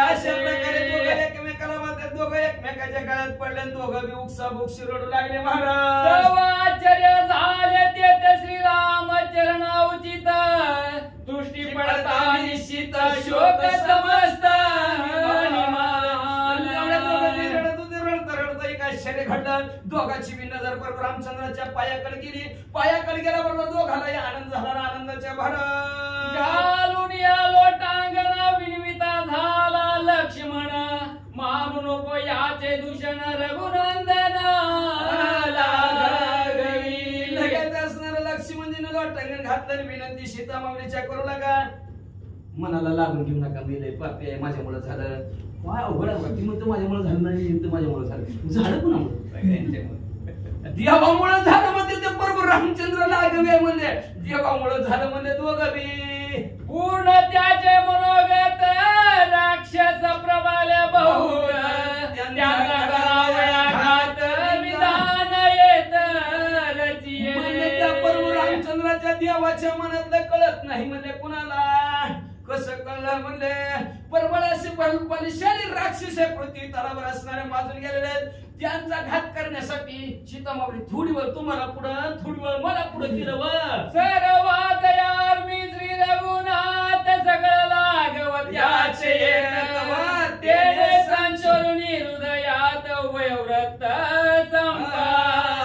अशा प्रकारे एकमेकाला मारतात. दोघं एकमेकाच्या गळ्यात पडले, दोघं बी uksa बुक्सी रडू लागले. महाराज आश्चर्य झाले ते श्रीराम चरणा उचित. दृष्टी पडता निश्चित शोक समस्त. घडलं. दोघांची बी नजर बरोबर रामचंद्राच्या पायाकडे गेली. पायाकडे गेल्याबरोबर दोघांनाही आनंद झाला. आनंदाच्या भरात घालून या लोटांगणा विनविता झाला लक्ष्मण. मानू नको याचे दूषण रघुनंदन. लगेच असणारं लक्ष्मणजीनं लोटांगण घातलं. विनंती सीता माऊलीच्या करू लागा. मनाला लागून घेऊ नका, मी लय पापी आहे, माझ्यामुळे झालं. काय अवघड आहे. ती म्हणतो माझ्यामुळे झालं नाही, माझ्यामुळे झालं. झालं कुणामुळे? देवामुळे झालं म्हणते. ते बरोबर रामचंद्र लागवे म्हणजे देवामुळे झालं म्हणजे दोघं बी पूर्ण त्याचे मनोगत राक्षस प्रबल बहु. त्यांना करावया घात विधान येत रचिये. म्हणजे त्या प्रभू रामचंद्राच्या देवाच्या मनातलं कळत नाही म्हणजे कुणाला. कसं कळलं म्हणजे परबळाशी बलशाली राक्षस पृथ्वी तलावर असणारे माजून गेलेले आहेत. त्यांचा घात करण्यासाठी सीता माऊली थोडी वेळ तुम्हाला पुढं, थोडी वेळ मला पुढं केलं. सर्वात यार मी श्री रघुनाथ सगळं लागवत्याचे. तेने संचोरुनी हृदयात वयव्रत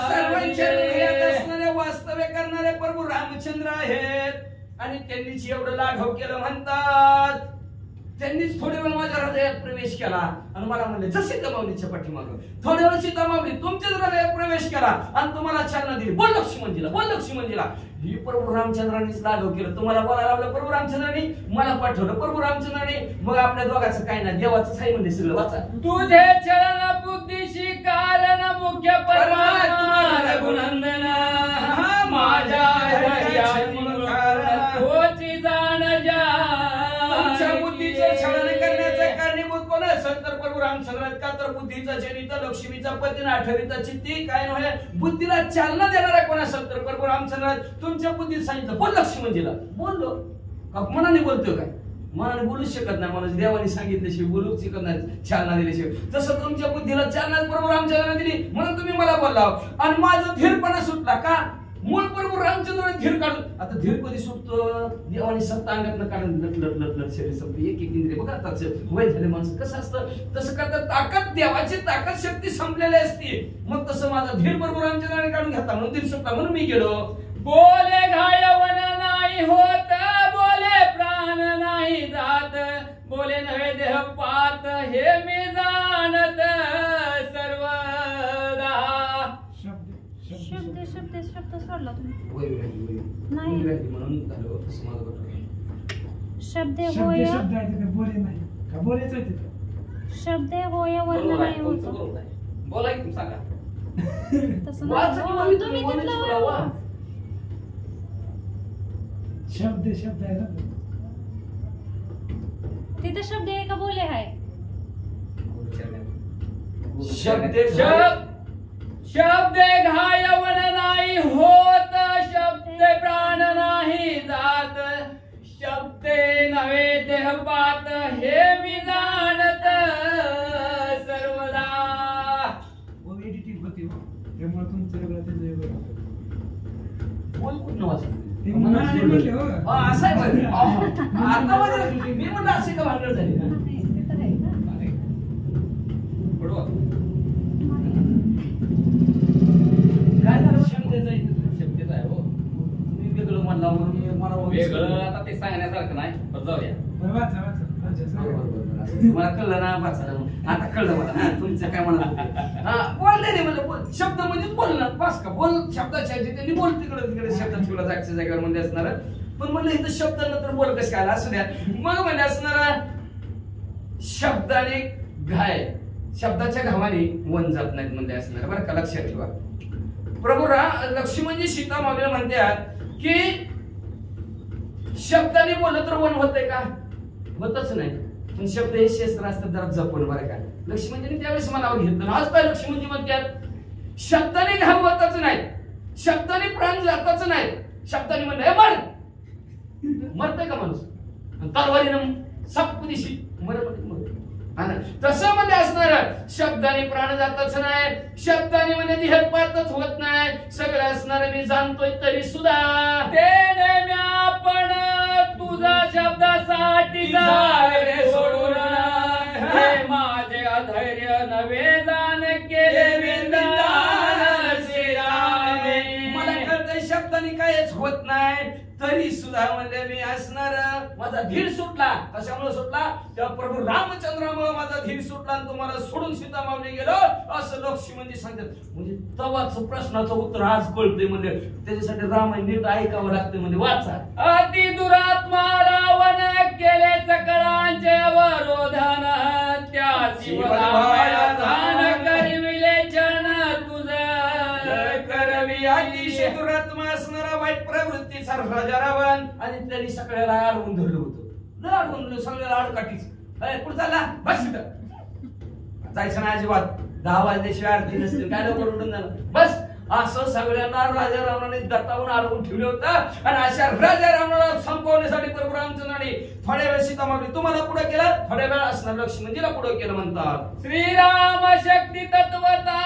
सर्वांच्या हृदयात असणारे वास्तव्य करणारे प्रभू रामचंद्र आहेत. आणि त्यांनीच एवढं लाघव केलं म्हणतात. त्यांनीच थोडे वेळ माझ्या हृदयात प्रवेश केला आणि मला म्हणले जर सीता माऊलीच्या पाठीमागं थोड्या वेळ सीता माऊली तुमच्याच हृदयात प्रवेश केला आणि तुम्हाला चालना दिली. बोल लक्ष्मणजीला, बोल लक्ष्मणजीला. ही प्रभू रामचंद्रांनीच लाघव केलं. तुम्हाला बोलायला लावलं प्रभू रामचंद्रांनी, मला पाठवलं प्रभू रामचंद्रांनी. मग आपल्या दोघांचं काय ना, देवाचं आहे म्हणजे सगळं. वाचा. तुझे चरण बुद्धीशी कारण मुख्य परमात्मा रघुनंदन. माझ्या तोची जाण जा. तुमच्या बुद्धीचे छळन करण्याचं कारणीभूत कोण असेल तर प्रभू रामचंद्र. का तर बुद्धीचा जनित लक्ष्मीचा पती आठवीचा चित्ती काय नव्हे. बुद्धीला चालना देणारा कोण असेल तर प्रभू रामचंद्र. तुमच्या बुद्धीत सांगितलं बोल लक्ष्मणजीला. बोललो का मनाने बोलतो काय? मनाने बोलूच शकत नाही. माणूस देवाने सांगितल्याशिवाय बोलूच शकत नाही, चालना दिल्याशिवाय. तसं तुमच्या बुद्धीला चालना प्रभू रामचंद्राने दिली म्हणून तुम्ही मला बोलला. आणि माझा धीरपणा सुटला का? मूळ प्रभू रामचंद्र धीर काढून. आता धीर कधी सुटतो? देवाने सत्ता अंगात काढून लट लट लट लट शरीर संपली. एक एक इंद्रिय बघा आता वय झाले माणसं कसं असतं तसं करतात. ताकद देवाची ताकद शक्ती संपलेली असते. मग तसं माझा धीर प्रभू रामचंद्राने काढून घेतला म्हणून धीर सुटला म्हणून मी गेलो. बोले घायवन नाही होत, बोले प्राण नाही जात, बोले नव्हे देह पात हे मी जाणत. सोडला तुम्ही? नाही म्हणून झालं तसं माझं बघा. शब्दे शब्द होय शब्द आहे तिथे, बोले नाही का बोलायचं आहे तिथे? शब्दे होय वर्ण बरोबर आहे, नाही तुमचं होतं. बरोबर आहे. बोला की तुम्ही सांगा. तसं वाचा नाही. की हो, मग तुम्ही तुम्ही तिथलं बोलायचं वर्ण. वाच. शब्द शब्द आहे ना तो. तिथं शब्द आहे का बोले आहे? शब्द घाय वन नाही होत, शब्द प्राण नाही जात, शब्दे नव्हे देहपात, हे मी जाणत सर्वदा. एडिटिंग होती हो. त्यामुळे तुमचं सगळं ते वेगळं होतं. बोल कुठं वाचलं? ते म्हणाले म्हटले हो. असं आहे बरं. आता बरं, मी म्हणलं अशी का भांडण झाली ना? नाही, तिथं आहे ना. बरोबर. काय झालं? शब्दाचं आहे ते, शब्दाचं आहे हो. तुम्ही वेगळं म्हणला म्हणून मी मला वेगळं आता ते सांगण्यासारखं नाही, पण जाऊया. बरं, वाचा वाचा वाचा, सांगा. मला कळलं ना वाचायला म्हणून. आता कळलं मला. हा, तुमचं काय म्हणत होते? हा, बोलले नाही म्हणजे बोल. शब्द म्हणजेच बोलणार बस का. बोल शब्दाच्या ऐवजी त्यांनी बोल तिकडे तिकडे शब्द ठेवला जागच्या जागेवर म्हणजे असणार. पण म्हणलं इथं शब्द नंतर बोल कसं काय असू द्या. मग म्हणजे असणार शब्दाने घाय, शब्दाच्या घावाने वन जात नाहीत म्हणजे असणार. बरं का, लक्षात ठेवा. प्रभू लक्ष्मी म्हणजे सीता माऊलीला म्हणतात की शब्दाने बोललं तर वन होतंय का? होतच नाही. पण शब्द हे शस्त्र असतात, जरा जपून बरं का. लक्ष्मीजीने त्यावेळेस मनावर घेतलं. आज काय लक्ष्मीजी म्हणतात शब्दाने घाव होतच नाही, शब्दाने प्राण जातच नाही. शब्दाने म्हणलं मर, मरतय का माणूस? तलवारीनं सपदिशी मरत. तसं मध्ये असणार शब्दाने प्राण जातच नाही, शब्दाने म्हणजे हेलपातच होत नाही. सगळं असणार मी जाणतोय तरी सुद्धा तेने मी आपण तुझा शब्दासाठी जावे सोडून, हे माझे अधैर्य नवे जाण केले विंदान श्रीरामे. मला कळतंय शब्दाने काहीच होत नाही तरी सुद्धा म्हणजे मी असणार. माझा धीर सुटला. कशामुळे सुटला? तेव्हा प्रभू रामचंद्रामुळे माझा धीर सुटला आणि तुम्हाला सोडून सीता माऊली गेलो असं लक्ष्मी म्हणजे सांगतात. म्हणजे तवाच प्रश्नाचं उत्तर आज कळतंय. म्हणजे त्याच्यासाठी रामायण नीट ऐकावं लागतं. म्हणजे वाचा. अति दुरात्मा रावण केले सकळांचे अवरोधन, त्या शिवराया दान करविले चरण तुझं करवी अतिशय दुरात्मा असणारा वाईट प्रवृत्तीचा राजा रावण. आणि त्यांनी सगळ्याला अडवून धरलं होतं. न अडवून सगळ्याला अडकाटीच. कुठं चालला? बस इथं. जायचं नाही अजिबात. 10 वाजल्याशिवाय आरती नसते. काय लवकर उठून झालं बस. असं सगळ्यांना राजा रावणाने दत्तावून अडवून ठेवलं होतं. आणि अशा राजा रावणाला संपवण्यासाठी प्रभू रामचंद्राने थोड्या वेळ सीता माऊली तुम्हाला पुढे केलं, थोड्या वेळ असणार लक्ष्मणजीला पुढे केलं म्हणतात. श्रीराम शक्ती तत्वता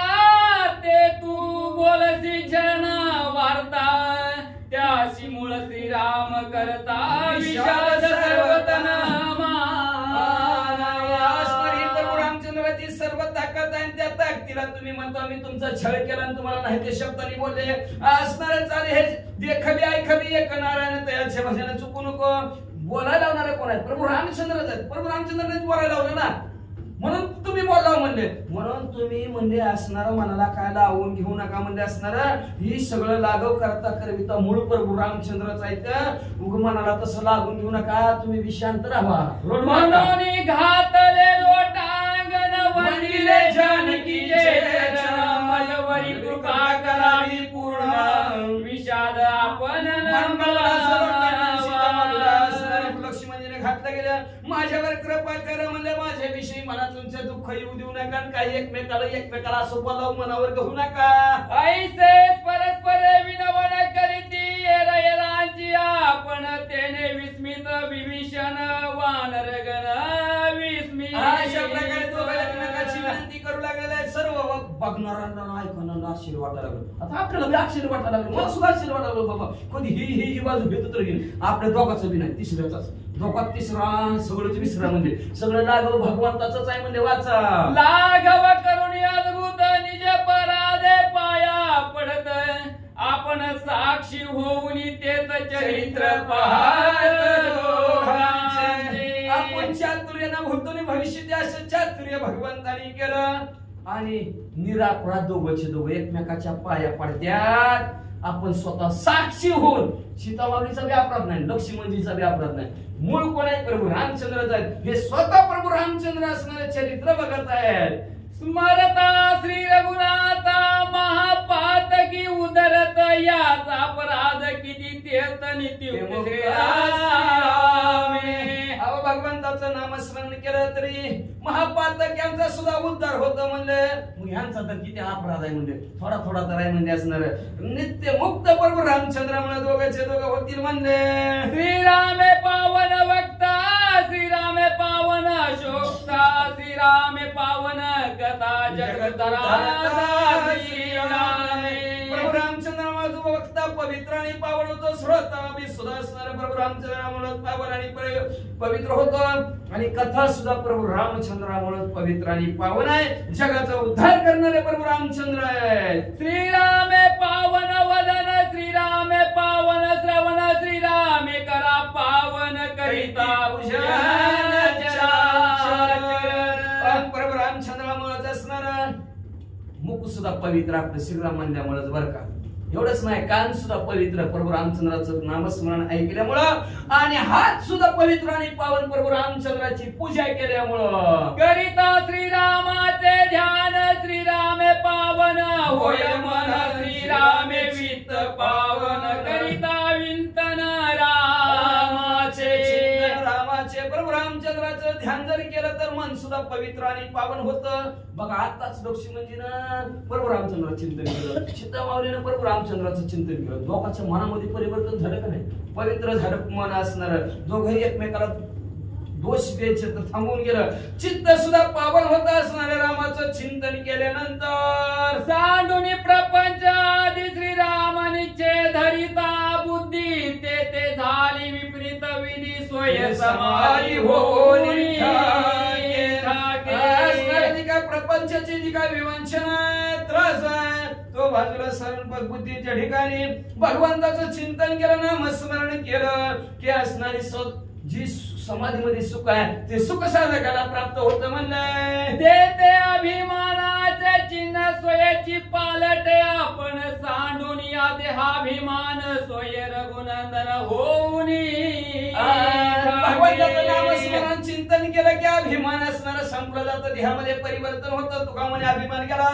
ते तू बोलसी जन वार्ता, त्याशी मूळ श्रीराम करता विषाद सर्वतना प्रभू रामचंद्राची सर्व ताकद आहे. त्या ताकदीला तुम्ही म्हणता मी तुमचा छळ केला आणि तुम्हाला नाही ते शब्दांनी बोलले असणार. चाले हे देखबी ऐकबी एक नारायण तयाच्या भाषेने चुकू नको. बोलायला लावणारे कोण आहेत? प्रभू रामचंद्रच आहेत. प्रभू रामचंद्रानेच बोलायला लावलं ना, म्हणून तुम्ही बोला म्हणले. म्हणून तुम्ही म्हणजे असणार मनाला काय लावून घेऊ नका म्हणजे असणार. ही सगळं लागव करता करविता मूळ प्रभू रामचंद्रच आहेत. उग मनाला तसं लागून घेऊ नका. तुम्ही विशांत राहा. म्हणून घातले लोटांगण वडिले जानकीचे चरण, मजवरी कृपा करावी पूर्ण विषाद आपण लक्ष्मणजीने घातलं गेलं. माझ्यावर कृपा कर म्हणजे माझ्याविषयी मला तुमचं दुःख येऊ देऊ नका. काही एकमेकाला असं बोलावं मनावर घेऊ नका. ऐसे परस्पर विनवण करीती येरांची आपण, तेने विस्मित विभीषण वानरगण विस्मित. अशा प्रकारे तो एकमेकाची विनंती करू लागलेला आहे. सर्व बघणाऱ्यांना ऐकणाऱ्यांना आश्चर्य वाटायला लागलं. आता आपल्याला बी आश्चर्य वाटायला लागलं. मला सुद्धा आश्चर्य वाटायला लागलं. बाबा कोणी ही बाजू घेत तर गेली. आपल्या दोघाचं बी नाही, तिसऱ्याचाच. दोघात तिसरा सगळं विसरा म्हणजे सगळं लागव भगवंताच आहे म्हणजे वाचा. लाघव करून अद्भुत निज परादे पाया पडत, आपण साक्षी होऊन तेच चरित्र पाहत. आपण चातुर्यानं भूतून भविष्य असं चातुर्य भगवंतानी केलं. आणि निरापराध दोघंचे दोघं एकमेकाच्या पाया पडत्यात. आपण स्वतः साक्षी होऊन सीतामाऊलीचा बी अपराध नाही, लक्ष्मणजीचा बी अपराध नाही, मूळ कोण आहे प्रभू रामचंद्रच आहेत. हे स्वतः प्रभू रामचंद्र असणारे चरित्र बघत आहेत. स्मरता श्री रघुनाथा महापातकी उदरत याचा अपराध किती तीर्थ नित्य अहो भगवंताचं नामस्मरण केलं तरी महापातक्यांचा सुद्धा उद्धार होतो म्हणले. मग ह्यांचा तर किती अपराध आहे म्हणजे थोडा थोडा तर आहे म्हणजे असणार. नित्य मुक्त प्रभू रामचंद्र म्हणून दोघांचे दोघं होतील म्हणले. श्रीरामे पावन वक्ता श्रीरामे पावन शोक्ता श्रीरामे पावन कथा जगतराता श्रीरामे. प्रभू रामचंद्र वक्ता पवित्र आणि पावन होतो. श्रोता बी सुद्धा असणार प्रभू रामचंद्रामुळे पावन आणि पवित्र होतो. आणि कथा सुद्धा प्रभू रामचंद्रामुळे पवित्र आणि पावन आहे. जगाचा उद्धार करणारे प्रभू रामचंद्र आहे. श्रीरामे पावन वदन श्रीरामे पावन श्रवण श्रीरामे करा पावन करिता प्रभू रामचंद्रामुळेच असणार. मुख सुद्धा पवित्र आपलं श्रीराम म्हणल्यामुळेच बरं का. एवढंच नाही, कान सुद्धा पवित्र प्रभू रामचंद्राचं नामस्मरण ऐकल्यामुळं आणि हात सुद्धा पवित्र आणि पावन प्रभू रामचंद्राची पूजा केल्यामुळं. करिता श्रीरामाचे ध्यान श्रीरामे पावन होय मन श्रीरामे वित पावन करिता विंतन रामाचे रामाचे प्रभू रामचंद्राचं ध्यान जरी केलं तर मन सुद्धा पवित्र आणि पावन होतं. बघा आताच लक्ष्मणजीनं प्रभू रामचंद्राचं चिंतन केलं, सीतामाऊलीनं प्रभू रामचंद्राचं चिंतन केलं. दोघांच्या मनामध्ये परिवर्तन झालं का नाही? पवित्र झालं मन असणार. दोघंही एकमेकाला दोष द्यायचे तर थांबून गेलं. चित्त सुद्धा पावन होत असणाऱ्या रामाचं चिंतन केल्यानंतर सांडुनी प्रपंच आदि श्रीराम निश्चय धरिता बुद्धी ते झाली विपरीत विधी सोय समाधी होऊन प्रपंचाची जी काय विवंचना त्रास आहे तो बाजूला सरण बुद्धीच्या ठिकाणी भगवंताचं चिंतन केलं, नामस्मरण केलं की असणारी जी समाधीमध्ये सुख आहे ते सुख साधकाला प्राप्त होतं म्हणलंय. ते अभिमानाचे चिन्ह सोयची पालटे आपण सांडून या देहाभिमान सोय रघुनंदन होऊन. भगवंताचं नामस्मरण चिंतन केलं की अभिमान असणारा संपलं जातं, देहामध्ये परिवर्तन होतं. तुका म्हणे अभिमान केला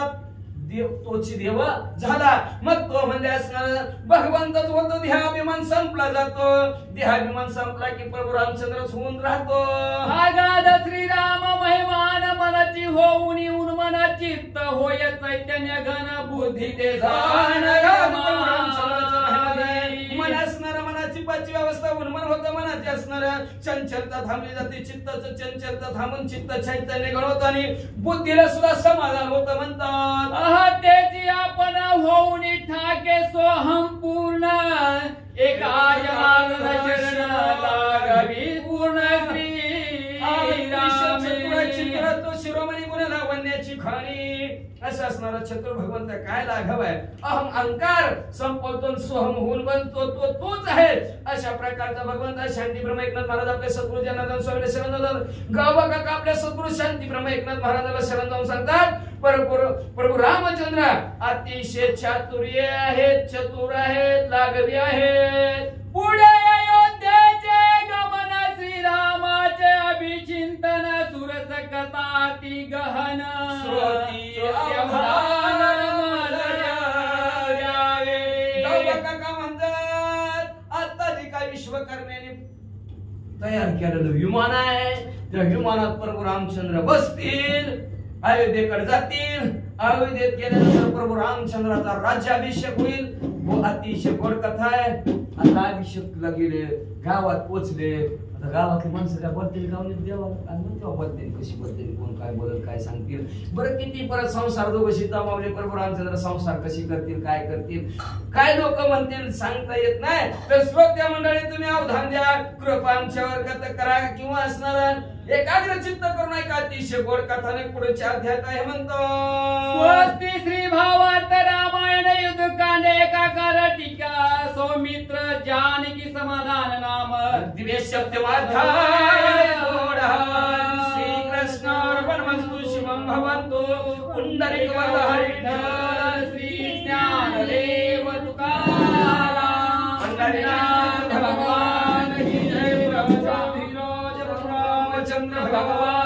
देव तोची देव झाला. मग तो म्हणजे असणार भगवंतच होतो. देहाभिमान संपला जातो. देहाभिमान संपला की प्रभू रामचंद्रच होऊन राहतो. आगाध श्रीराम महिमान मनाची होऊन उन्मन चित्त होय चैतन्य घन बुद्धी ते जाण मन असणार मनाची पाचवी अवस्था उन्मन होतं. मनाची असणार चंचलता थांबली जाते. चित्ताचं चंचलता थांबून चित्त चैतन्य घडवतं आणि बुद्धीला सुद्धा समाधान होतं म्हणतात. त्याची आपण होऊन ठाके सोहम पूर्ण एका चरण लागवी पूर्ण श्री तो शिरोमणी गुण लावण्याची खाणी असं असणारा चतुर भगवंत काय लाघव आहे. अहम अहंकार संपवतो सोहम होऊन बनतो तो तोच आहे. अशा प्रकारचा भगवंत शांती ब्रह्म एकनाथ महाराज आपल्या सद्गुरु जनार्दन स्वामीला शरण जातात. गावा काका आपल्या सद्गुरु शांती ब्रह्म एकनाथ महाराजाला शरण जाऊन सांगतात प्रभू रामचंद्र अतिशय चातुर्य आहेत, चतुर आहेत, लागवी आहेत. पुढे अयोध्येचे गमन श्रीरामाचे अभिचिंतन सुरस कथा ती गहन काका म्हणतात आता जे काही विश्वकर्म्याने तयार केलेलं विमान आहे त्या विमानात प्रभू रामचंद्र बसतील, अयोध्येकडे जातील. अयोध्येत गेल्यानंतर प्रभू रामचंद्राचा राज्याभिषेक होईल. व अतिशय गोड कथा आहे. आता अभिषेकला गेले, गावात पोचले. आता गावातली माणसं काय बोलतील, गावने देवाला तेव्हा बोलतील, कशी बोलतील, कोण काय बोलत काय सांगतील. बरं किती परत संसार दोघं सीतामाऊली प्रभू रामचंद्र संसार कशी करतील, काय करतील, काय लोक म्हणतील सांगता येत नाही. तर श्रोत्या मंडळी तुम्ही अवधान द्या. कृपा आमच्यावर करा किंवा असणार एकाग्र चित्त करून ऐका. अतिशय गोड कथाने पुढे 4 अध्याय आहे म्हणतो. स्वस्ति श्री भावार्थ रामायण युद्ध कांड एकाकार टीका सौमित्र जानकी समाधान नाम दिव्य सत्यमाध्याय. श्री कृष्ण अर्पणमस्तु. शिवम भवन्तु पुंडरीक वरद विठ्ठल श्री ज्ञानदेव तुकाराम पंढरीनाथ भगवान की जय प्रभु रामचंद्र भगवान